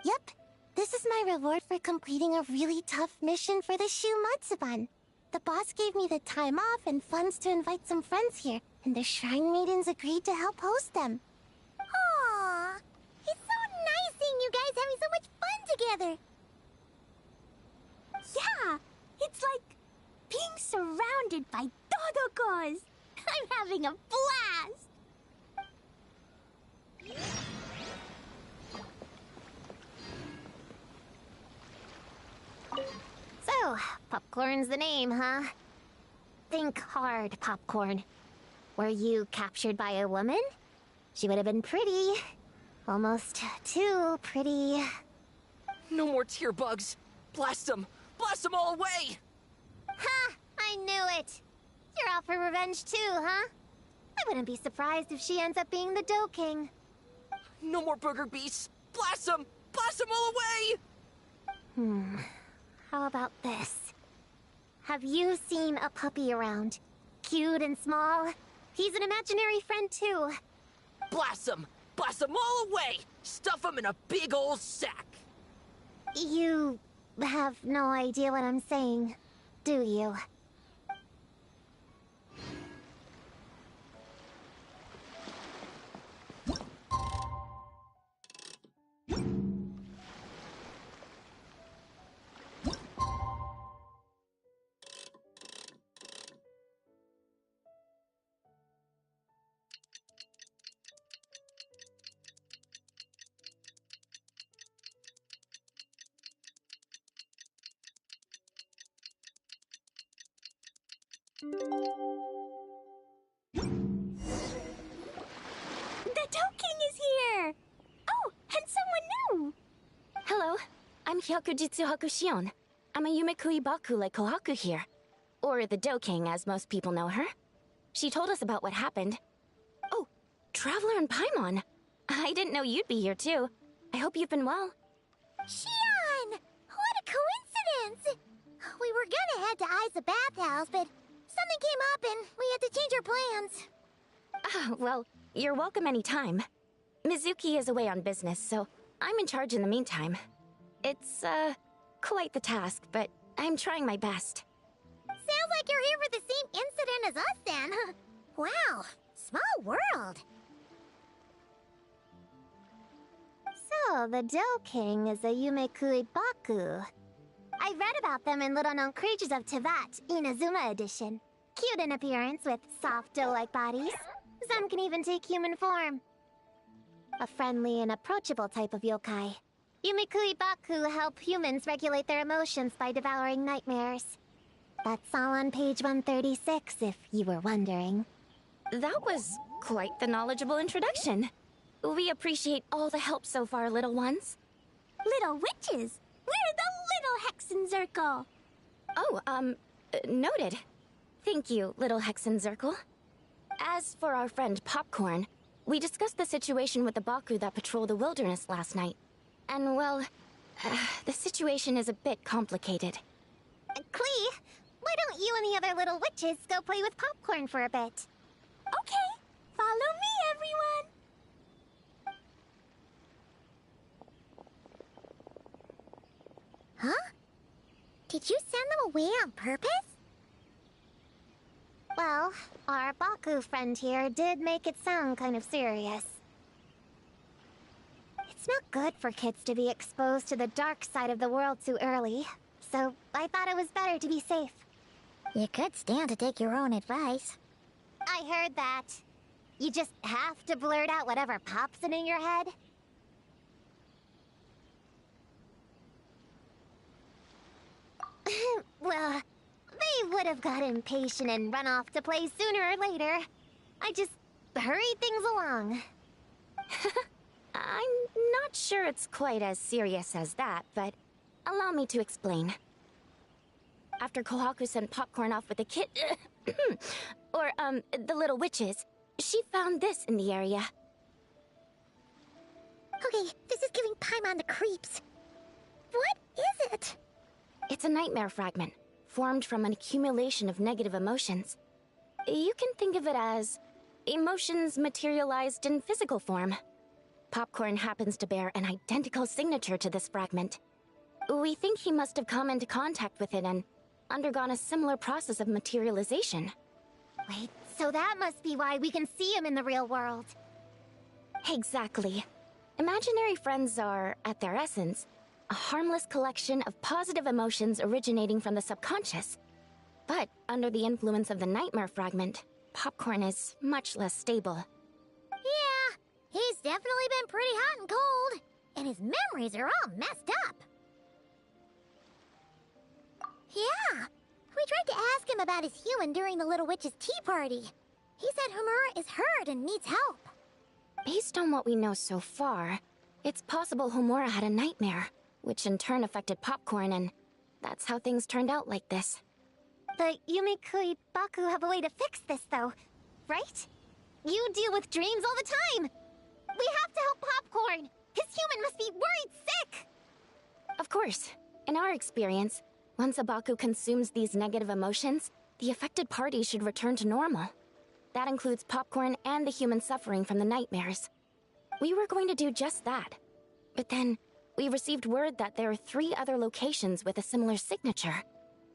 Yep. This is my reward for completing a really tough mission for the Shu Matsuban. The boss gave me the time off and funds to invite some friends here, and the Shrine Maidens agreed to help host them. Aww. It's so nice seeing you guys having so much fun together. Yeah, it's like being surrounded by Dodokos. I'm having a blast. So, popcorn's the name, huh? Think hard, Popcorn. Were you captured by a woman? She would have been pretty. Almost too pretty. No more tear bugs. Blast them! Blast them all away! Ha! I knew it! You're out for revenge too, huh? I wouldn't be surprised if she ends up being the Dough King. No more booger beasts! Blast them! Blast them all away! How about this? Have you seen a puppy around? Cute and small? He's an imaginary friend too. Blast them! Blast them all away! Stuff them in a big old sack! You have no idea what I'm saying, do you? The Dough King is here! Oh, and someone new! Hello, I'm Hyakujitsu Hakushion. I'm a Yumekui Baku like Kohaku here. Or the Dough King, as most people know her. She told us about what happened. Oh, Traveler and Paimon. I didn't know you'd be here too. I hope you've been well. Shion! What a coincidence! We were gonna head to Aiza Bathhouse, but something came up and we had to change our plans. Well, you're welcome anytime. Mizuki is away on business, so I'm in charge in the meantime. It's, quite the task, but I'm trying my best. Sounds like you're here for the same incident as us then. Wow, small world. So, the Dough King is a Yumekui Baku. I read about them in Little Known Creatures of Tevat, Inazuma edition. Cute in appearance with soft dough-like bodies. Some can even take human form. A friendly and approachable type of yokai. Yumekui Baku help humans regulate their emotions by devouring nightmares. That's all on page 136, if you were wondering. That was quite the knowledgeable introduction. We appreciate all the help so far, little ones. Little witches! We're the Little Hexen Circle! Oh, noted. Thank you, Little Hexen Circle. As for our friend Popcorn, we discussed the situation with the Baku that patrol the wilderness last night. And, well, the situation is a bit complicated. Klee, why don't you and the other little witches go play with Popcorn for a bit? Okay, follow me, everyone! Did you send them away on purpose? Well, our Baku friend here did make it sound kind of serious. It's not good for kids to be exposed to the dark side of the world too early, so I thought it was better to be safe. You could stand to take your own advice. I heard that. You just have to blurt out whatever pops in your head. Well, they would have got impatient and run off to play sooner or later. I just hurried things along. I'm not sure it's quite as serious as that, but allow me to explain. After Kohaku sent Popcorn off with the kid... the little witches, she found this in the area. Okay, this is giving Paimon the creeps. What is it? It's a nightmare fragment, formed from an accumulation of negative emotions. You can think of it as emotions materialized in physical form. Popcorn happens to bear an identical signature to this fragment. We think he must have come into contact with it and undergone a similar process of materialization. Wait, so that must be why we can see him in the real world. Exactly. Imaginary friends are, at their essence, a harmless collection of positive emotions originating from the subconscious. But under the influence of the nightmare fragment, Popcorn is much less stable. Yeah, he's definitely been pretty hot and cold, and his memories are all messed up. Yeah, we tried to ask him about his human during the Little Witch's tea party. He said Homura is hurt and needs help. Based on what we know so far, it's possible Homura had a nightmare, which in turn affected Popcorn, and that's how things turned out like this. The Yumikui Baku have a way to fix this, though, right? You deal with dreams all the time! We have to help Popcorn! His human must be worried sick! Of course. In our experience, once a Baku consumes these negative emotions, the affected party should return to normal. That includes Popcorn and the human suffering from the nightmares. We were going to do just that. But then, we received word that there are 3 other locations with a similar signature.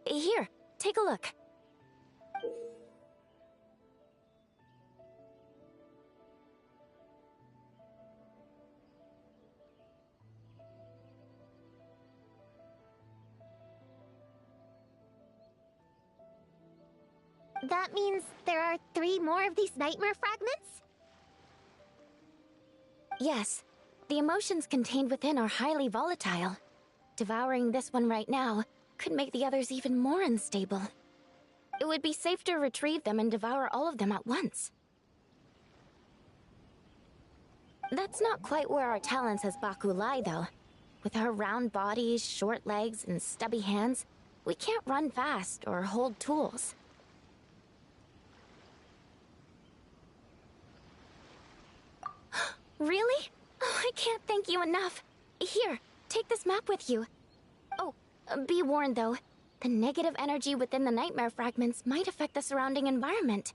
Here, take a look. That means there are 3 more of these nightmare fragments? Yes. The emotions contained within are highly volatile. Devouring this one right now could make the others even more unstable. It would be safe to retrieve them and devour all of them at once. That's not quite where our talents as Baku lie, though. With our round bodies, short legs, and stubby hands, we can't run fast or hold tools. Really? Oh, I can't thank you enough. Here, take this map with you. Oh, be warned though. The negative energy within the nightmare fragments might affect the surrounding environment.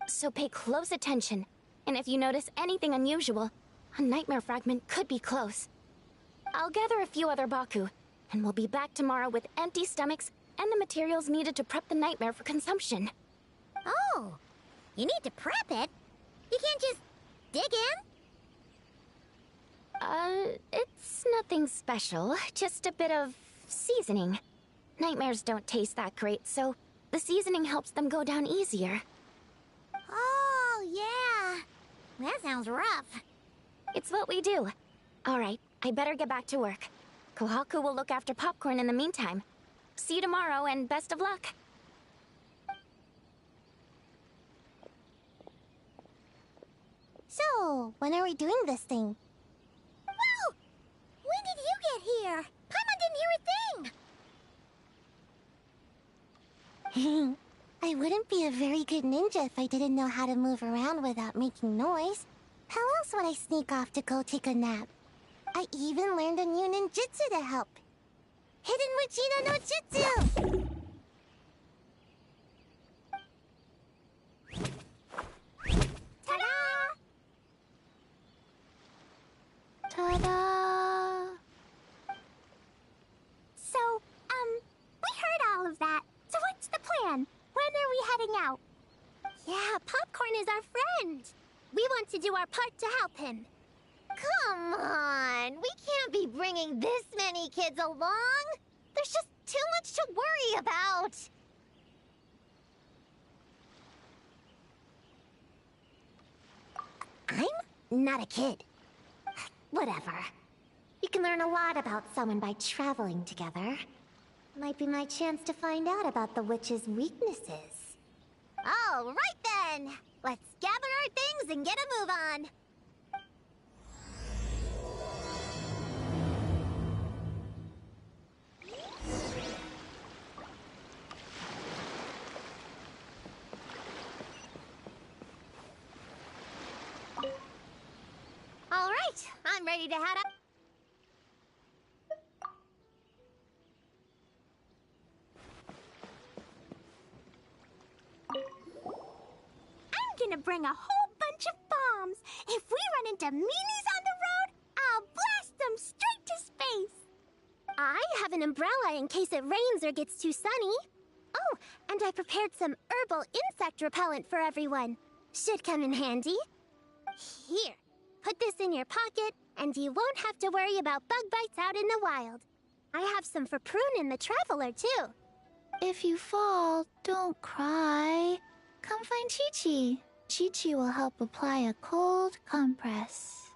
So pay close attention, and if you notice anything unusual, a nightmare fragment could be close. I'll gather a few other Baku, and we'll be back tomorrow with empty stomachs and the materials needed to prep the nightmare for consumption. Oh, you need to prep it? You can't just dig in? It's nothing special, just a bit of seasoning. Nightmares don't taste that great, so the seasoning helps them go down easier. Oh, yeah. That sounds rough. It's what we do. Alright, I better get back to work. Kohaku will look after Popcorn in the meantime. See you tomorrow, and best of luck. So, when are we doing this thing? Whoa! When did you get here? Paimon didn't hear a thing! I wouldn't be a very good ninja if I didn't know how to move around without making noise. How else would I sneak off to go take a nap? I even learned a new ninjutsu to help. Hidden Muchino no Jutsu! Ta-da! So, we Yeah, Popcorn is our friend. We want to do our part to help him. Come on, we can't be bringing this many kids along. There's just too much to worry about. I'm not a kid. Whatever. You can learn a lot about someone by traveling together. Might be my chance to find out about the witch's weaknesses. All right then, let's gather our things and get a move on. All right, I'm ready to head up. I'm gonna bring a whole bunch of bombs. If we run into meanies on the road, I'll blast them straight to space. I have an umbrella in case it rains or gets too sunny. Oh, and I prepared some herbal insect repellent for everyone. Should come in handy. Here, put this in your pocket, and you won't have to worry about bug bites out in the wild. I have some for Prune and the Traveler, too. If you fall, don't cry. Come find Chi-Chi. Chi-Chi will help apply a cold compress.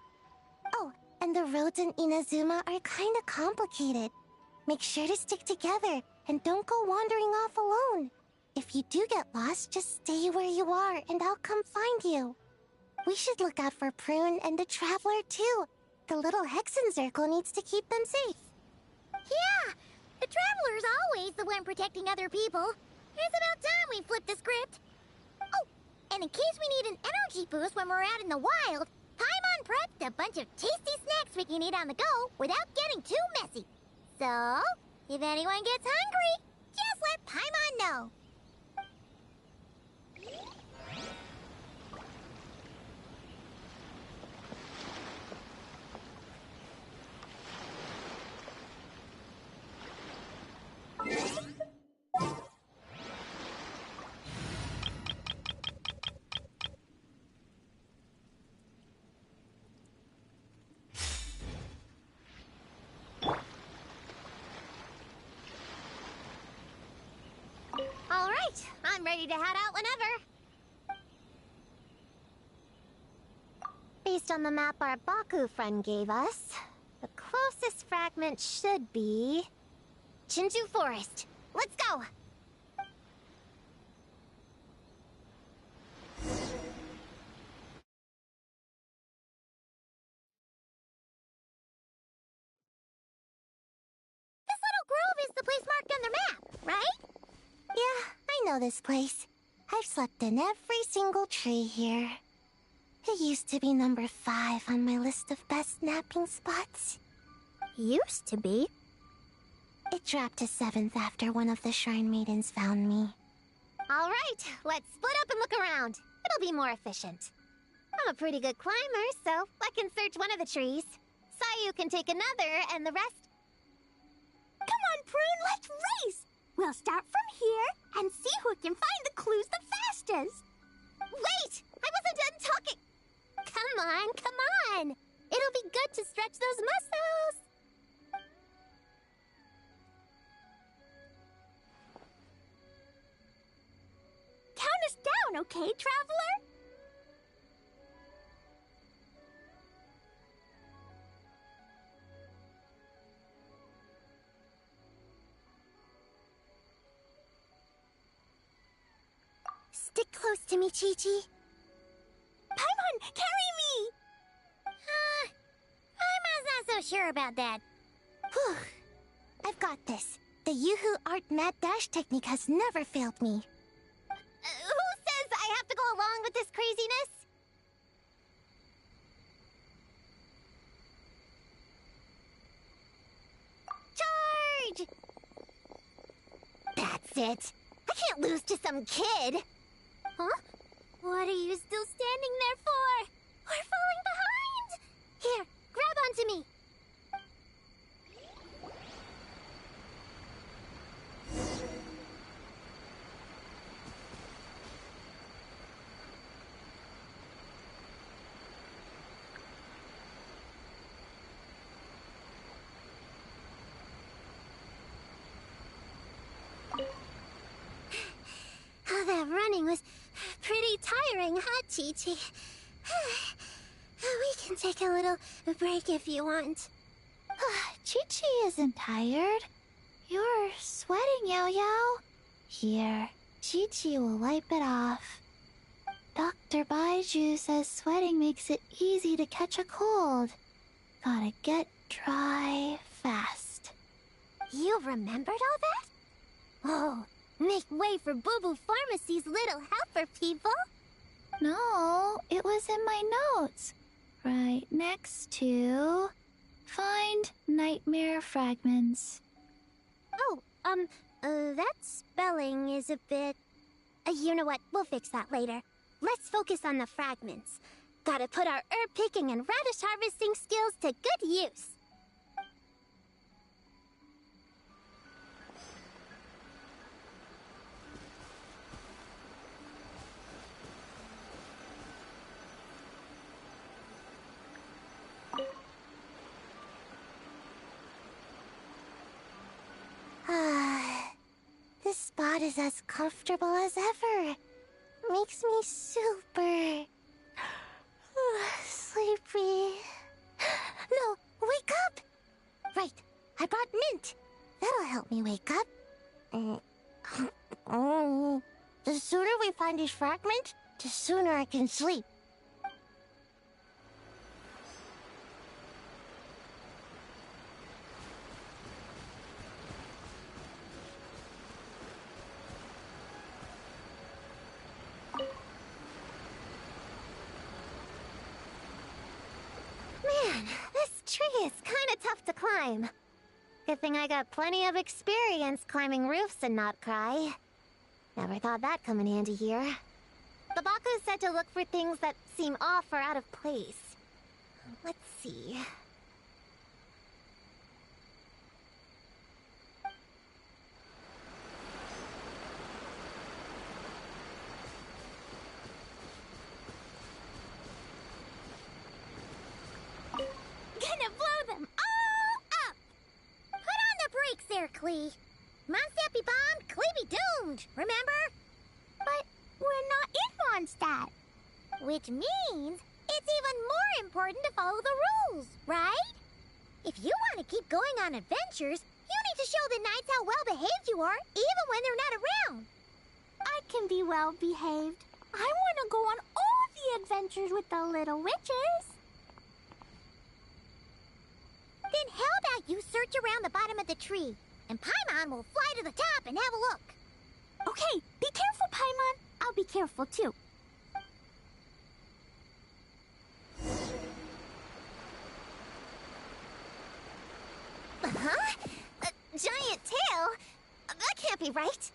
Oh, and the roads in Inazuma are kinda complicated. Make sure to stick together, and don't go wandering off alone. If you do get lost, just stay where you are, and I'll come find you. We should look out for Prune and the Traveler, too. The little Hexen Circle needs to keep them safe. Yeah, the Traveler's always the one protecting other people. It's about time we flipped the script. Oh, and in case we need an energy boost when we're out in the wild, Paimon prepped a bunch of tasty snacks we can eat on the go without getting too messy. So, if anyone gets hungry, just let Paimon know. All right, I'm ready to head out whenever. Based on the map our Baku friend gave us, the closest fragment should be Chinju Forest. Let's go. This little grove is the place marked on the map, right? Yeah, I know this place. I've slept in every single tree here. It used to be number 5 on my list of best napping spots. Used to be? It dropped to 7th after one of the Shrine Maidens found me. All right, let's split up and look around. It'll be more efficient. I'm a pretty good climber, so I can search one of the trees. Sayu can take another, and the rest... Come on, Prune, let's race! We'll start from here and see who can find the clues the fastest. Wait! I wasn't done talking! Come on! It'll be good to stretch those muscles! Count us down, okay, Traveler? Stick close to me, Chi-Chi. Paimon, carry me! I'm not so sure about that. Whew. I've got this. The Yoo-Hoo Art Mad Dash technique has never failed me. Who says I have to go along with this craziness? Charge! That's it. I can't lose to some kid. Huh? What are you still standing there for? We're falling behind! Here, grab onto me. was pretty tiring, huh, Chi-Chi? We can take a little break if you want. Chi-Chi isn't tired. You're sweating, Yao Yao. Here, Chi-Chi will wipe it off. Dr. Baiju says sweating makes it easy to catch a cold. Gotta get dry fast. You remembered all that? Oh, make way for Boo Boo Pharmacy's little helper, people. No, it was in my notes. Right next to... Find nightmare fragments. Oh, that spelling is a bit... you know what? We'll fix that later. Let's focus on the fragments. Gotta put our herb picking and radish harvesting skills to good use. This spot is as comfortable as ever. Makes me super... sleepy. No, wake up! Right, I brought mint. That'll help me wake up. The sooner we find these fragments, the sooner I can sleep. Man, this tree is kinda tough to climb. Good thing I got plenty of experience climbing roofs and not cry. Never thought that'd come in handy here. The Baku said to look for things that seem off or out of place. Let's see. Gonna blow them all up! Put on the brakes there, Klee. Mondstadt be bombed, Klee be doomed, remember? But we're not in Mondstadt. Which means it's even more important to follow the rules, right? If you want to keep going on adventures, you need to show the knights how well-behaved you are, even when they're not around. I can be well behaved. I want to go on all the adventures with the little witches. Then how about you search around the bottom of the tree, and Paimon will fly to the top and have a look. Okay, be careful, Paimon. I'll be careful too. Huh? A giant tail? That can't be right.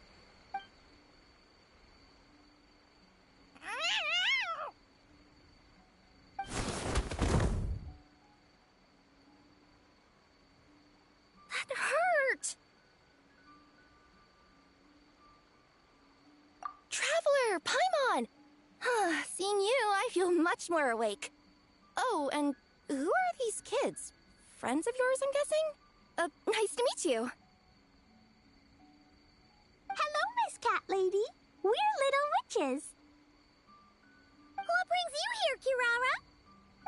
That hurt! Traveler, Paimon! Seeing you, I feel much more awake. Oh, and who are these kids? Friends of yours, I'm guessing? Nice to meet you. Hello, Miss Cat Lady. We're little witches. What brings you here, Kirara?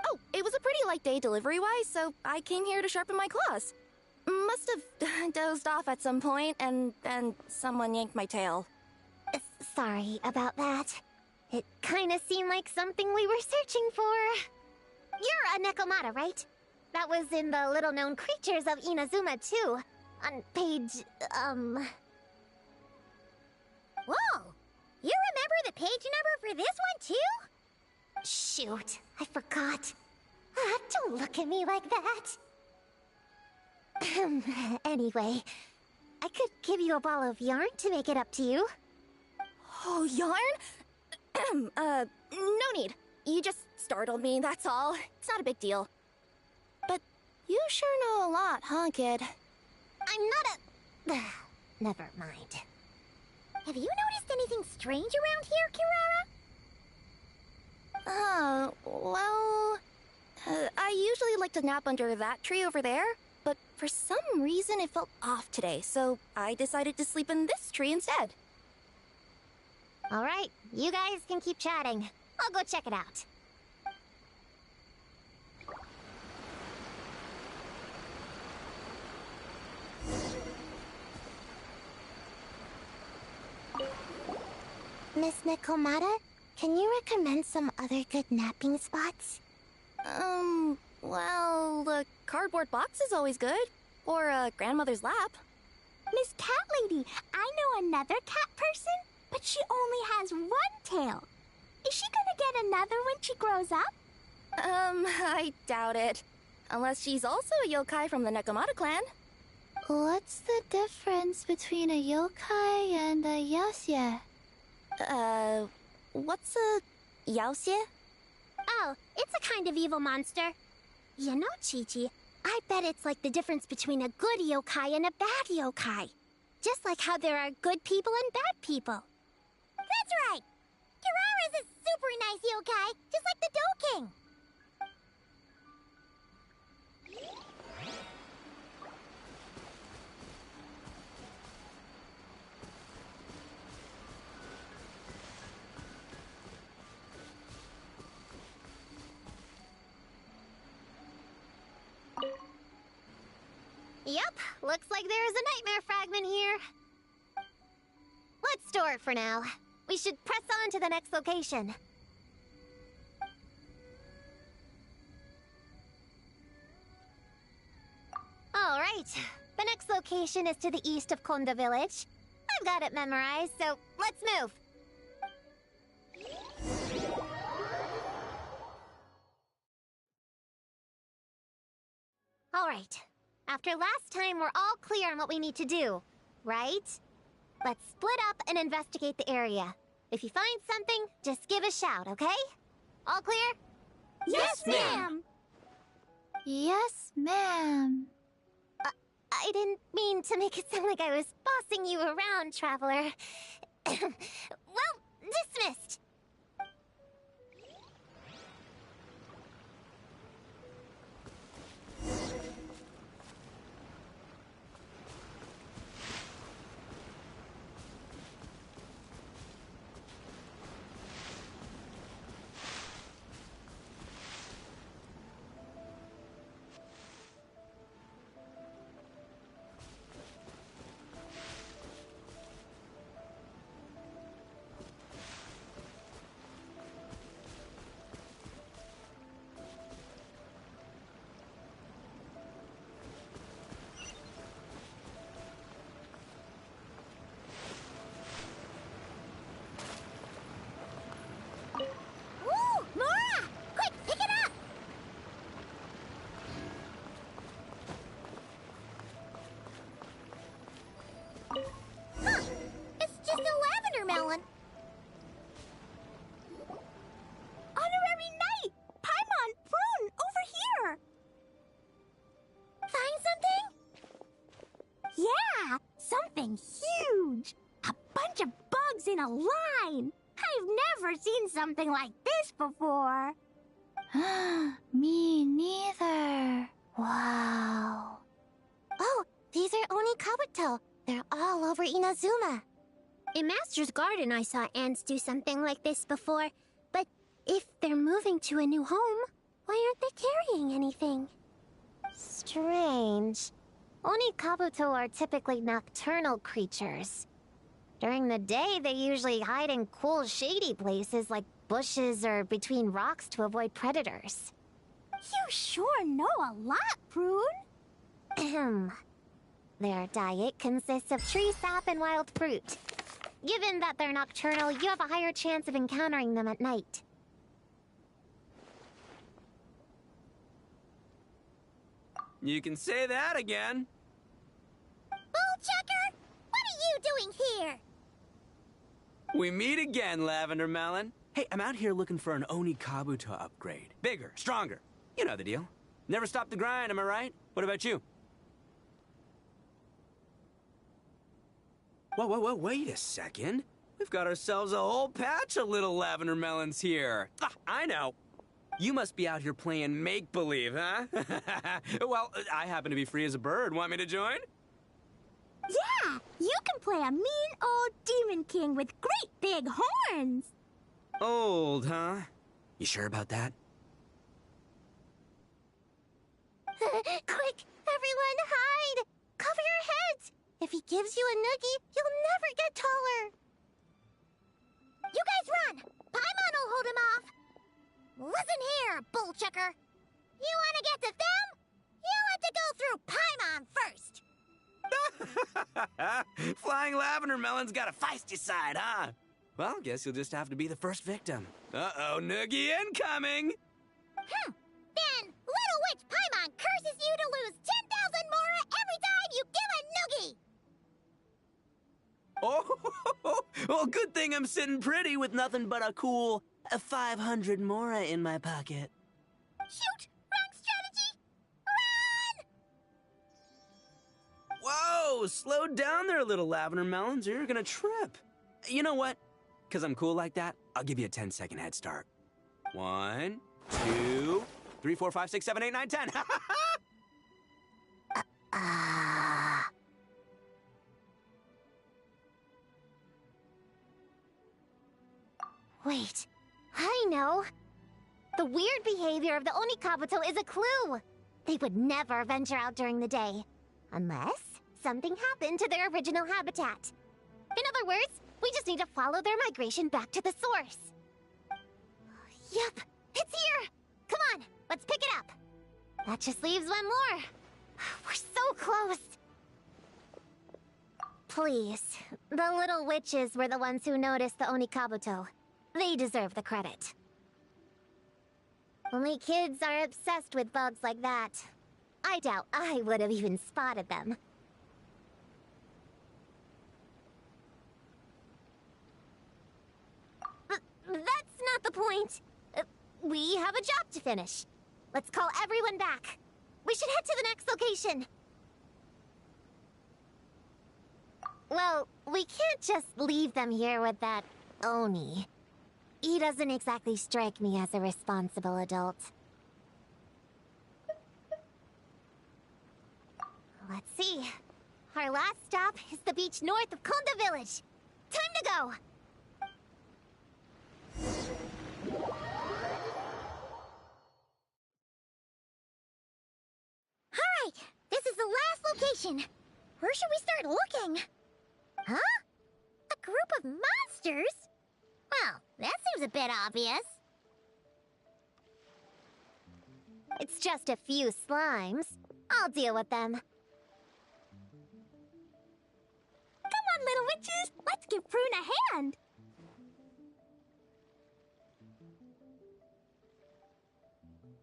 Oh, it was a pretty light day delivery-wise, so I came here to sharpen my claws. Must have dozed off at some point, and then someone yanked my tail. Sorry about that. It kinda seemed like something we were searching for. You're a Nekomata, right? That was in the little-known creatures of Inazuma, too. On page, Whoa! You remember the page number for this one, too? Shoot, I forgot. Don't look at me like that. Anyway, I could give you a ball of yarn to make it up to you. Oh, yarn? No need. You just startled me, that's all. It's not a big deal. But you sure know a lot, huh, kid? I'm not a... Never mind. Have you noticed anything strange around here, Kirara? Well... I usually like to nap under that tree over there, but for some reason it felt off today, so I decided to sleep in this tree instead. Alright, you guys can keep chatting. I'll go check it out. Miss Nikomata, can you recommend some other good napping spots? Well, the cardboard box is always good. Or a grandmother's lap. Miss Cat Lady, I know another cat person, but she only has one tail. Is she gonna get another when she grows up? I doubt it. Unless she's also a yokai from the Nekomata clan. What's the difference between a yokai and a yaoxie? What's a yaoxie? Oh, it's a kind of evil monster. You know, Chi-Chi, I bet it's like the difference between a good yokai and a bad yokai. Just like how there are good people and bad people. That's right! Kirara's a super nice yokai, just like the Dough King. Yep, looks like there is a nightmare fragment here. Let's store it for now. We should press on to the next location. Alright, the next location is to the east of Konda Village. I've got it memorized, so let's move. Alright, after last time we're all clear on what we need to do, right? Let's split up and investigate the area. If you find something, just give a shout, okay? All clear? Yes, ma'am! Yes, ma'am. I didn't mean to make it sound like I was bossing you around, Traveler. Well, dismissed. Honorary Knight! Paimon, Prune, over here! Find something? Yeah, something huge! A bunch of bugs in a line! I've never seen something like this before! Me neither. Wow. Oh, these are Onikabuto. They're all over Inazuma. In Master's Garden, I saw ants do something like this before. But if they're moving to a new home, why aren't they carrying anything? Strange. Onikabuto are typically nocturnal creatures. During the day, they usually hide in cool, shady places like bushes or between rocks to avoid predators. You sure know a lot, Prune. Ahem. Their diet consists of tree sap and wild fruit. Given that they're nocturnal, you have a higher chance of encountering them at night. You can say that again. Bullchucker! What are you doing here? We meet again, Lavender Melon. Hey, I'm out here looking for an Onikabuto upgrade. Bigger, stronger. You know the deal. Never stop the grind, am I right? What about you? Whoa, wait a second. We've got ourselves a whole patch of little Lavender Melons here. Ah, I know. You must be out here playing make-believe, huh? Well, I happen to be free as a bird. Want me to join? Yeah, you can play a mean old demon king with great big horns. Old, huh? You sure about that? Quick, everyone hide! Cover your heads! If he gives you a noogie, you'll never get taller. You guys run! Paimon will hold him off. Listen here, bullchucker. You want to get to them? You have to go through Paimon first. Flying lavender melon's got a feisty side, huh? Well, guess you'll just have to be the first victim. Uh-oh, noogie incoming! Then, Little Witch Paimon curses you to lose 10,000 mora every time you give a noogie! Oh, well, good thing I'm sitting pretty with nothing but a cool 500 mora in my pocket. Shoot! Wrong strategy! Run! Whoa, slow down there, little lavender melons, or you're gonna trip. You know what? Because I'm cool like that, I'll give you a 10-second head start. 1, 2, 3, 4, 5, 6, 7, 8, 9, 10. Wait, I know. The weird behavior of the Onikabuto is a clue. They would never venture out during the day, unless something happened to their original habitat. In other words, we just need to follow their migration back to the source. Yep, it's here! Come on, let's pick it up. That just leaves one more. We're so close. Please, the little witches were the ones who noticed the Onikabuto. They deserve the credit. Only kids are obsessed with bugs like that. I doubt I would have even spotted them. That's not the point. We have a job to finish. Let's call everyone back. We should head to the next location. Well, we can't just leave them here with that Oni. He doesn't exactly strike me as a responsible adult. Let's see. Our last stop is the beach north of Konda Village. Time to go! Alright, this is the last location. Where should we start looking? Huh? A group of monsters? Well, that seems a bit obvious. It's just a few slimes. I'll deal with them. Come on, little witches! Let's give Prune a hand!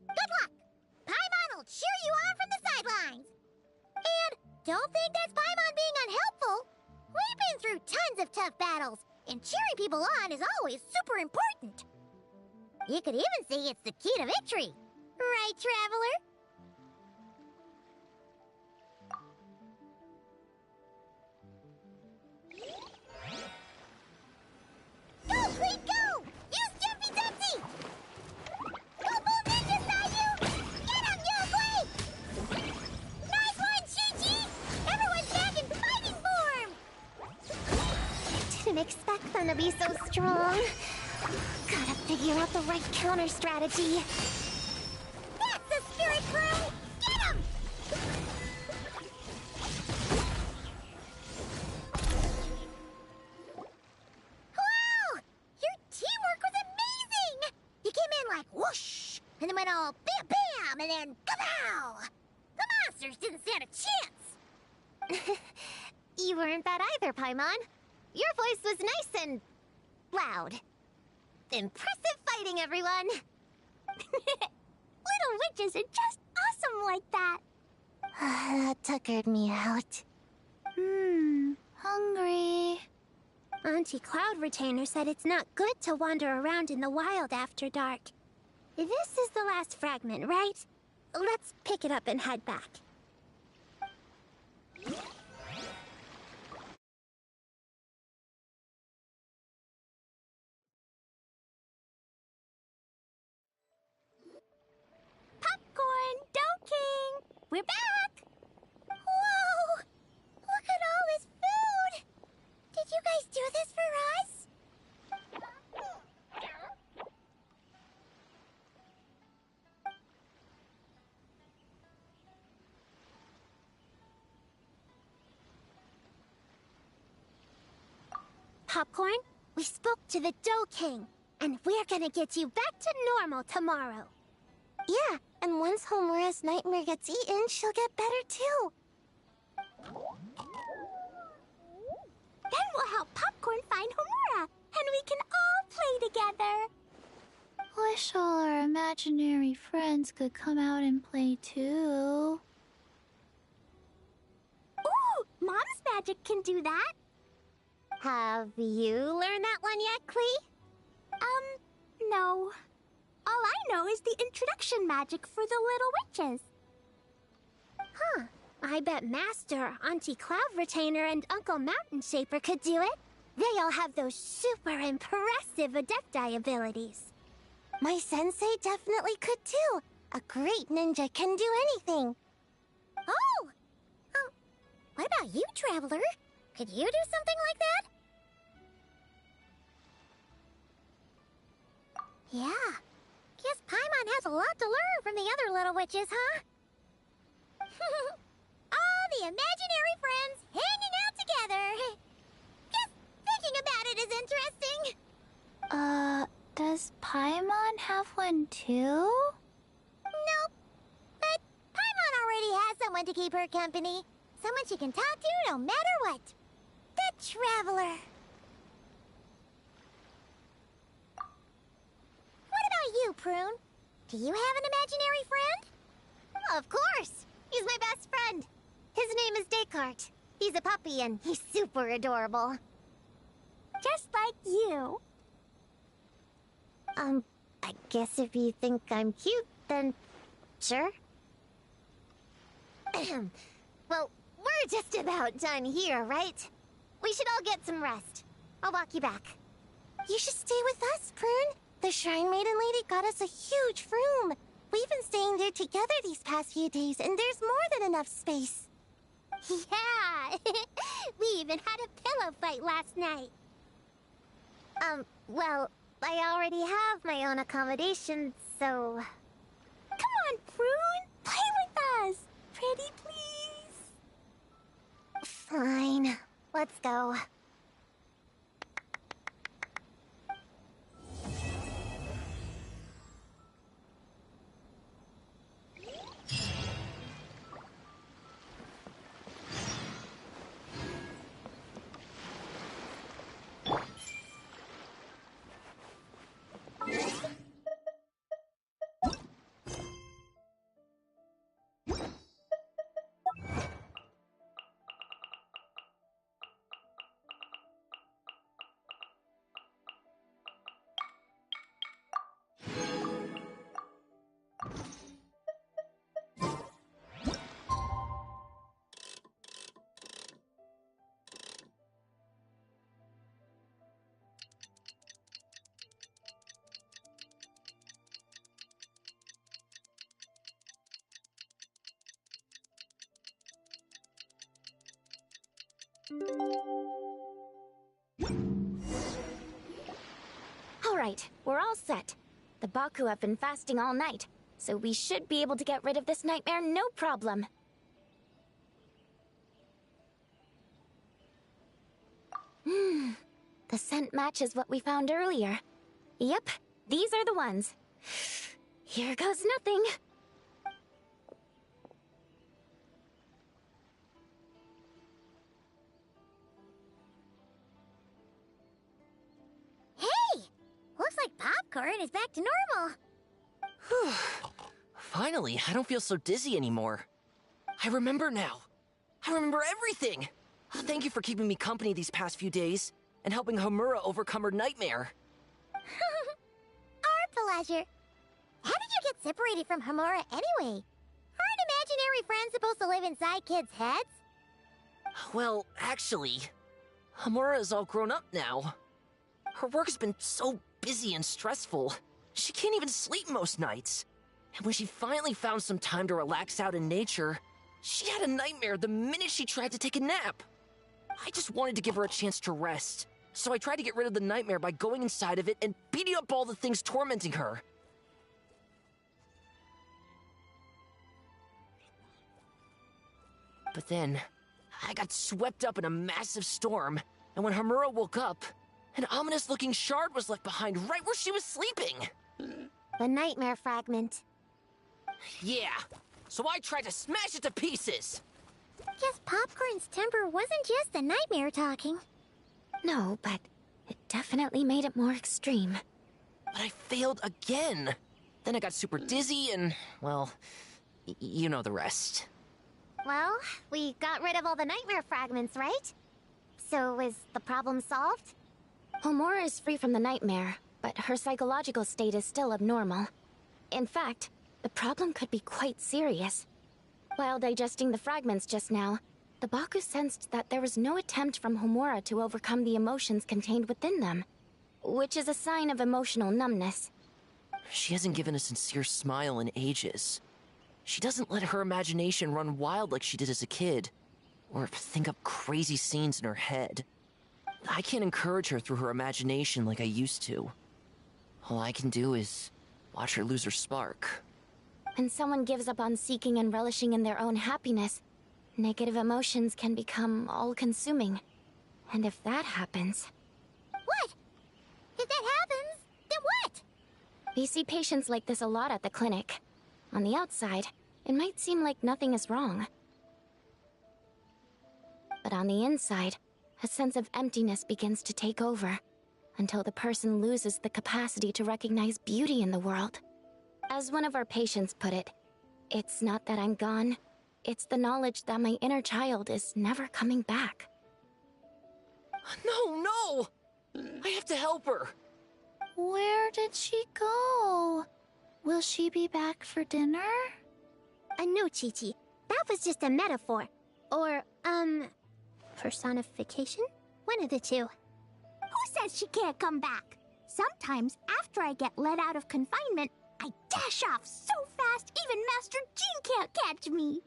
Good luck! Paimon will cheer you on from the sidelines! And don't think that's Paimon being unhelpful! We've been through tons of tough battles, and cheering people on is always super important. You could even say it's the key to victory. Right, Traveler? Go, Queen, go! Use Jumpy Dupsy! Go, Bull Ninja Sayu! Get him, Yogui! Nice one, Chi-Chi! Everyone's back in fighting form! Didn't expect them to be so strong. Gotta figure out the right counter strategy. That's the spirit, crew! Get him! Wow! Your teamwork was amazing! You came in like whoosh, and then went all bam bam, and then kapow! The monsters didn't stand a chance! You weren't bad either, Paimon. Your voice was nice and loud. Impressive fighting, everyone! Little witches are just awesome like that. That tuckered me out. Hungry. Auntie Cloud Retainer said it's not good to wander around in the wild after dark. This is the last fragment, right? Let's pick it up and head back. Popcorn, Dough King! We're back! Whoa! Look at all guys do this for us? Popcorn, we spoke to the Dough King, and we're gonna get you back to normal tomorrow. Yeah, and once Homura's nightmare gets eaten, she'll get better too. Then we'll help Popcorn find Homura, and we can all play together. Wish all our imaginary friends could come out and play too. Ooh, Mom's magic can do that. Have you learned that one yet, Klee? No. All I know is the introduction magic for the little witches. Huh. I bet Master, Auntie Cloud Retainer, and Uncle Mountain Shaper could do it. They all have those super impressive Adepti abilities. My sensei definitely could too. A great ninja can do anything. Oh! What about you, Traveler? Could you do something like that? Yeah. Guess Paimon has a lot to learn from the other little witches, huh? All the imaginary friends hanging out together. Just thinking about it is interesting. Does Paimon have one too? Nope. But Paimon already has someone to keep her company. Someone she can talk to no matter what. The Traveler. What about you, Prune? Do you have an imaginary friend? Of course! He's my best friend. His name is Descartes. He's a puppy and he's super adorable. Just like you. I guess if you think I'm cute, then sure. Well, we're just about done here, right? We should all get some rest. I'll walk you back. You should stay with us, Prune. The Shrine Maiden Lady got us a huge room. We've been staying there together these past few days, and there's more than enough space. Yeah! We even had a pillow fight last night. Well, I already have my own accommodation, so... Come on, Prune! Play with us! Pretty please? Fine. Let's go. All right, we're all set. The Baku have been fasting all night, so we should be able to get rid of this nightmare no problem. The scent matches what we found earlier. Yep, these are the ones. Here goes nothing. Hey! Looks like Popcorn is back to normal. Whew. Finally, I don't feel so dizzy anymore. I remember now. I remember everything. Thank you for keeping me company these past few days and helping Homura overcome her nightmare. Our pleasure. How did you get separated from Homura anyway? Aren't imaginary friends supposed to live inside kids' heads? Well, actually, Homura is all grown up now. Her work has been so busy and stressful, she can't even sleep most nights. And when she finally found some time to relax out in nature, she had a nightmare the minute she tried to take a nap. I just wanted to give her a chance to rest. So I tried to get rid of the nightmare by going inside of it and beating up all the things tormenting her. But then, I got swept up in a massive storm, and when Homura woke up, an ominous-looking shard was left behind right where she was sleeping. The nightmare fragment. Yeah, so I tried to smash it to pieces. Guess Popcorn's temper wasn't just the nightmare talking. No, but it definitely made it more extreme. But I failed again. Then I got super dizzy and, well, you know the rest. Well, we got rid of all the nightmare fragments, right? So is the problem solved? Homura is free from the nightmare, but her psychological state is still abnormal. In fact, the problem could be quite serious. While digesting the fragments just now, the Baku sensed that there was no attempt from Homura to overcome the emotions contained within them, which is a sign of emotional numbness. She hasn't given a sincere smile in ages. She doesn't let her imagination run wild like she did as a kid, or think up crazy scenes in her head. I can't encourage her through her imagination like I used to. All I can do is watch her lose her spark. When someone gives up on seeking and relishing in their own happiness, negative emotions can become all-consuming. And if that happens... What? If that happens, then what? We see patients like this a lot at the clinic. On the outside, it might seem like nothing is wrong. But on the inside, a sense of emptiness begins to take over, until the person loses the capacity to recognize beauty in the world. As one of our patients put it, it's not that I'm gone, it's the knowledge that my inner child is never coming back. No! I have to help her! Where did she go? Will she be back for dinner? No, Chi-Chi. That was just a metaphor. Or, personification? One of the two. Who says she can't come back? Sometimes, after I get let out of confinement, I dash off so fast even Master Jean can't catch me.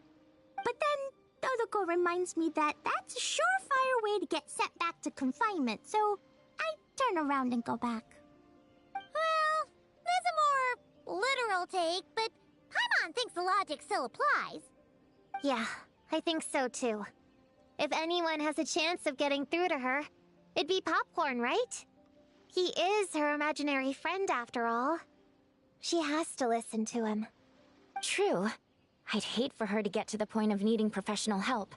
But then, Dodoco reminds me that that's a surefire way to get sent back to confinement, so I turn around and go back. Well, there's a more literal take, but Paimon thinks the logic still applies. Yeah, I think so too. If anyone has a chance of getting through to her, it'd be Popcorn, right? He is her imaginary friend after all. She has to listen to him. True. I'd hate for her to get to the point of needing professional help.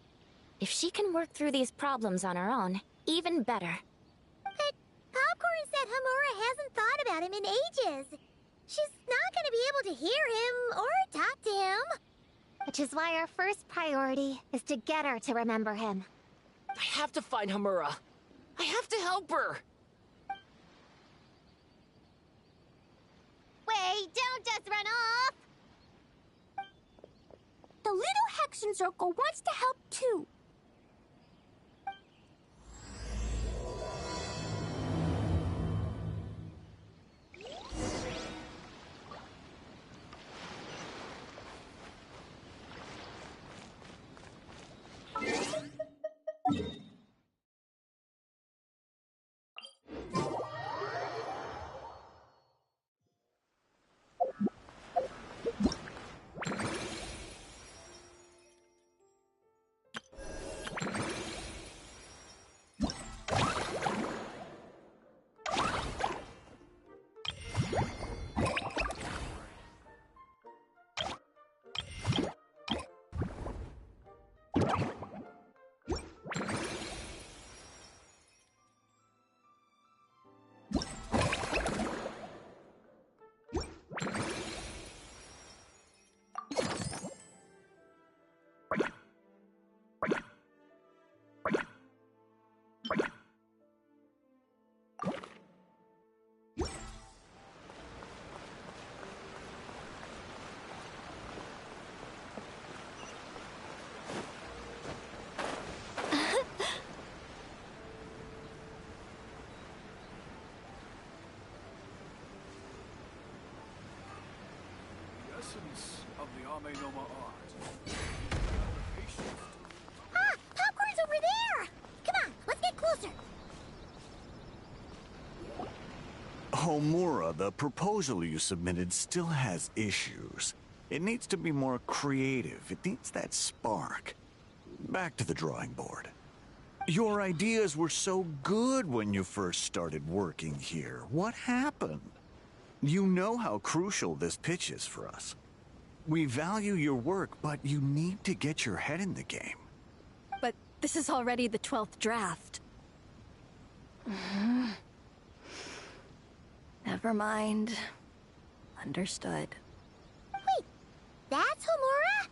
If she can work through these problems on her own, even better. But Popcorn said Homura hasn't thought about him in ages. She's not gonna be able to hear him or talk to him. Which is why our first priority is to get her to remember him. I have to find Homura. I have to help her. Wait, don't just run off! The little Hexen Circle wants to help too. Of the Ame-Noma art. Ah! Popcorn's over there! Come on, Homura, the proposal you submitted still has issues. It needs to be more creative. It needs that spark. Back to the drawing board. Your ideas were so good when you first started working here. What happened? You know how crucial this pitch is for us. We value your work, but you need to get your head in the game. But this is already the 12th draft. Never mind. Understood. Wait, that's Homura?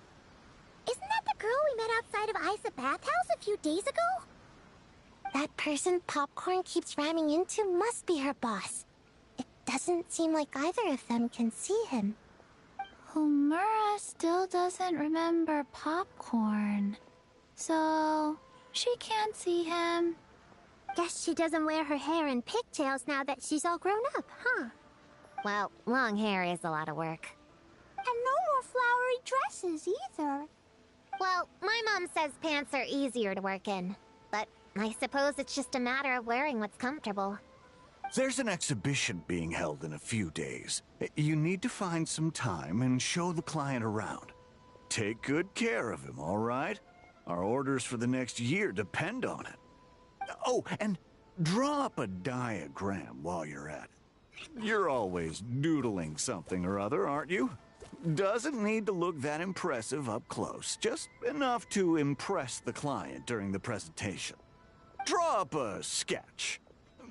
Isn't that the girl we met outside of Isa Bathhouse a few days ago? That person Popcorn keeps ramming into must be her boss. It doesn't seem like either of them can see him. Homura still doesn't remember Popcorn. So, she can't see him. Guess she doesn't wear her hair in pigtails now that she's all grown up, huh? Well, long hair is a lot of work. And no more flowery dresses either. Well, my mom says pants are easier to work in. But I suppose it's just a matter of wearing what's comfortable. There's an exhibition being held in a few days. You need to find some time and show the client around. Take good care of him, all right? Our orders for the next year depend on it. Oh, and draw up a diagram while you're at it. You're always doodling something or other, aren't you? Doesn't need to look that impressive up close, just enough to impress the client during the presentation. Draw up a sketch.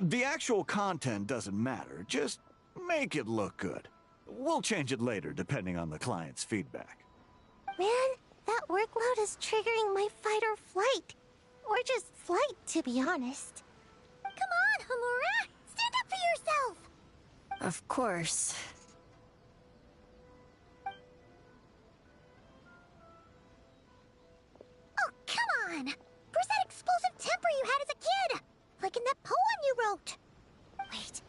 The actual content doesn't matter, just make it look good. We'll change it later depending on the client's feedback. Man, that workload is triggering my fight or flight. Or just flight, to be honest. Come on, Homura! Stand up for yourself! Of course. Oh, come on! Where's that explosive temper you had as a kid? Like in that poem you wrote. Wait,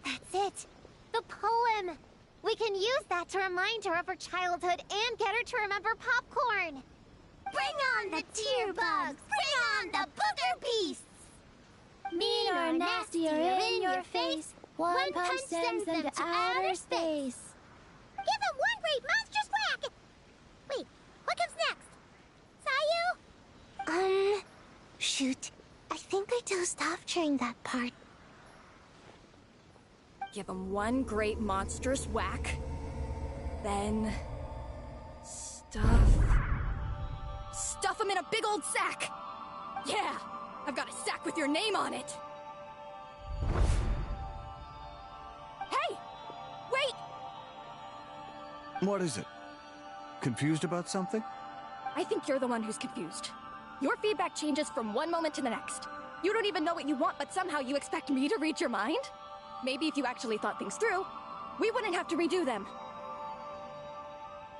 that's it. The poem! We can use that to remind her of her childhood and get her to remember Popcorn. Bring on the tear bugs! Bring on the booger beasts! Mean or nasty or in your face, one punch sends them to outer space. Give them one great monstrous whack! Wait, what comes next? Sayu? Shoot. I think I dozed off during that part. Give them one great monstrous whack. Then... Stuff them in a big old sack! Yeah! I've got a sack with your name on it! Hey! Wait! What is it? Confused about something? I think you're the one who's confused. Your feedback changes from one moment to the next. You don't even know what you want, but somehow you expect me to read your mind? Maybe if you actually thought things through, we wouldn't have to redo them.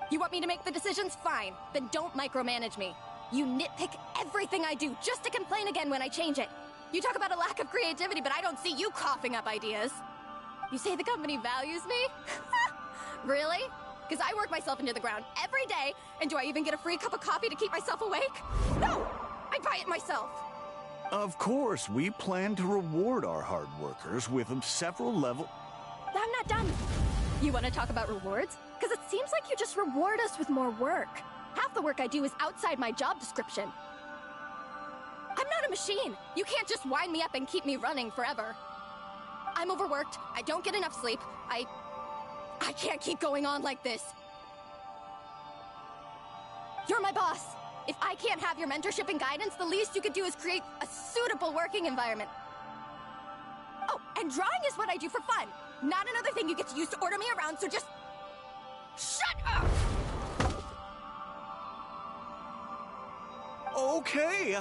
You want me to make the decisions? Fine. Then don't micromanage me. You nitpick everything I do just to complain again when I change it. You talk about a lack of creativity, but I don't see you coughing up ideas. You say the company values me? Really? Because I work myself into the ground every day, and do I even get a free cup of coffee to keep myself awake? No! I buy it myself! Of course, we plan to reward our hard workers with several level... I'm not done. You want to talk about rewards? Because it seems like you just reward us with more work. Half the work I do is outside my job description. I'm not a machine. You can't just wind me up and keep me running forever. I'm overworked. I don't get enough sleep. I can't keep going on like this. You're my boss. If I can't have your mentorship and guidance, the least you could do is create a suitable working environment. Oh, and drawing is what I do for fun. Not another thing you get to use to order me around, so just... shut up! Okay,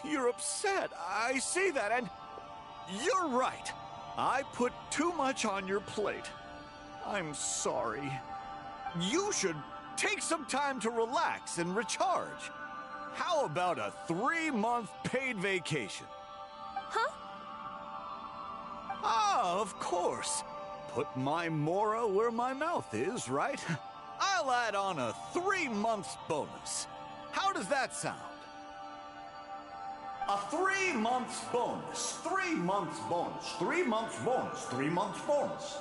you're upset. I see that, and you're right. I put too much on your plate. I'm sorry. You should take some time to relax and recharge. How about a 3-month paid vacation? Huh? Ah, of course. Put my Mora where my mouth is, right? I'll add on a 3 months bonus. How does that sound? A 3 months bonus. 3 months bonus. 3 months bonus. 3 months bonus.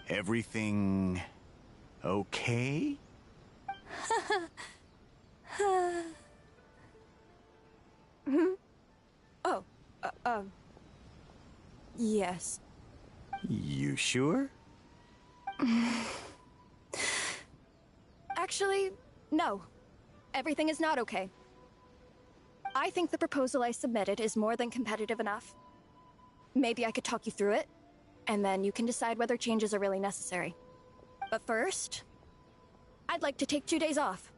Everything okay? Oh, yes. You sure? Actually, no. Everything is not okay. I think the proposal I submitted is more than competitive enough. Maybe I could talk you through it, and then you can decide whether changes are really necessary. But first, I'd like to take 2 days off.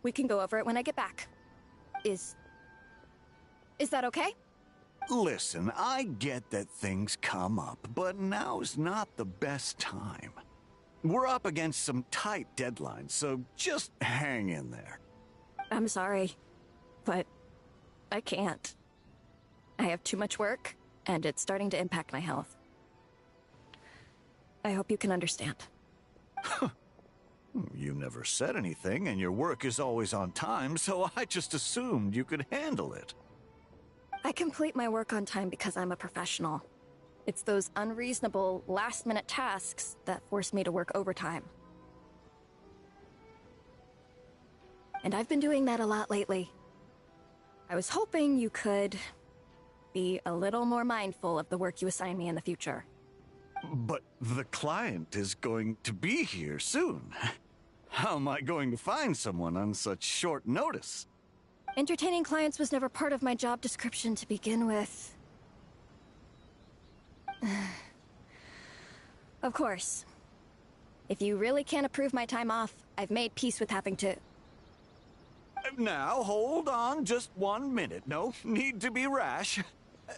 We can go over it when I get back. Is that okay? Listen, I get that things come up, but now's not the best time. We're up against some tight deadlines, so just hang in there. I'm sorry, but I can't. I have too much work, and it's starting to impact my health. I hope you can understand. You never said anything, and your work is always on time, so I just assumed you could handle it. I complete my work on time because I'm a professional. It's those unreasonable, last-minute tasks that force me to work overtime. And I've been doing that a lot lately. I was hoping you could be a little more mindful of the work you assign me in the future. But the client is going to be here soon. How am I going to find someone on such short notice? Entertaining clients was never part of my job description to begin with. Of course. If you really can't approve my time off, I've made peace with having to... Now, hold on just 1 minute. No need to be rash.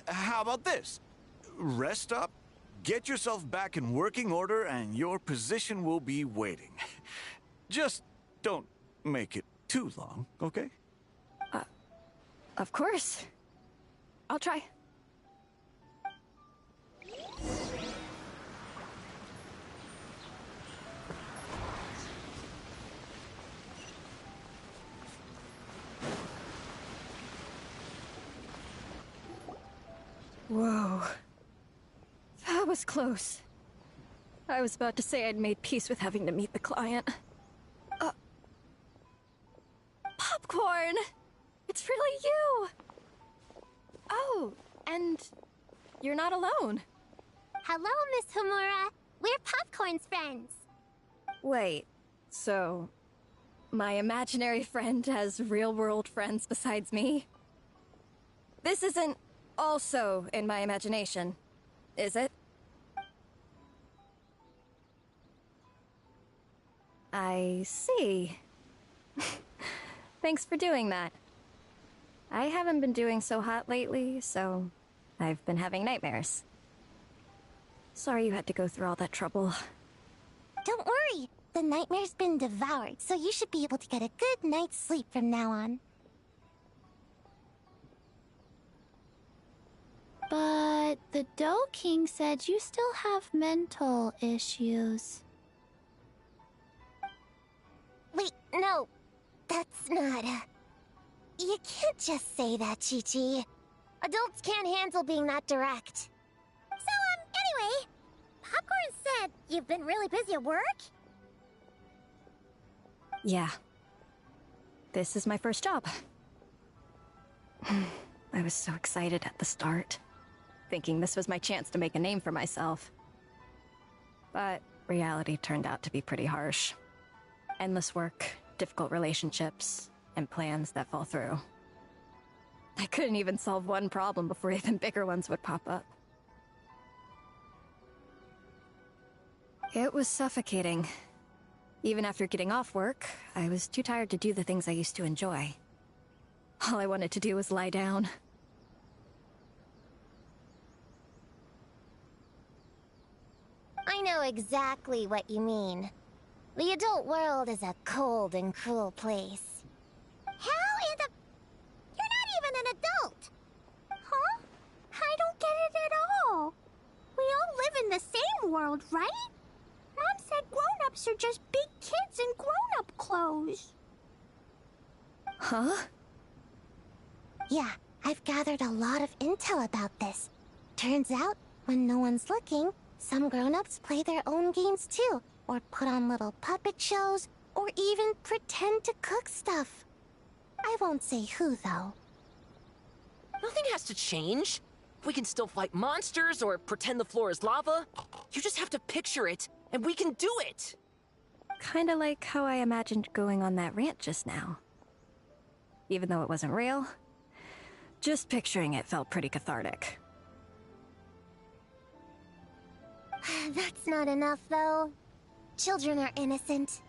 How about this? Rest up, get yourself back in working order, and your position will be waiting. Just don't make it too long, okay? Of course. I'll try. Whoa. That was close. I was about to say I'd made peace with having to meet the client. Popcorn! It's really you! Oh, and you're not alone. Hello, Miss Homura. We're Popcorn's friends. Wait, so my imaginary friend has real-world friends besides me? This isn't also in my imagination, is it? I see. Thanks for doing that. I haven't been doing so hot lately, so I've been having nightmares. Sorry you had to go through all that trouble. Don't worry. The nightmare's been devoured, so you should be able to get a good night's sleep from now on. But the Dough King said you still have mental issues. Wait, no. That's not... You can't just say that, Chi-Chi. Adults can't handle being that direct. So, anyway, Popcorn said you've been really busy at work? Yeah. This is my first job. I was so excited at the start, thinking this was my chance to make a name for myself. But reality turned out to be pretty harsh. Endless work, difficult relationships, and plans that fall through. I couldn't even solve one problem before even bigger ones would pop up. It was suffocating. Even after getting off work, I was too tired to do the things I used to enjoy. All I wanted to do was lie down. I know exactly what you mean. The adult world is a cold and cruel place. How in the... You're not even an adult! Huh? I don't get it at all. world, right? Mom said grown-ups are just big kids in grown-up clothes. Huh? Yeah, I've gathered a lot of intel about this. Turns out, when no one's looking, some grown-ups play their own games too, or put on little puppet shows, or even pretend to cook stuff. I won't say who, though. Nothing has to change. We can still fight monsters or pretend the floor is lava. You just have to picture it, and we can do it! Kinda like how I imagined going on that rant just now. Even though it wasn't real, just picturing it felt pretty cathartic. That's not enough, though. Children are innocent.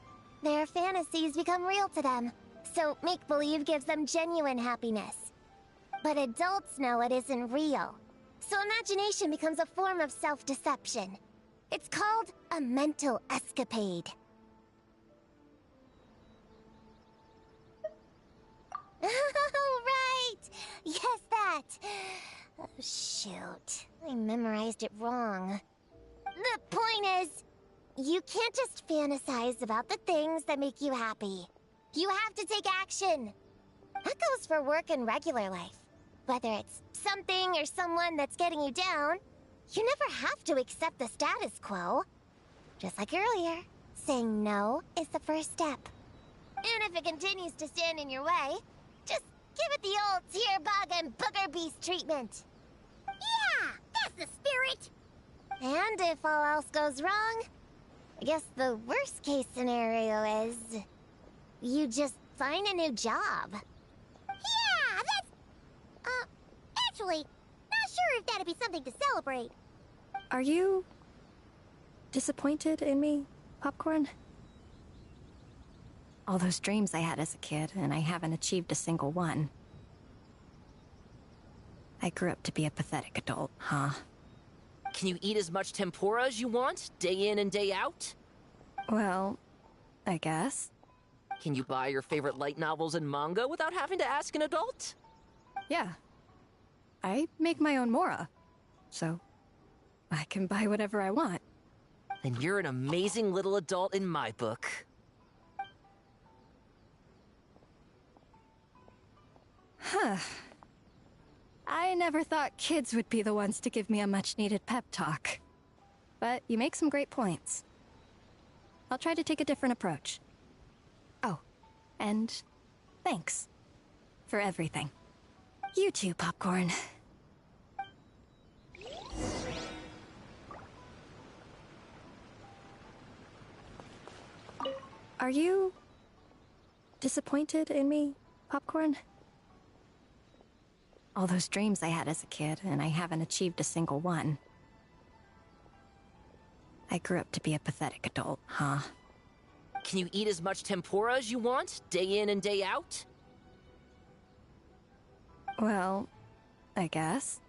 Their fantasies become real to them, so make-believe gives them genuine happiness. But adults know it isn't real, so imagination becomes a form of self-deception. It's called a mental escapade. Oh, right! Yes, that! Oh, shoot. I memorized it wrong. The point is, you can't just fantasize about the things that make you happy. You have to take action. That goes for work and regular life. Whether it's something or someone that's getting you down, you never have to accept the status quo. Just like earlier, saying no is the first step. And if it continues to stand in your way, just give it the old tear bug and booger beast treatment. Yeah, that's the spirit. And if all else goes wrong, I guess the worst case scenario is you just find a new job. Yeah, that's... actually, not sure if that'd be something to celebrate. Are you disappointed in me, Popcorn? All those dreams I had as a kid, and I haven't achieved a single one. I grew up to be a pathetic adult, huh? Can you eat as much tempura as you want, day in and day out? Well, I guess. Can you buy your favorite light novels and manga without having to ask an adult? Yeah. I make my own mora, so I can buy whatever I want. Then you're an amazing little adult in my book. Huh. I never thought kids would be the ones to give me a much-needed pep talk. But you make some great points. I'll try to take a different approach. Oh, and thanks for everything. You too, Popcorn. Are you disappointed in me, Popcorn? All those dreams I had as a kid, and I haven't achieved a single one. I grew up to be a pathetic adult, huh? Can you eat as much tempura as you want, day in and day out? Well, I guess.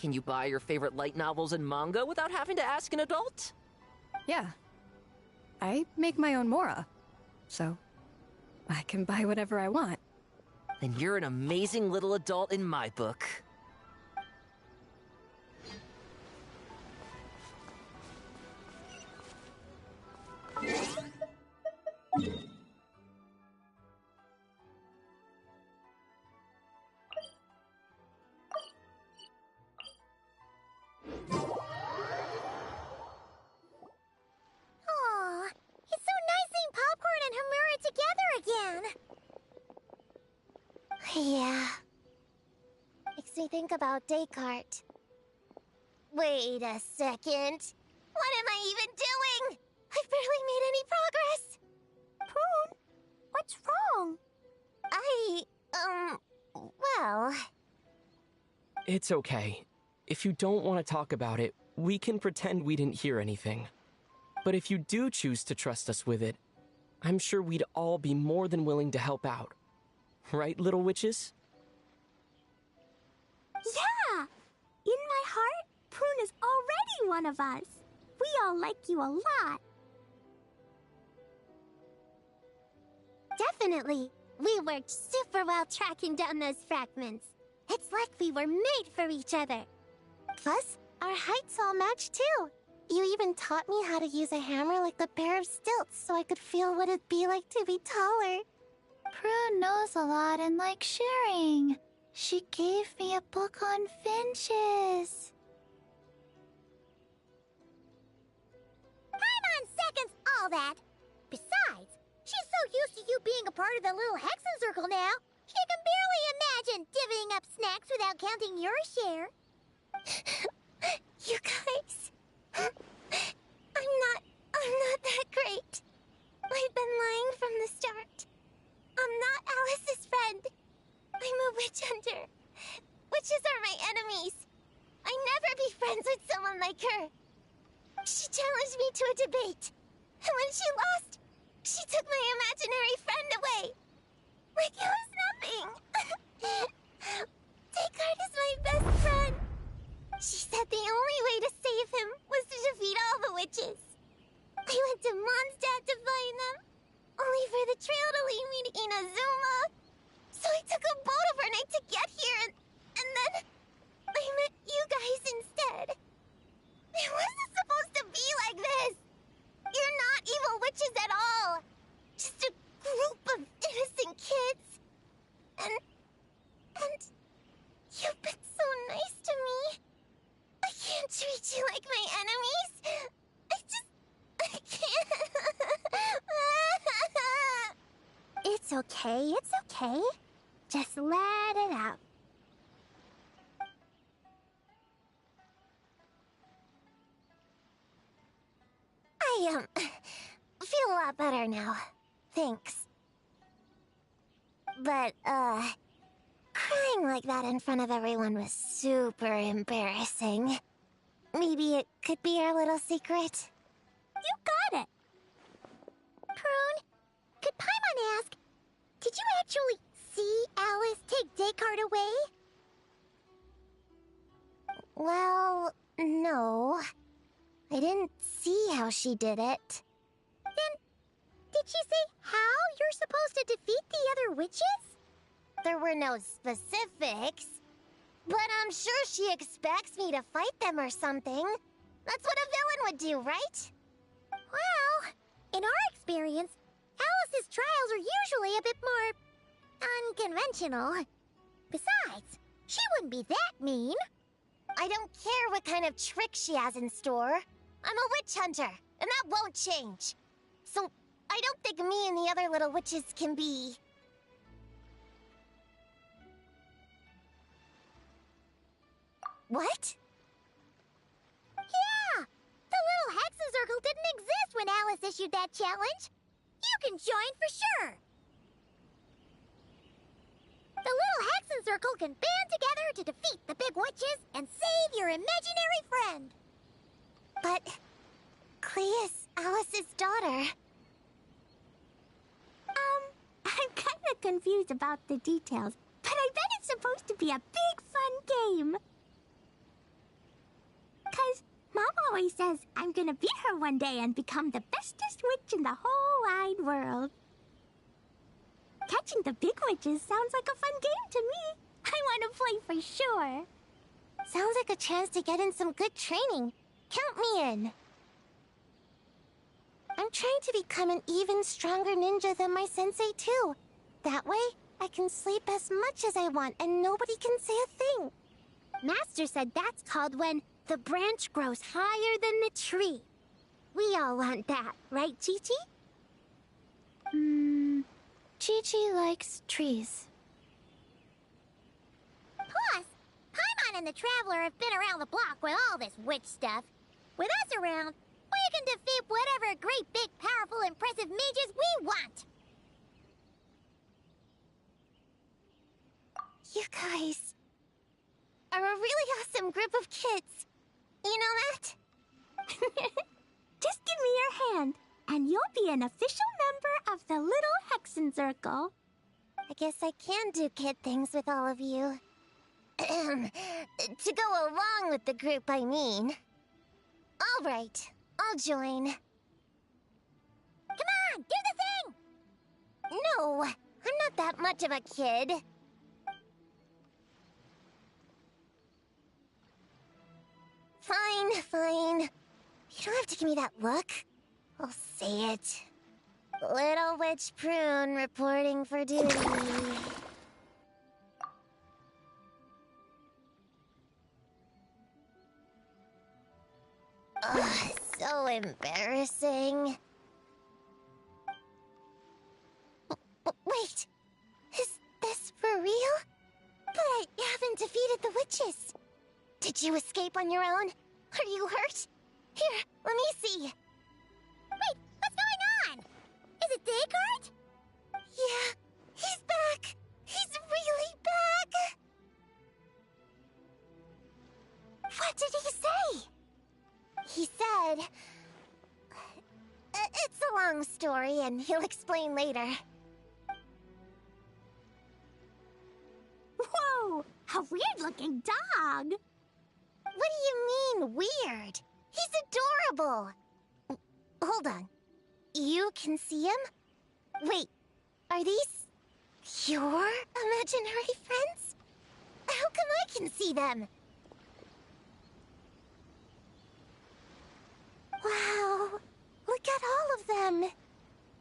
Can you buy your favorite light novels and manga without having to ask an adult? Yeah. I make my own mora, so I can buy whatever I want. Then you're an amazing little adult in my book. Aw, it's so nice seeing Popcorn and Homura together again. Yeah. Makes me think about Descartes. Wait a second. What am I even doing? I've barely made any progress. Prune, what's wrong? Well... It's okay. If you don't want to talk about it, we can pretend we didn't hear anything. But if you do choose to trust us with it, I'm sure we'd all be more than willing to help out. Right, little witches? Yeah! In my heart, Prune is already one of us. We all like you a lot. Definitely. We worked super well tracking down those fragments. It's like we were made for each other. Plus, our heights all match too. You even taught me how to use a hammer like the pair of stilts so I could feel what it'd be like to be taller. Prue knows a lot and likes sharing. She gave me a book on finches. Paimon seconds all that. Besides, she's so used to you being a part of the little Hexen Circle now, she can barely imagine divvying up snacks without counting your share. You guys... I'm not that great. I've been lying from the start. I'm not Alice's friend. I'm a witch hunter. Witches are my enemies. I'd never be friends with someone like her. She challenged me to a debate. And when she lost, she took my imaginary friend away. Like it was nothing. Descartes is my best friend. She said the only way to save him was to defeat all the witches. I went to Mondstadt to find them, only for the trail to lead me to Inazuma. So I took a boat overnight to get here, and then I met you guys instead. It wasn't supposed to be like this. You're not evil witches at all. Just a group of innocent kids. And you've been so nice to me. I can't treat you like my enemies. I can't. It's okay, it's okay. Just let it out. I, feel a lot better now. Thanks. But, crying like that in front of everyone was super embarrassing. Maybe it could be our little secret? You got it! Prune, could Paimon ask, did you actually see Alice take Descartes away? Well, no. I didn't see how she did it. Then, did she say how you're supposed to defeat the other witches? There were no specifics. But I'm sure she expects me to fight them or something. That's what a villain would do, right? Well, in our experience, Alice's trials are usually a bit more unconventional. Besides, she wouldn't be that mean. I don't care what kind of trick she has in store. I'm a witch hunter, and that won't change. So, I don't think me and the other little witches can be... What? Yeah! The little Hexen Circle didn't exist when Alice issued that challenge. You can join for sure. The little Hexen Circle can band together to defeat the big witches and save your imaginary friend. But... Clea's Alice's daughter. I'm kind of confused about the details, but I bet it's supposed to be a big fun game. 'Cause Mom always says I'm gonna beat her one day and become the bestest witch in the whole wide world. Catching the big witches sounds like a fun game to me. I want to play for sure. Sounds like a chance to get in some good training. Count me in. I'm trying to become an even stronger ninja than my sensei, too. That way, I can sleep as much as I want and nobody can say a thing. Master said that's called when the branch grows higher than the tree. We all want that, right, Chi-Chi? Chi-Chi likes trees. Plus, Paimon and the Traveler have been around the block with all this witch stuff. With us around, we can defeat whatever great, big, powerful, impressive mages we want. You guys are a really awesome group of kids. You know that? Just give me your hand, and you'll be an official member of the Little Hexen Circle. I guess I can do kid things with all of you. To go along with the group, I mean. All right, I'll join. Come on, do the thing! No, I'm not that much of a kid. Fine. You don't have to give me that look. I'll say it. Little Witch Prune reporting for duty. Ugh, so embarrassing. Wait, is this for real? But I haven't defeated the witches. Did you escape on your own? Are you hurt? Here, let me see. Wait, what's going on? Is it Descartes? Yeah, he's back. He's really back. What did he say? He said... it's a long story, and he'll explain later. Whoa! A weird-looking dog! What do you mean, weird? He's adorable! Hold on. You can see him? Wait, are these... your imaginary friends? How come I can see them? Wow, look at all of them!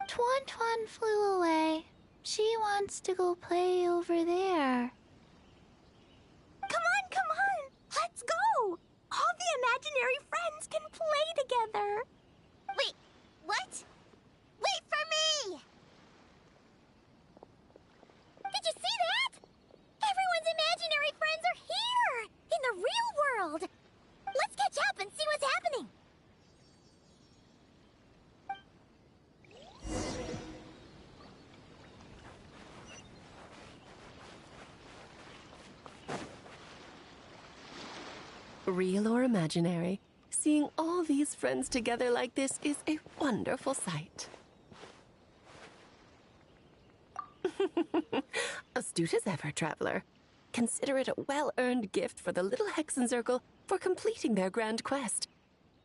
Tuan Tuan flew away. She wants to go play over there. Come on! Let's go! All the imaginary friends can play together! Wait, what? Wait for me! Did you see that? Everyone's imaginary friends are here! In the real world! Let's catch up and see what's happening! Real or imaginary, seeing all these friends together like this is a wonderful sight. Astute as ever, traveler. Consider it a well-earned gift for the little Hexen Circle for completing their grand quest.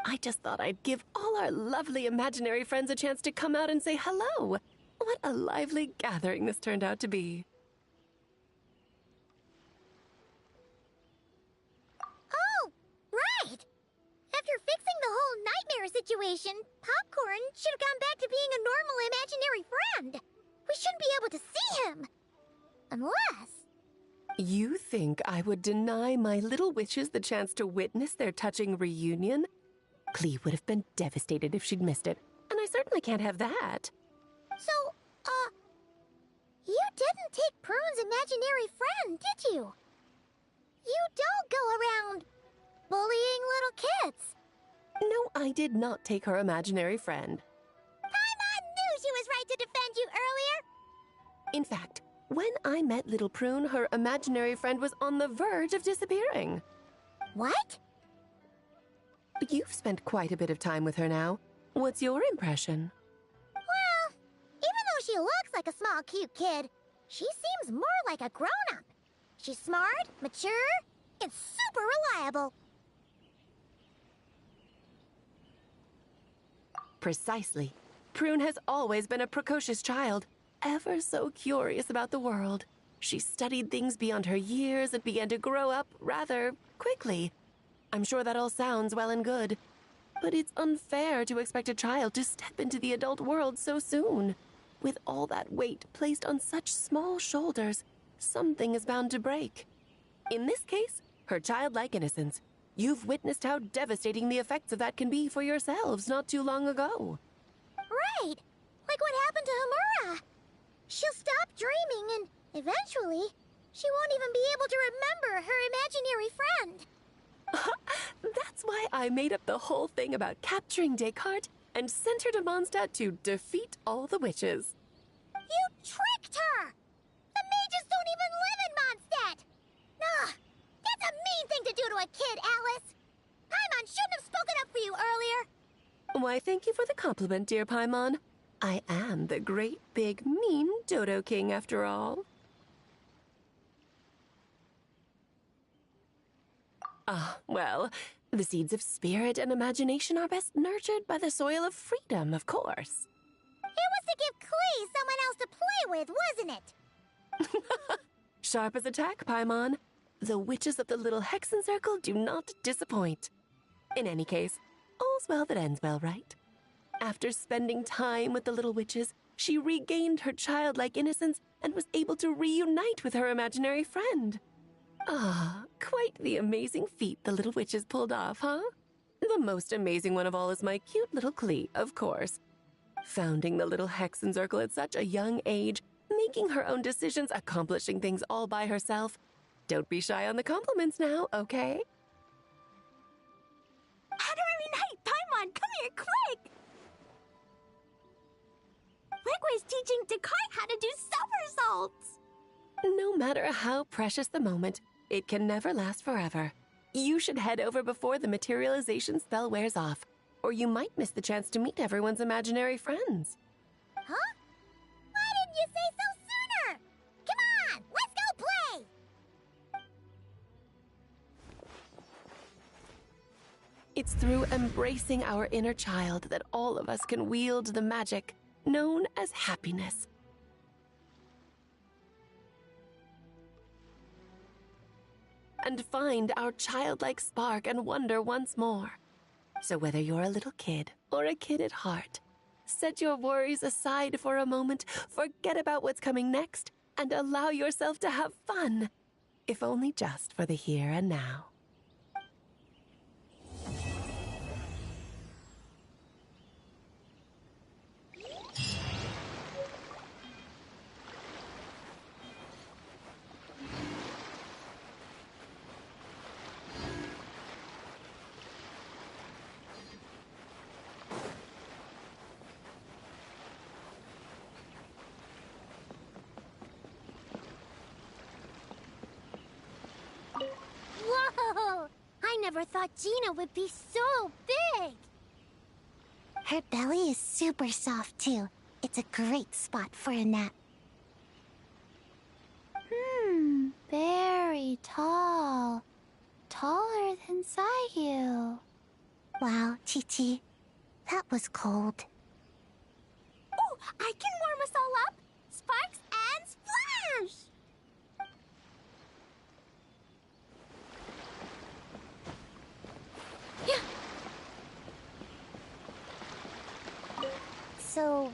I just thought I'd give all our lovely imaginary friends a chance to come out and say hello. What a lively gathering this turned out to be. Right! After fixing the whole nightmare situation, Popcorn should have gone back to being a normal imaginary friend. We shouldn't be able to see him. Unless... You think I would deny my little witches the chance to witness their touching reunion? Clee would have been devastated if she'd missed it, and I certainly can't have that. So, you didn't take Prune's imaginary friend, did you? You don't go around bullying little kids. No, I did not take her imaginary friend. Paimon knew she was right to defend you earlier. In fact, when I met little Prune, her imaginary friend was on the verge of disappearing. What? You've spent quite a bit of time with her now. What's your impression? Well, even though she looks like a small, cute kid, she seems more like a grown-up. She's smart, mature, and super reliable. Precisely. Prune has always been a precocious child, ever so curious about the world. She studied things beyond her years and began to grow up rather quickly. I'm sure that all sounds well and good, but it's unfair to expect a child to step into the adult world so soon. With all that weight placed on such small shoulders, something is bound to break. In this case, her childlike innocence. You've witnessed how devastating the effects of that can be for yourselves not too long ago. Right! Like what happened to Hamura. She'll stop dreaming and, eventually, she won't even be able to remember her imaginary friend. That's why I made up the whole thing about capturing Descartes and sent her to Mondstadt to defeat all the witches. You tricked her! The mages don't even live in Mondstadt! Ugh! That's a mean thing to do to a kid, Alice! Paimon shouldn't have spoken up for you earlier! Why, thank you for the compliment, dear Paimon. I am the great, big, mean Dodo King, after all. Well, the seeds of spirit and imagination are best nurtured by the soil of freedom, of course. It was to give Clee someone else to play with, wasn't it? Sharp as a tack, Paimon. The witches of the little Hexen Circle do not disappoint. In any case, all's well that ends well, right? After spending time with the little witches, she regained her childlike innocence and was able to reunite with her imaginary friend. Ah, quite the amazing feat the little witches pulled off, huh? The most amazing one of all is my cute little Klee, of course. Founding the little Hexen Circle at such a young age, making her own decisions, accomplishing things all by herself. Don't be shy on the compliments now, okay? Adorary Knight, Paimon, come here, quick! Wick was teaching Dekai how to do somersaults! No matter how precious the moment, it can never last forever. You should head over before the materialization spell wears off, or you might miss the chance to meet everyone's imaginary friends. Huh? Why didn't you say so sooner? Come on, let's go play! It's through embracing our inner child that all of us can wield the magic known as happiness. And find our childlike spark and wonder once more. So whether you're a little kid or a kid at heart, set your worries aside for a moment, forget about what's coming next, and allow yourself to have fun, if only just for the here and now. Whoa! I never thought Gina would be so big! Her belly is super soft, too. It's a great spot for a nap. Very tall. Taller than Sayu. Wow, Chi-Chi. That was cold. Oh, I can warm us all up! Sparks and splash! So,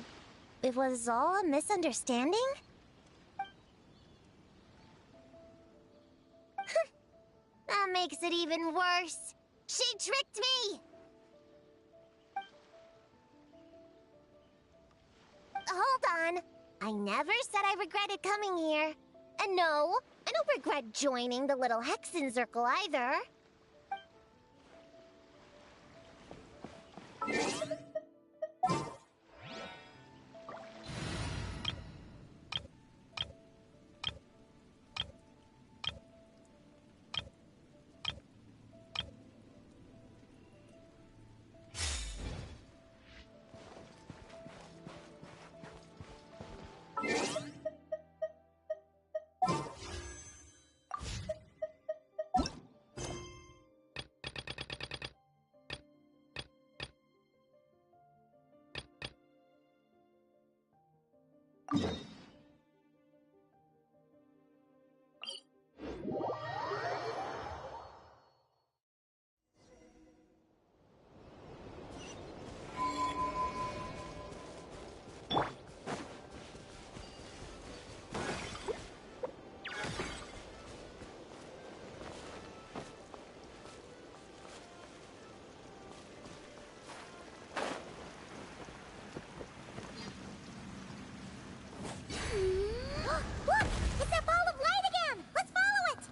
it was all a misunderstanding? That makes it even worse. She tricked me! Hold on. I never said I regretted coming here. And no, I don't regret joining the little Hexen Circle either. Look! It's that ball of light again! Let's follow it!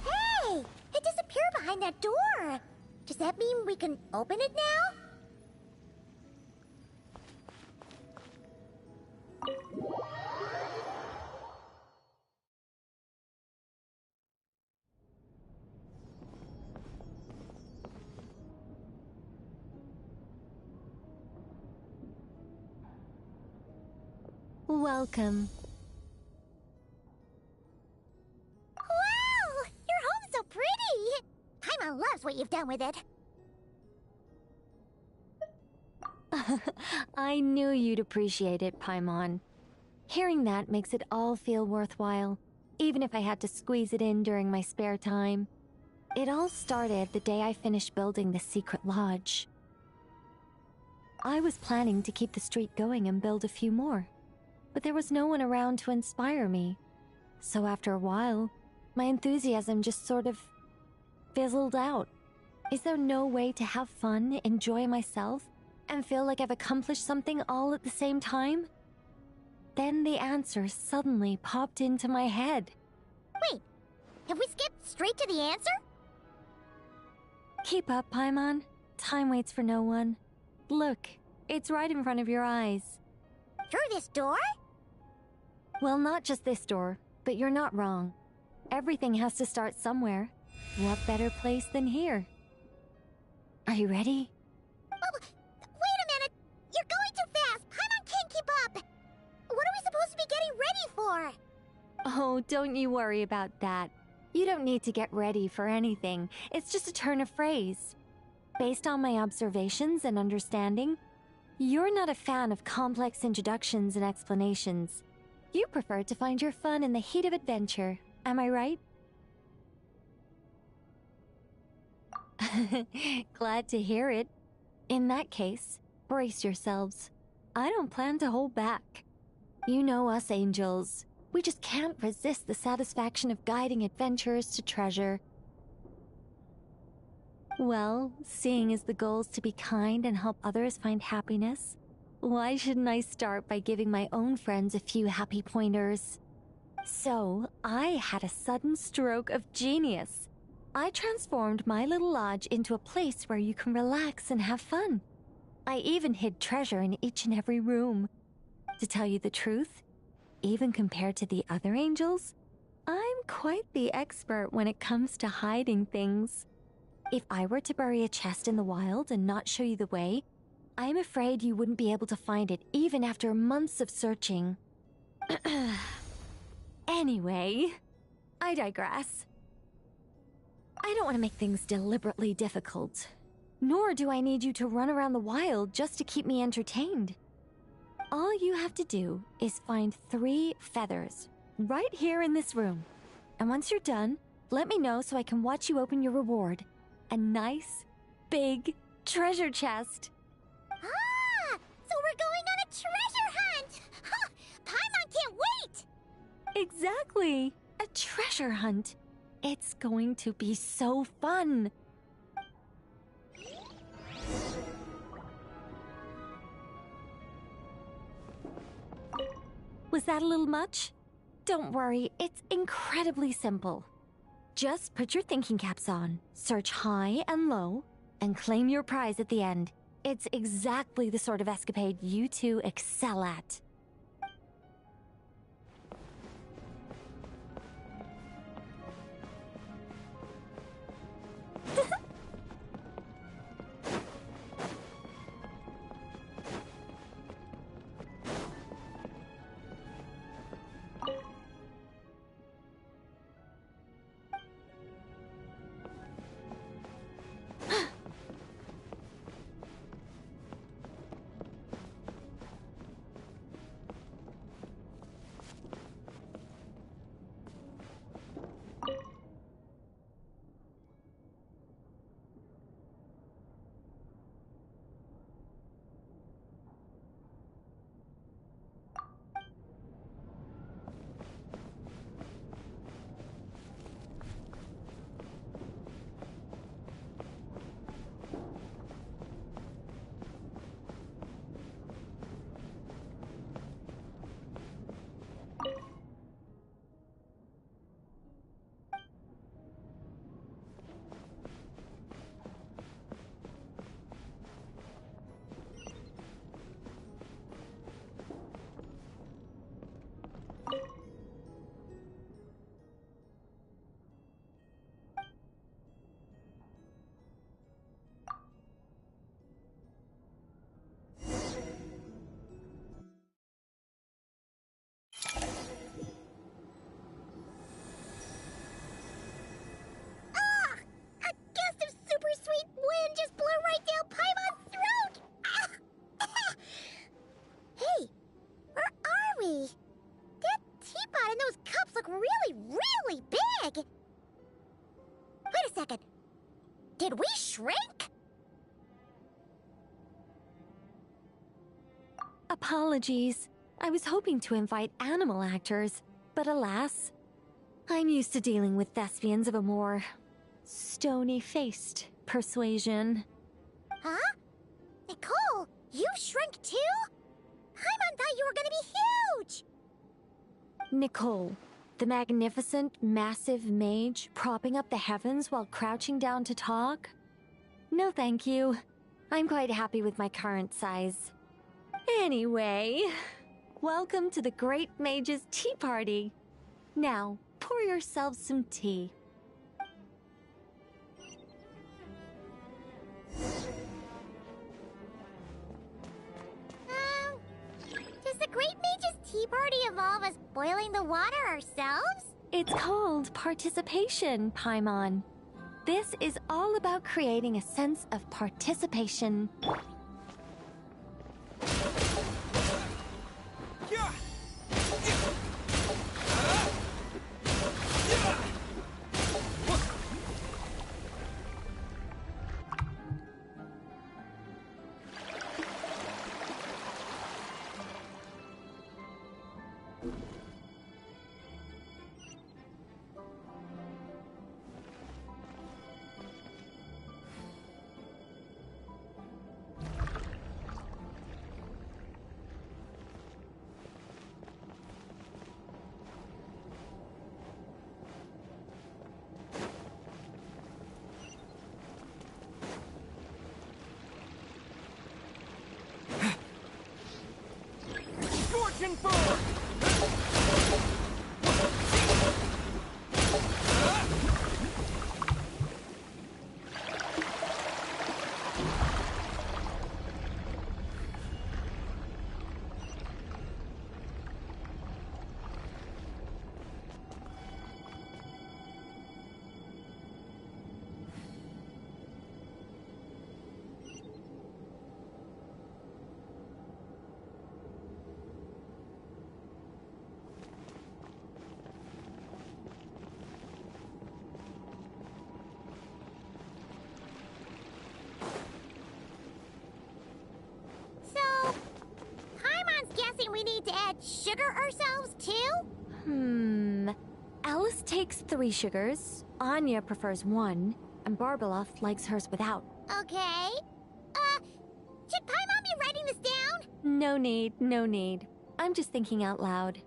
Hey! It disappeared behind that door! Does that mean we can open it now? Welcome. Wow! Your home's so pretty! Paimon loves what you've done with it. I knew you'd appreciate it, Paimon. Hearing that makes it all feel worthwhile, even if I had to squeeze it in during my spare time. It all started the day I finished building the secret lodge. I was planning to keep the streak going and build a few more, but there was no one around to inspire me. So after a while, my enthusiasm just sort of fizzled out. Is there no way to have fun, enjoy myself, and feel like I've accomplished something all at the same time? Then the answer suddenly popped into my head. Wait, have we skipped straight to the answer? Keep up, Paimon. Time waits for no one. Look, it's right in front of your eyes. Through this door? Well, not just this door, but you're not wrong. Everything has to start somewhere. What better place than here? Are you ready? Oh, wait a minute! You're going too fast! Paimon can't keep up! What are we supposed to be getting ready for? Oh, don't you worry about that. You don't need to get ready for anything. It's just a turn of phrase. Based on my observations and understanding, you're not a fan of complex introductions and explanations. You prefer to find your fun in the heat of adventure. Am I right? Glad to hear it. In that case, brace yourselves. I don't plan to hold back. You know us angels. We just can't resist the satisfaction of guiding adventurers to treasure. Well, seeing as the goal is to be kind and help others find happiness, why shouldn't I start by giving my own friends a few happy pointers? So, I had a sudden stroke of genius. I transformed my little lodge into a place where you can relax and have fun. I even hid treasure in each and every room. To tell you the truth, even compared to the other angels, I'm quite the expert when it comes to hiding things. If I were to bury a chest in the wild and not show you the way, I'm afraid you wouldn't be able to find it even after months of searching. Anyway, I digress. I don't want to make things deliberately difficult. Nor do I need you to run around the wild just to keep me entertained. All you have to do is find 3 feathers right here in this room. And once you're done, let me know so I can watch you open your reward. A nice, big treasure chest. Ah! So we're going on a treasure hunt! Ha! Paimon can't wait! Exactly! A treasure hunt. It's going to be so fun. Was that a little much? Don't worry, it's incredibly simple. Just put your thinking caps on, search high and low, and claim your prize at the end. It's exactly the sort of escapade you two excel at. Apologies. I was hoping to invite animal actors, but alas, I'm used to dealing with thespians of a more stony-faced persuasion. Huh? Nicole, you shrunk too? Paimon thought you were gonna be huge! Nicole, the magnificent, massive mage propping up the heavens while crouching down to talk? No thank you. I'm quite happy with my current size. Anyway, welcome to the Great Mage's Tea Party. Now, pour yourselves some tea. Does the Great Mage's Tea Party involve us boiling the water ourselves? It's called participation, Paimon. This is all about creating a sense of participation. Scorching forward! We need to add sugar ourselves too? Alice takes 3 sugars, Anya prefers 1, and Barbeloff likes hers without. Okay. Should Paimon be writing this down? No need, no need. I'm just thinking out loud.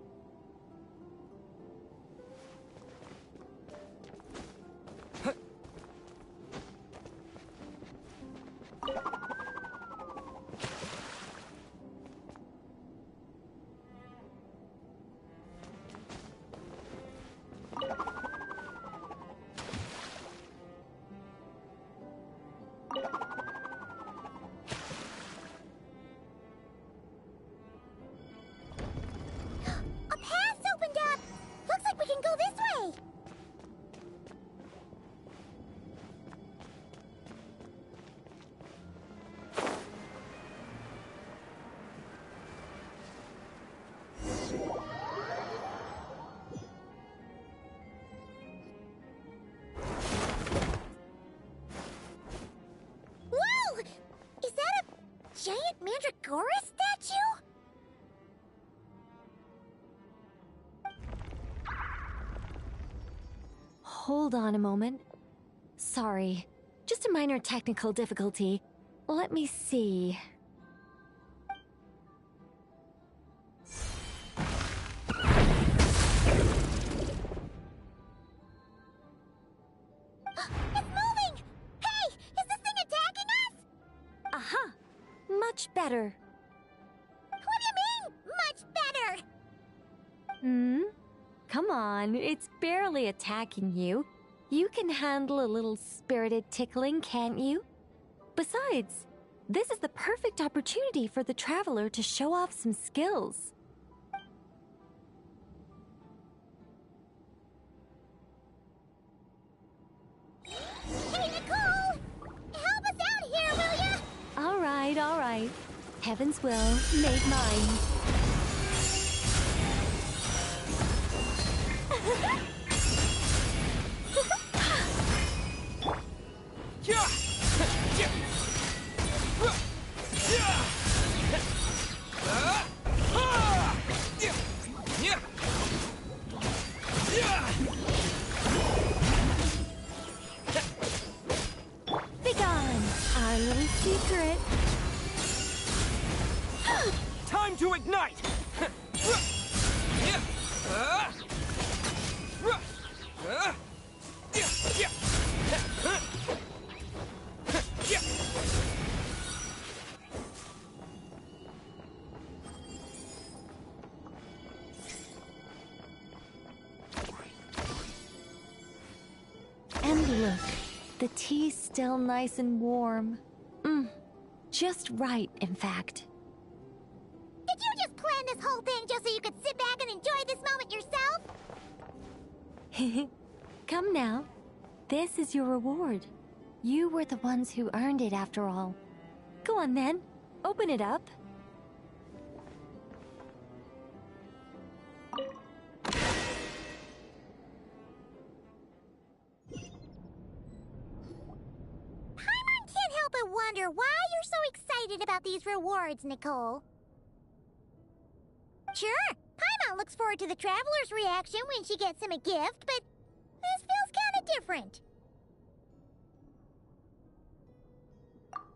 Giant Mandragora statue? Hold on a moment. Sorry, just a minor technical difficulty. Let me see. Much better. What do you mean, much better? Come on, it's barely attacking you. You can handle a little spirited tickling, can't you? Besides, this is the perfect opportunity for the traveler to show off some skills. Hey, Nicole! Help us out here, will ya? All right. Heaven's will made mine. Time to ignite! And look, the tea's still nice and warm. Just right, in fact. Did you just plan this whole thing just so you could sit back and enjoy this moment yourself? Come now. This is your reward. You were the ones who earned it after all. Go on then. Open it up. Can't help but wonder why you're so excited about these rewards, Nicole. Sure, Paimon looks forward to the Traveler's reaction when she gets him a gift, but this feels kinda different.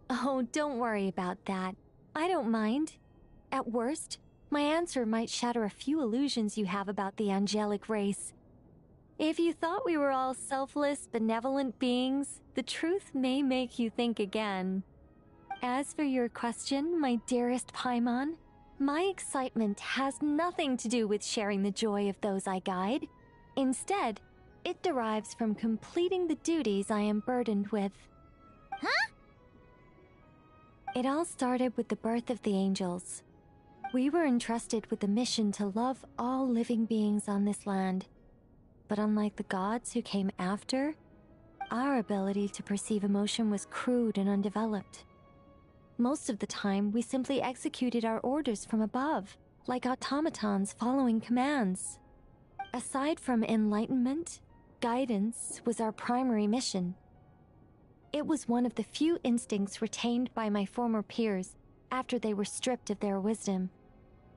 Oh, don't worry about that. I don't mind. At worst, my answer might shatter a few illusions you have about the angelic race. If you thought we were all selfless, benevolent beings, the truth may make you think again. As for your question, my dearest Paimon, my excitement has nothing to do with sharing the joy of those I guide. Instead, it derives from completing the duties I am burdened with. Huh? It all started with the birth of the angels. We were entrusted with the mission to love all living beings on this land. But unlike the gods who came after, our ability to perceive emotion was crude and undeveloped. Most of the time, we simply executed our orders from above, like automatons following commands. Aside from enlightenment, guidance was our primary mission. It was one of the few instincts retained by my former peers after they were stripped of their wisdom.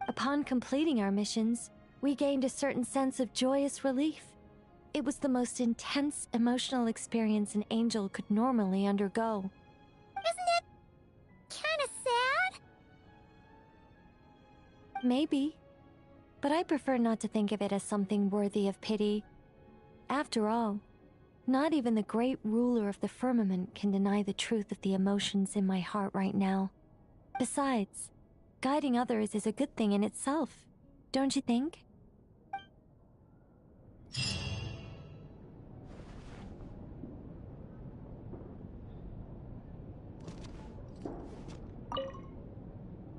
Upon completing our missions, we gained a certain sense of joyous relief. It was the most intense emotional experience an angel could normally undergo. Isn't it kinda sad? Maybe, but I prefer not to think of it as something worthy of pity. After all, not even the great ruler of the firmament can deny the truth of the emotions in my heart right now. Besides, guiding others is a good thing in itself, don't you think?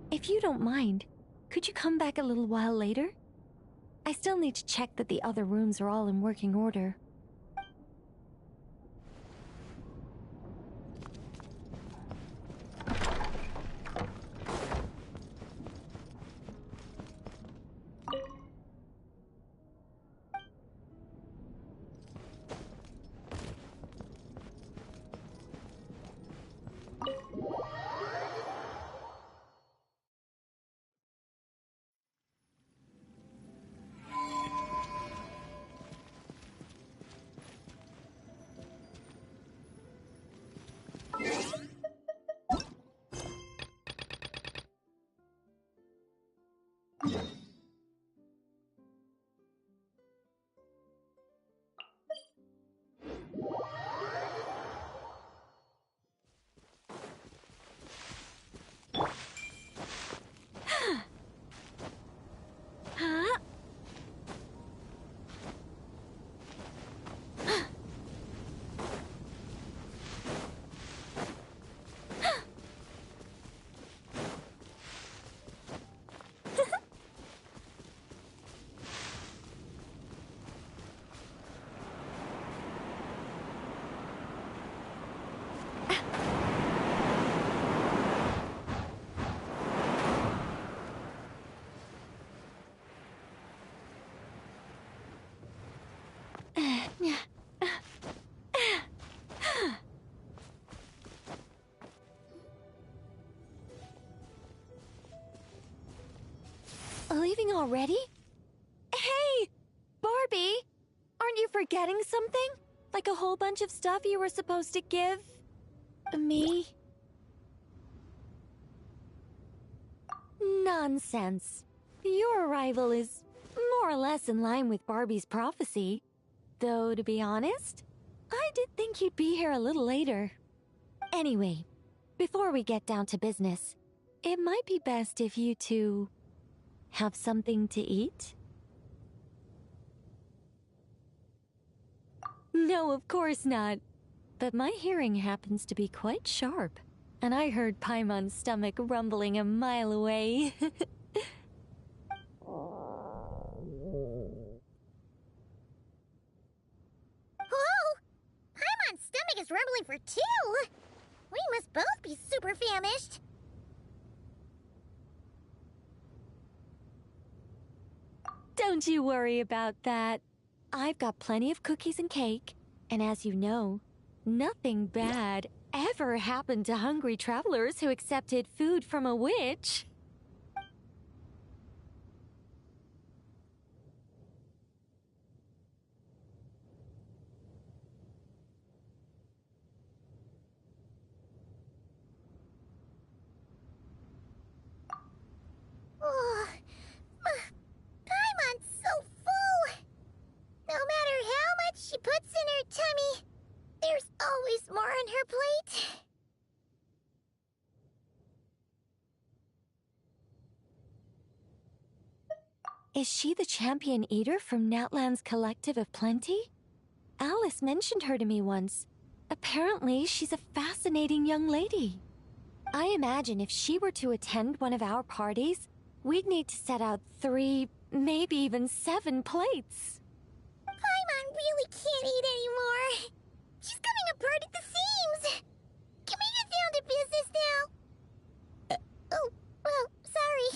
If you don't mind, could you come back a little while later? I still need to check that the other rooms are all in working order. Leaving already? Hey! Barbie! Aren't you forgetting something? Like a whole bunch of stuff you were supposed to give... me? Nonsense. Your arrival is more or less in line with Barbie's prophecy. Though, to be honest, I did think you'd be here a little later. Anyway, before we get down to business, it might be best if you two have something to eat? No, of course not. But my hearing happens to be quite sharp, and I heard Paimon's stomach rumbling a mile away. Whoa! Paimon's stomach is rumbling for two! We must both be super famished. Don't you worry about that. I've got plenty of cookies and cake, and as you know, nothing bad ever happened to hungry travelers who accepted food from a witch. Oh, Paimon's so full. No matter how much she puts in her tummy, there's always more on her plate. Is she the champion eater from Natlan's Collective of Plenty? Alice mentioned her to me once. Apparently, she's a fascinating young lady. I imagine if she were to attend one of our parties, we'd need to set out 3, maybe even 7 plates. Paimon really can't eat anymore. She's coming apart at the seams. Can we get down to business now? Oh, well, sorry.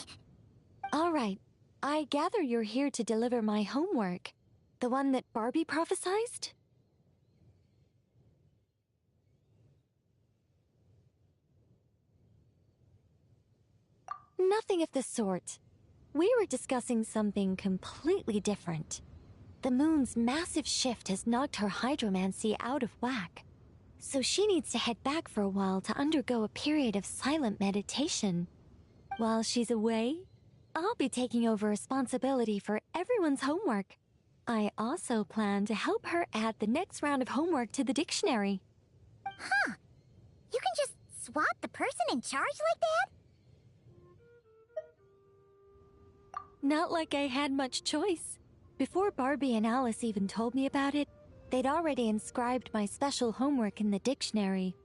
All right. I gather you're here to deliver my homework. The one that Barbie prophesized? Nothing of the sort. We were discussing something completely different. The moon's massive shift has knocked her hydromancy out of whack. So she needs to head back for a while to undergo a period of silent meditation. While she's away, I'll be taking over responsibility for everyone's homework. I also plan to help her add the next round of homework to the dictionary. Huh. You can just swap the person in charge like that? Not like I had much choice. Before Barbie and Alice even told me about it, they'd already inscribed my special homework in the dictionary.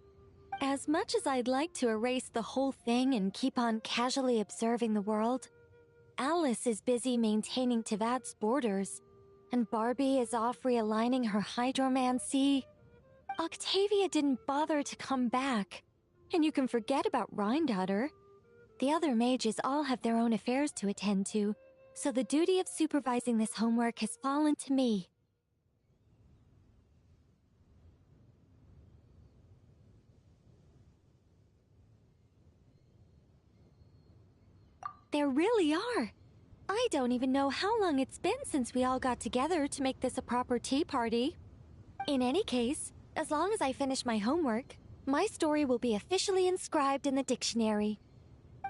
As much as I'd like to erase the whole thing and keep on casually observing the world, Alice is busy maintaining Tivat's borders, and Barbie is off realigning her hydromancy. Octavia didn't bother to come back, and you can forget about Rhindaughter. The other mages all have their own affairs to attend to, so the duty of supervising this homework has fallen to me. There really are. I don't even know how long it's been since we all got together to make this a proper tea party. In any case, as long as I finish my homework, my story will be officially inscribed in the dictionary.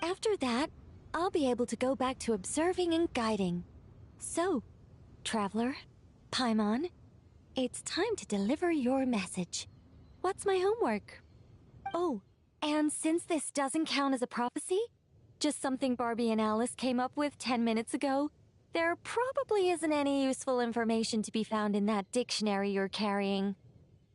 After that, I'll be able to go back to observing and guiding. So, Traveler, Paimon, it's time to deliver your message. What's my homework? Oh, and since this doesn't count as a prophecy, just something Barbie and Alice came up with 10 minutes ago, there probably isn't any useful information to be found in that dictionary you're carrying.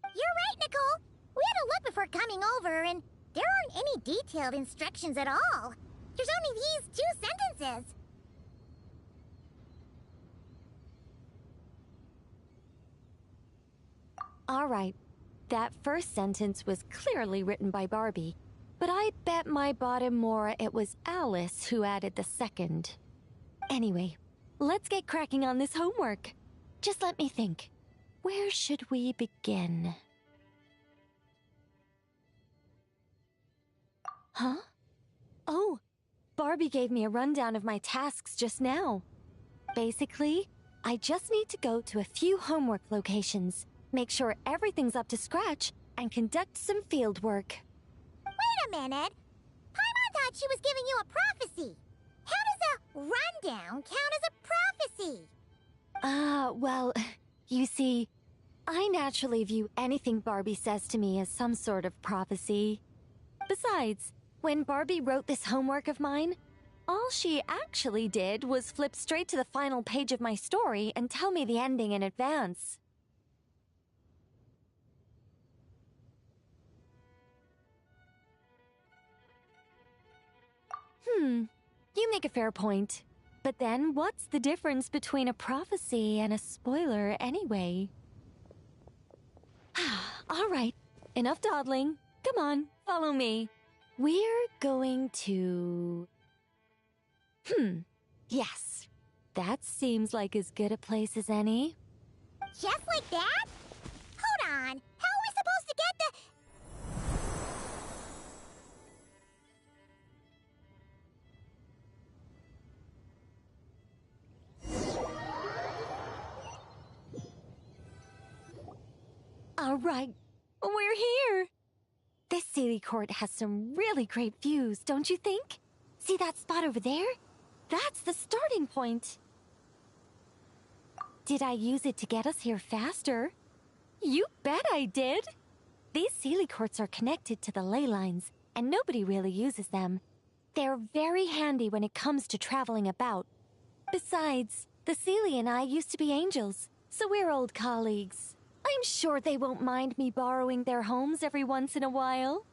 You're right, Nicole. We had a look before coming over, and there aren't any detailed instructions at all. There's only these 2 sentences. All right, that first sentence was clearly written by Barbie, but I bet my bottom more it was Alice who added the second. Anyway, let's get cracking on this homework. Just let me think. Where should we begin? Huh? Oh, Barbie gave me a rundown of my tasks just now. Basically, I just need to go to a few homework locations, make sure everything's up to scratch, and conduct some field work. Wait a minute! Paimon thought she was giving you a prophecy. How down count as a prophecy? Well, you see, I naturally view anything Barbie says to me as some sort of prophecy. Besides, when Barbie wrote this homework of mine, all she actually did was flip straight to the final page of my story and tell me the ending in advance. You make a fair point. But then, what's the difference between a prophecy and a spoiler anyway? All right, enough dawdling. Come on, follow me. We're going to... Yes, that seems like as good a place as any. Just like that? Hold on, how are we supposed to get the... All right, we're here. This Sealy Court has some really great views, don't you think? See that spot over there? That's the starting point. Did I use it to get us here faster? You bet I did. These Sealy Courts are connected to the ley lines, and nobody really uses them. They're very handy when it comes to traveling about. Besides, the Sealy and I used to be angels, so we're old colleagues. I'm sure they won't mind me borrowing their homes every once in a while.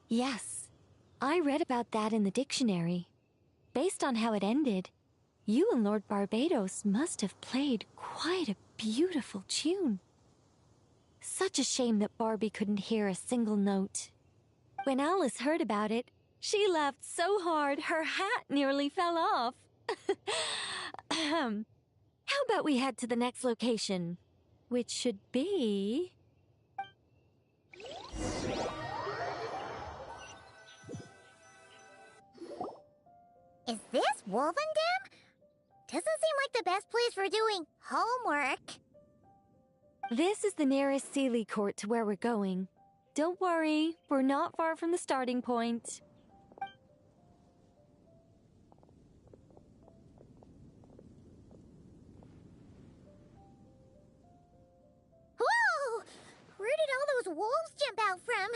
Yes, I read about that in the dictionary. Based on how it ended, you and Lord Barbados must have played quite a beautiful tune. Such a shame that Barbie couldn't hear a single note. When Alice heard about it, she laughed so hard her hat nearly fell off. How about we head to the next location, which should be... Is this Wolvendam? Doesn't seem like the best place for doing homework. This is the nearest Sealy Court to where we're going. Don't worry, we're not far from the starting point. Whoa! Where did all those wolves jump out from?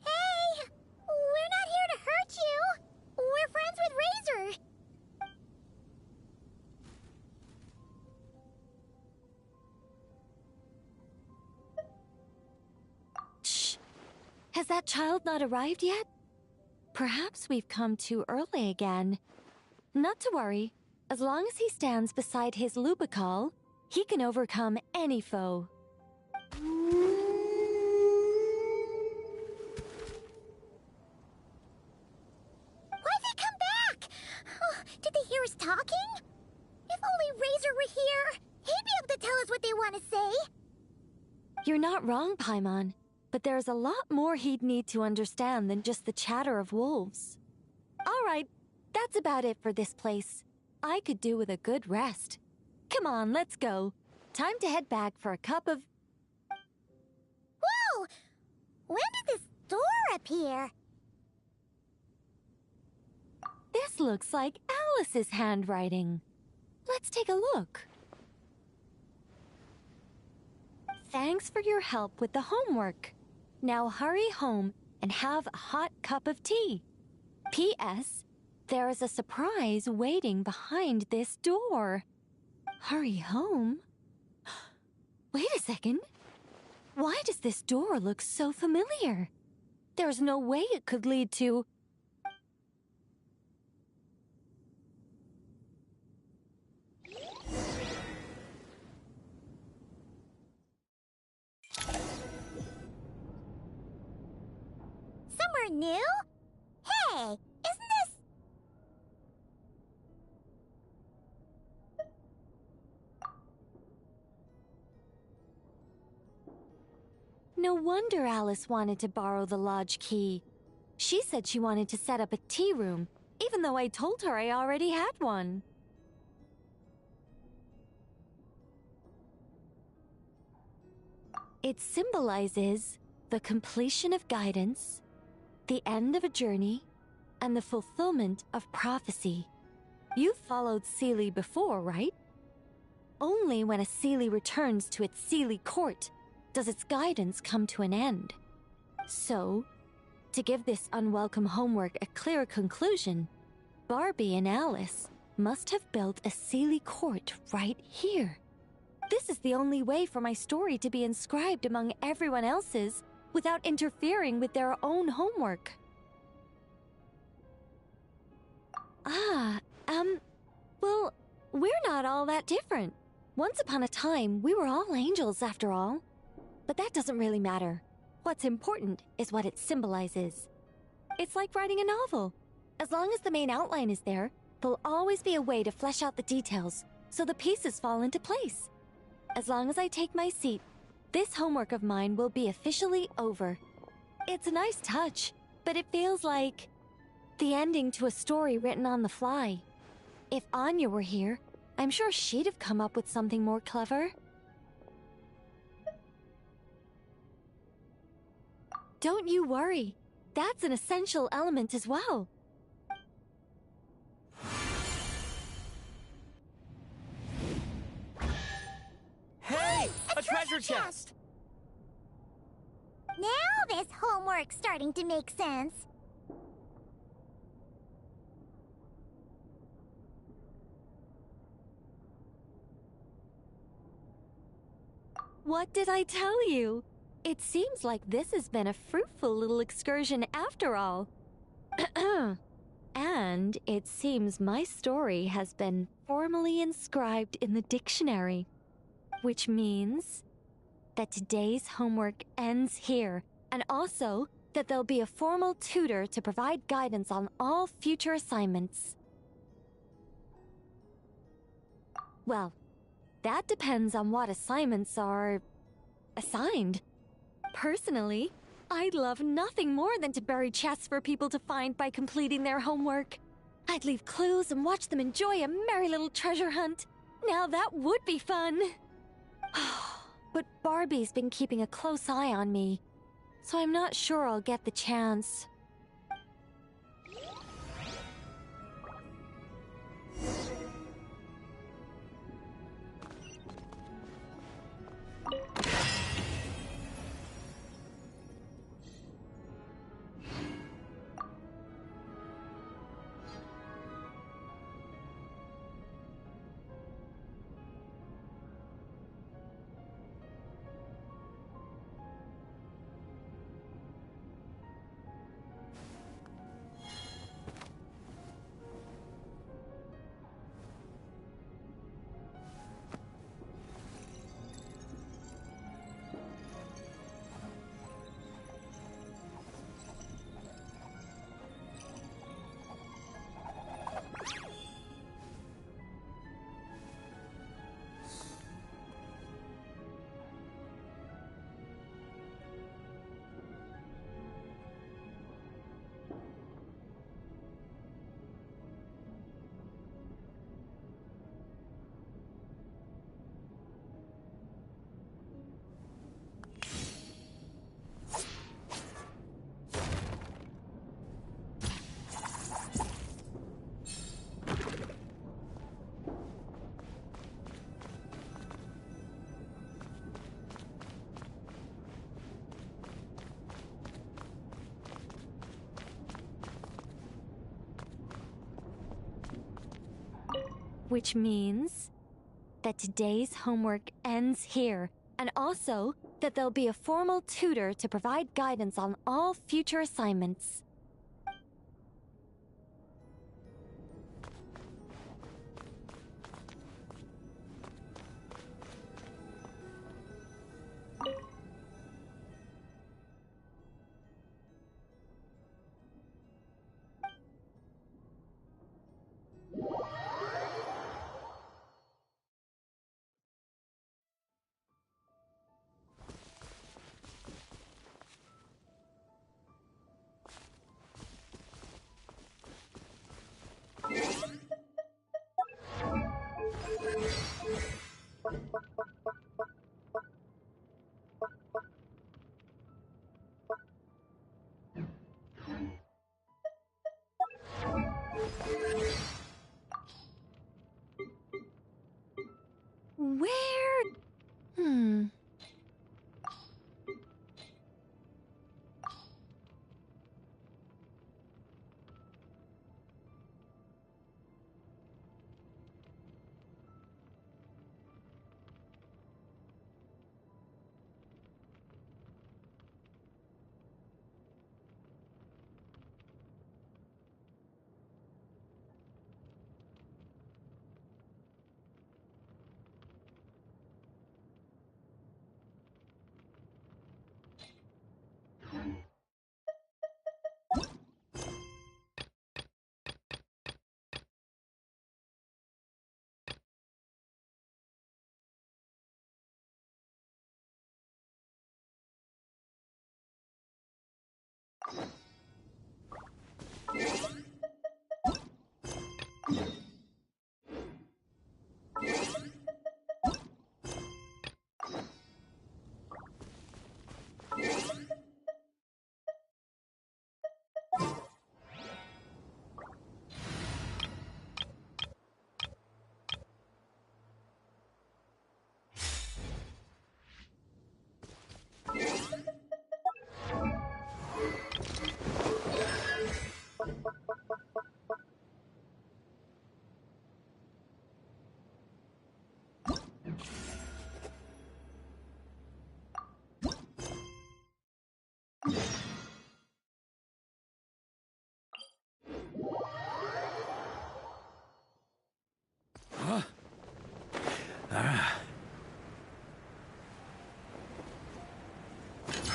Hey! We're not here to hurt you! We're friends with Razor! Shh! Has that child not arrived yet? Perhaps we've come too early again. Not to worry. As long as he stands beside his Lupical, he can overcome any foe. Why'd they come back? Oh, did they hear us talking? If only Razor were here, he'd be able to tell us what they want to say. You're not wrong, Paimon, but there's a lot more he'd need to understand than just the chatter of wolves. All right, that's about it for this place. I could do with a good rest. Come on, let's go. Time to head back for a cup of... Whoa! When did this door appear? This looks like Alice's handwriting. Let's take a look. Thanks for your help with the homework. Now hurry home and have a hot cup of tea. P.S. There is a surprise waiting behind this door. Hurry home? Wait a second. Why does this door look so familiar? There's no way it could lead to... Somewhere new? Hey, isn't this... No wonder Alice wanted to borrow the lodge key. She said she wanted to set up a tea room, even though I told her I already had one. It symbolizes the completion of guidance, the end of a journey, and the fulfillment of prophecy. You've followed Seelie before, right? Only when a Seelie returns to its Seelie court does its guidance come to an end. So, to give this unwelcome homework a clear conclusion, Barbie and Alice must have built a Seelie court right here. This is the only way for my story to be inscribed among everyone else's without interfering with their own homework. Well, we're not all that different. Once upon a time, we were all angels after all. But that doesn't really matter. What's important is what it symbolizes. It's like writing a novel. As long as the main outline is there, there'll always be a way to flesh out the details, so the pieces fall into place. As long as I take my seat, this homework of mine will be officially over. It's a nice touch, but it feels like the ending to a story written on the fly. If Anya were here, I'm sure she'd have come up with something more clever. Don't you worry. That's an essential element as well. Hey! A treasure chest! Now this homework's starting to make sense. What did I tell you? It seems like this has been a fruitful little excursion after all. And it seems my story has been formally inscribed in the dictionary. Which means that today's homework ends here, and also that there'll be a formal tutor to provide guidance on all future assignments. Well, that depends on what assignments are assigned. Personally, I'd love nothing more than to bury chests for people to find by completing their homework. I'd leave clues and watch them enjoy a merry little treasure hunt. Now that would be fun. But Barbie's been keeping a close eye on me, so I'm not sure I'll get the chance. Which means that today's homework ends here, and also that there'll be a formal tutor to provide guidance on all future assignments.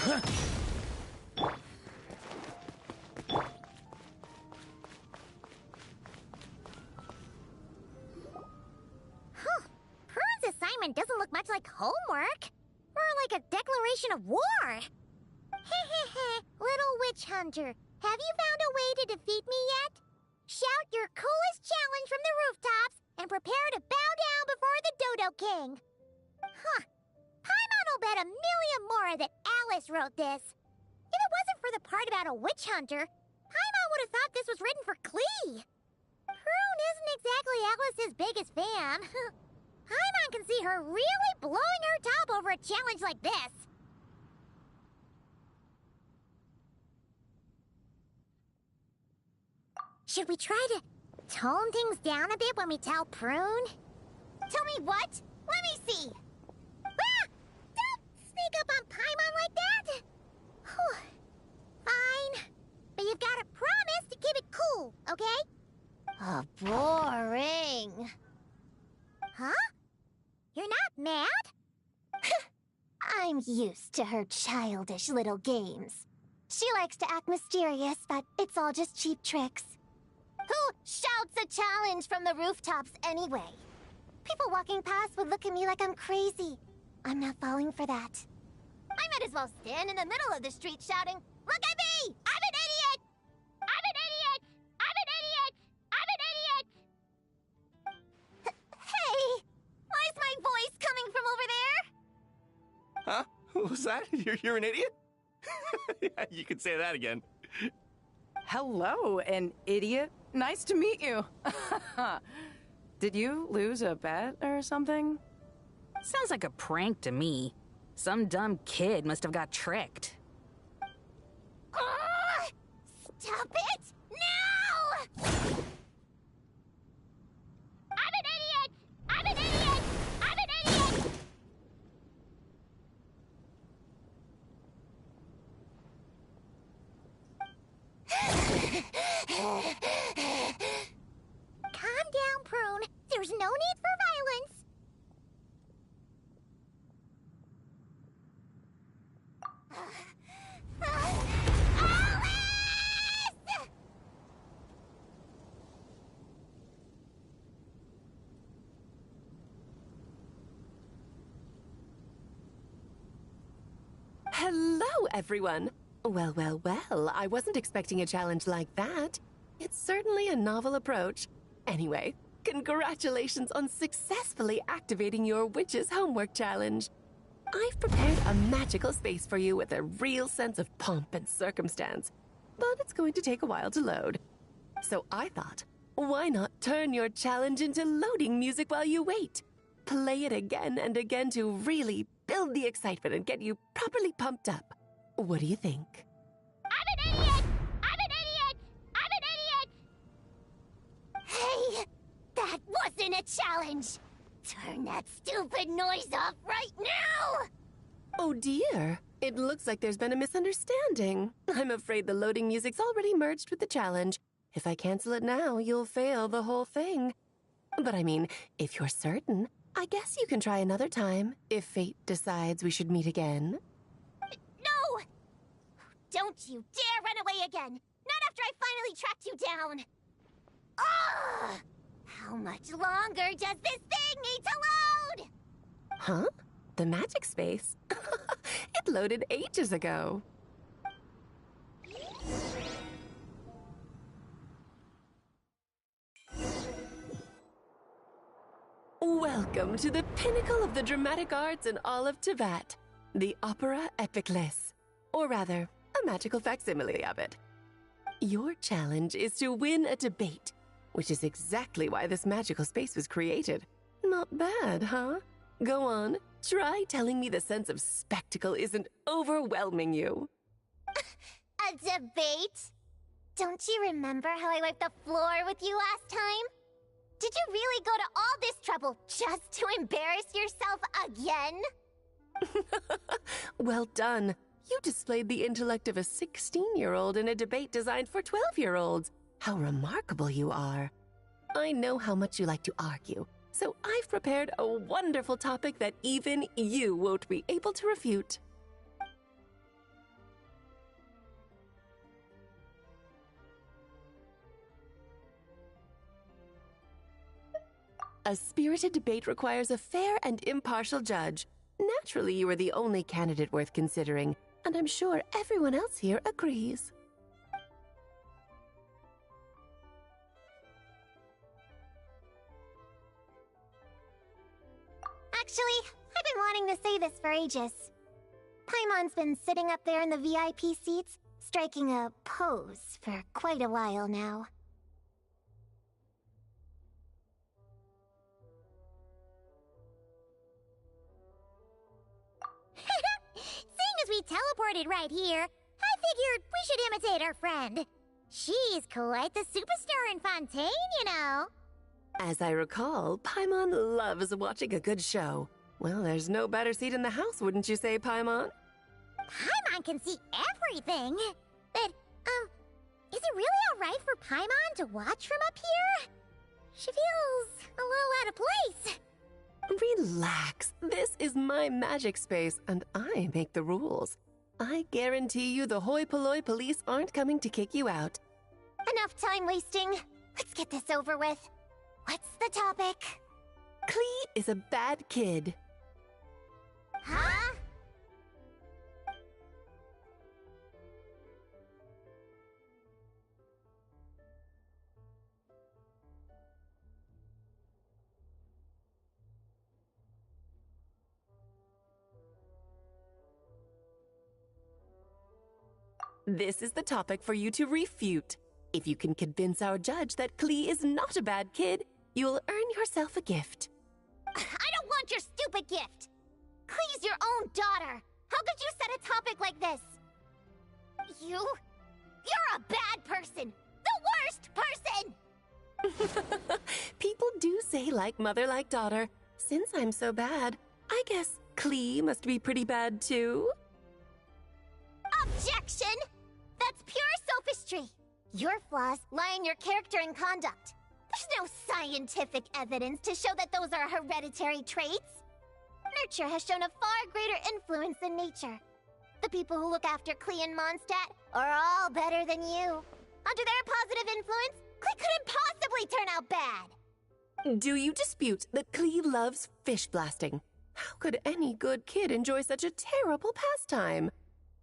Prune's assignment doesn't look much like homework. More like a declaration of war. Hehehe, little witch hunter. Have you found a way to defeat me yet? Shout your coolest challenge from the rooftops and prepare to bow down before the Dodo King. Huh. Paimon will bet $1 million more that Alice wrote this. If it wasn't for the part about a witch hunter, Paimon would have thought this was written for Klee. Prune isn't exactly Alice's biggest fan. Paimon can see her really blowing her top over a challenge like this. Should we try to tone things down a bit when we tell Prune? Tell me what? Let me see. Ah! Don't sneak up on Paimon like that. Whew. Fine. But you've got to promise to keep it cool, okay? Oh, boring. Huh? You're not mad? I'm used to her childish little games. She likes to act mysterious, but it's all just cheap tricks. Who shouts a challenge from the rooftops anyway? People walking past would look at me like I'm crazy. I'm not falling for that. I might as well stand in the middle of the street shouting, "Look at me! I'm an idiot! I'm an idiot! I'm an idiot! I'm an idiot!" Hey! Why is my voice coming from over there? Huh? What was that? You're an idiot? Yeah, you could say that again. Hello, an idiot. Nice to meet you. Did you lose a bet or something? Sounds like a prank to me. Some dumb kid must have got tricked. Stop it! Now! I'm an idiot! I'm an idiot! I'm an idiot! Calm down, Prune. There's no need for violence. Hello, everyone. Well, well, well, I wasn't expecting a challenge like that. It's certainly a novel approach. Anyway, congratulations on successfully activating your witch's homework challenge. I've prepared a magical space for you with a real sense of pomp and circumstance, but it's going to take a while to load. So I thought, why not turn your challenge into loading music while you wait? Play it again and again to really build the excitement and get you properly pumped up. What do you think? I'm an idiot! I'm an idiot! I'm an idiot! Hey! That wasn't a challenge! Turn that stupid noise off right now! Oh dear, it looks like there's been a misunderstanding. I'm afraid the loading music's already merged with the challenge. If I cancel it now, you'll fail the whole thing. But I mean, if you're certain, I guess you can try another time, if fate decides we should meet again. No! Don't you dare run away again! Not after I finally tracked you down! Ugh! How much longer does this thing need to load? Huh? The magic space? It loaded ages ago. Welcome to the pinnacle of the dramatic arts in all of Tibet, the Opera Epiclès, or rather, a magical facsimile of it. Your challenge is to win a debate, which is exactly why this magical space was created. Not bad, huh? Go on, try telling me the sense of spectacle isn't overwhelming you. A debate? Don't you remember how I wiped the floor with you last time? Did you really go to all this trouble just to embarrass yourself again? Well done. You displayed the intellect of a 16-year-old in a debate designed for 12-year-olds. How remarkable you are. I know how much you like to argue, so I've prepared a wonderful topic that even you won't be able to refute. A spirited debate requires a fair and impartial judge. Naturally, you are the only candidate worth considering, and I'm sure everyone else here agrees. Actually, I've been wanting to say this for ages. Paimon's been sitting up there in the VIP seats, striking a pose for quite a while now. Seeing as we teleported right here, I figured we should imitate our friend. She's quite the superstar in Fontaine, you know. As I recall, Paimon loves watching a good show. Well, there's no better seat in the house, wouldn't you say, Paimon? Paimon can see everything. But, is it really alright for Paimon to watch from up here? She feels a little out of place. Relax. This is my magic space, and I make the rules. I guarantee you the hoi polloi police aren't coming to kick you out. Enough time wasting. Let's get this over with. What's the topic? Klee is a bad kid. Huh? This is the topic for you to refute. If you can convince our judge that Klee is not a bad kid, you'll earn yourself a gift. I don't want your stupid gift! Klee's your own daughter! How could you set a topic like this? You're a bad person! The worst person! People do say like mother, like daughter. Since I'm so bad, I guess Klee must be pretty bad too. Objection! That's pure sophistry! Your flaws lie in your character and conduct. There's no scientific evidence to show that those are hereditary traits. Nurture has shown a far greater influence than nature. The people who look after Klee and Mondstadt are all better than you. Under their positive influence, Klee couldn't possibly turn out bad. Do you dispute that Klee loves fish blasting? How could any good kid enjoy such a terrible pastime?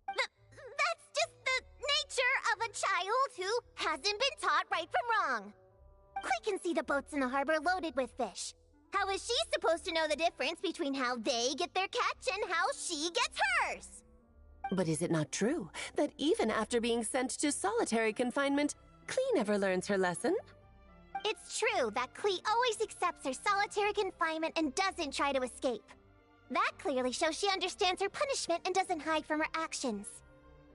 That's just the nature of a child who hasn't been taught right from wrong. Klee can see the boats in the harbor loaded with fish. How is she supposed to know the difference between how they get their catch and how she gets hers? But is it not true that even after being sent to solitary confinement, Klee never learns her lesson? It's true that Klee always accepts her solitary confinement and doesn't try to escape. That clearly shows she understands her punishment and doesn't hide from her actions.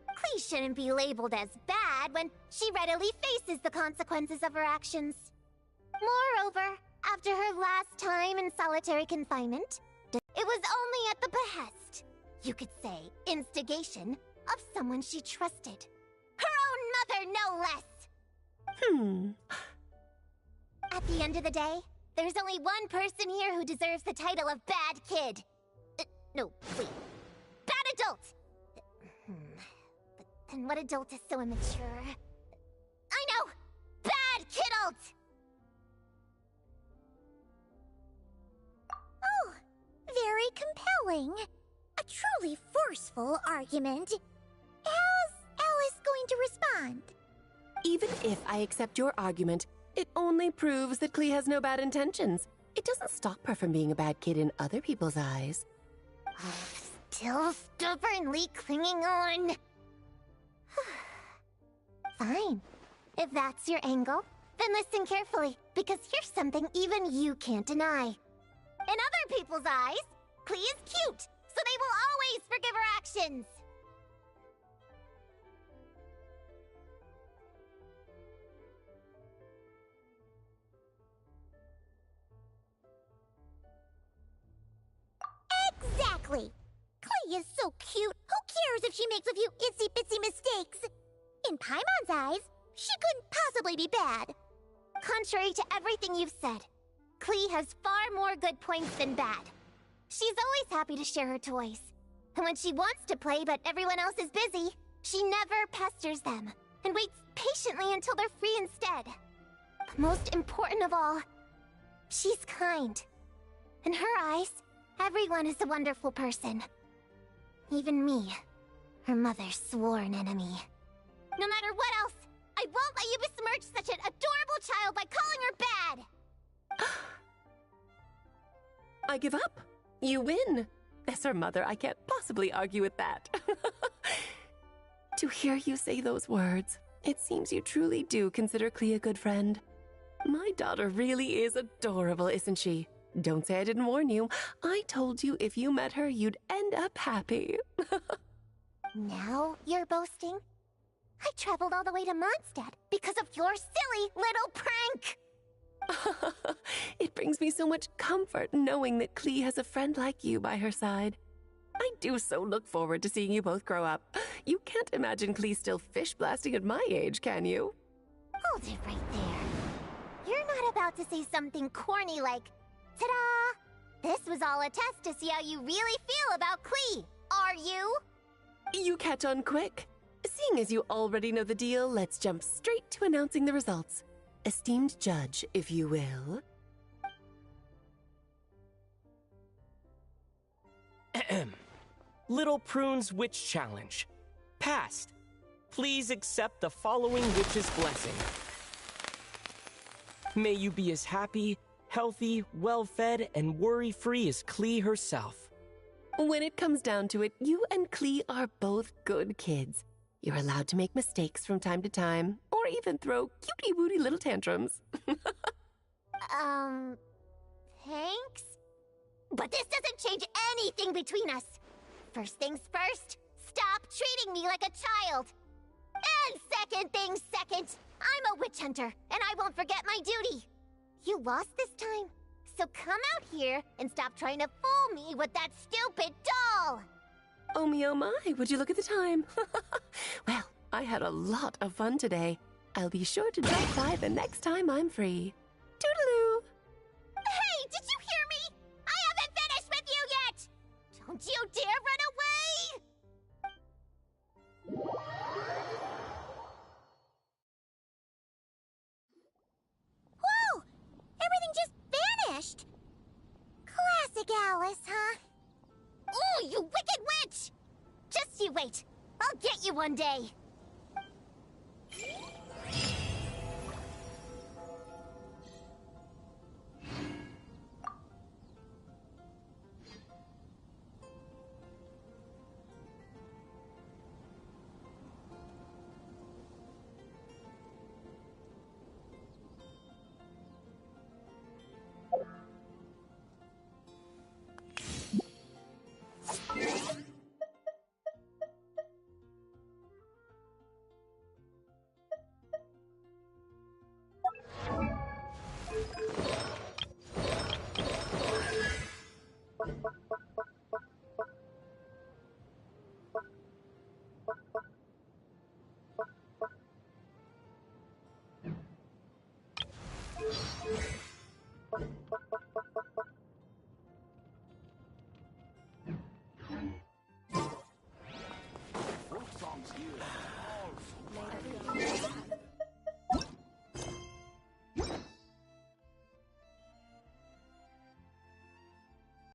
Klee shouldn't be labeled as bad when she readily faces the consequences of her actions. Moreover, after her last time in solitary confinement, it was only at the behest, you could say instigation, of someone she trusted. Her own mother, no less! At the end of the day, there's only one person here who deserves the title of bad kid. No, wait. Bad adult! But then what adult is so immature? I know! Bad kidult! Oh, very compelling. A truly forceful argument. How's Alice going to respond? Even if I accept your argument, it only proves that Klee has no bad intentions. It doesn't stop her from being a bad kid in other people's eyes. Still stubbornly clinging on. Fine. If that's your angle, then listen carefully, because here's something even you can't deny. In other people's eyes, Klee is cute, so they will always forgive her actions. Exactly. Klee is so cute. Who cares if she makes a few itsy-bitsy mistakes? In Paimon's eyes, she couldn't possibly be bad. Contrary to everything you've said, Klee has far more good points than bad. She's always happy to share her toys. And when she wants to play but everyone else is busy, she never pesters them and waits patiently until they're free instead. But most important of all, She's kind. In her eyes, everyone is a wonderful person. Even me, her mother's sworn enemy. No matter what else, I won't let you besmirch such an adorable child by calling her bad! I give up. You win. As her mother, I can't possibly argue with that. To hear you say those words, it seems you truly do consider Klee a good friend. My daughter really is adorable, isn't she? Don't say I didn't warn you. I told you if you met her, you'd end up happy. Now you're boasting? I traveled all the way to Mondstadt because of your silly little prank! It brings me so much comfort knowing that Klee has a friend like you by her side. I do so look forward to seeing you both grow up. You can't imagine Klee still fish blasting at my age, can you? Hold it right there. You're not about to say something corny like, ta-da! This was all a test to see how you really feel about Klee, are you? You catch on quick. Seeing as you already know the deal, let's jump straight to announcing the results. Esteemed judge, if you will. Little Prune's Witch Challenge. Passed. Please accept the following witch's blessing. May you be as happy, healthy, well-fed, and worry-free as Klee herself. When it comes down to it, you and Klee are both good kids. You're allowed to make mistakes from time to time, or even throw cutie-wooty little tantrums. Thanks? But this doesn't change anything between us. First things first, stop treating me like a child. And second things second, I'm a witch hunter, and I won't forget my duty. You lost this time, so come out here and stop trying to fool me with that stupid doll. Oh me, oh my, would you look at the time? Well, I had a lot of fun today. I'll be sure to drop by the next time I'm free. Toodaloo! Hey, did you hear me? I haven't finished with you yet! Don't you dare run away! Whoa! Everything just vanished! Classic Alice, huh? Oh, you wicked witch! Just you wait. I'll get you one day.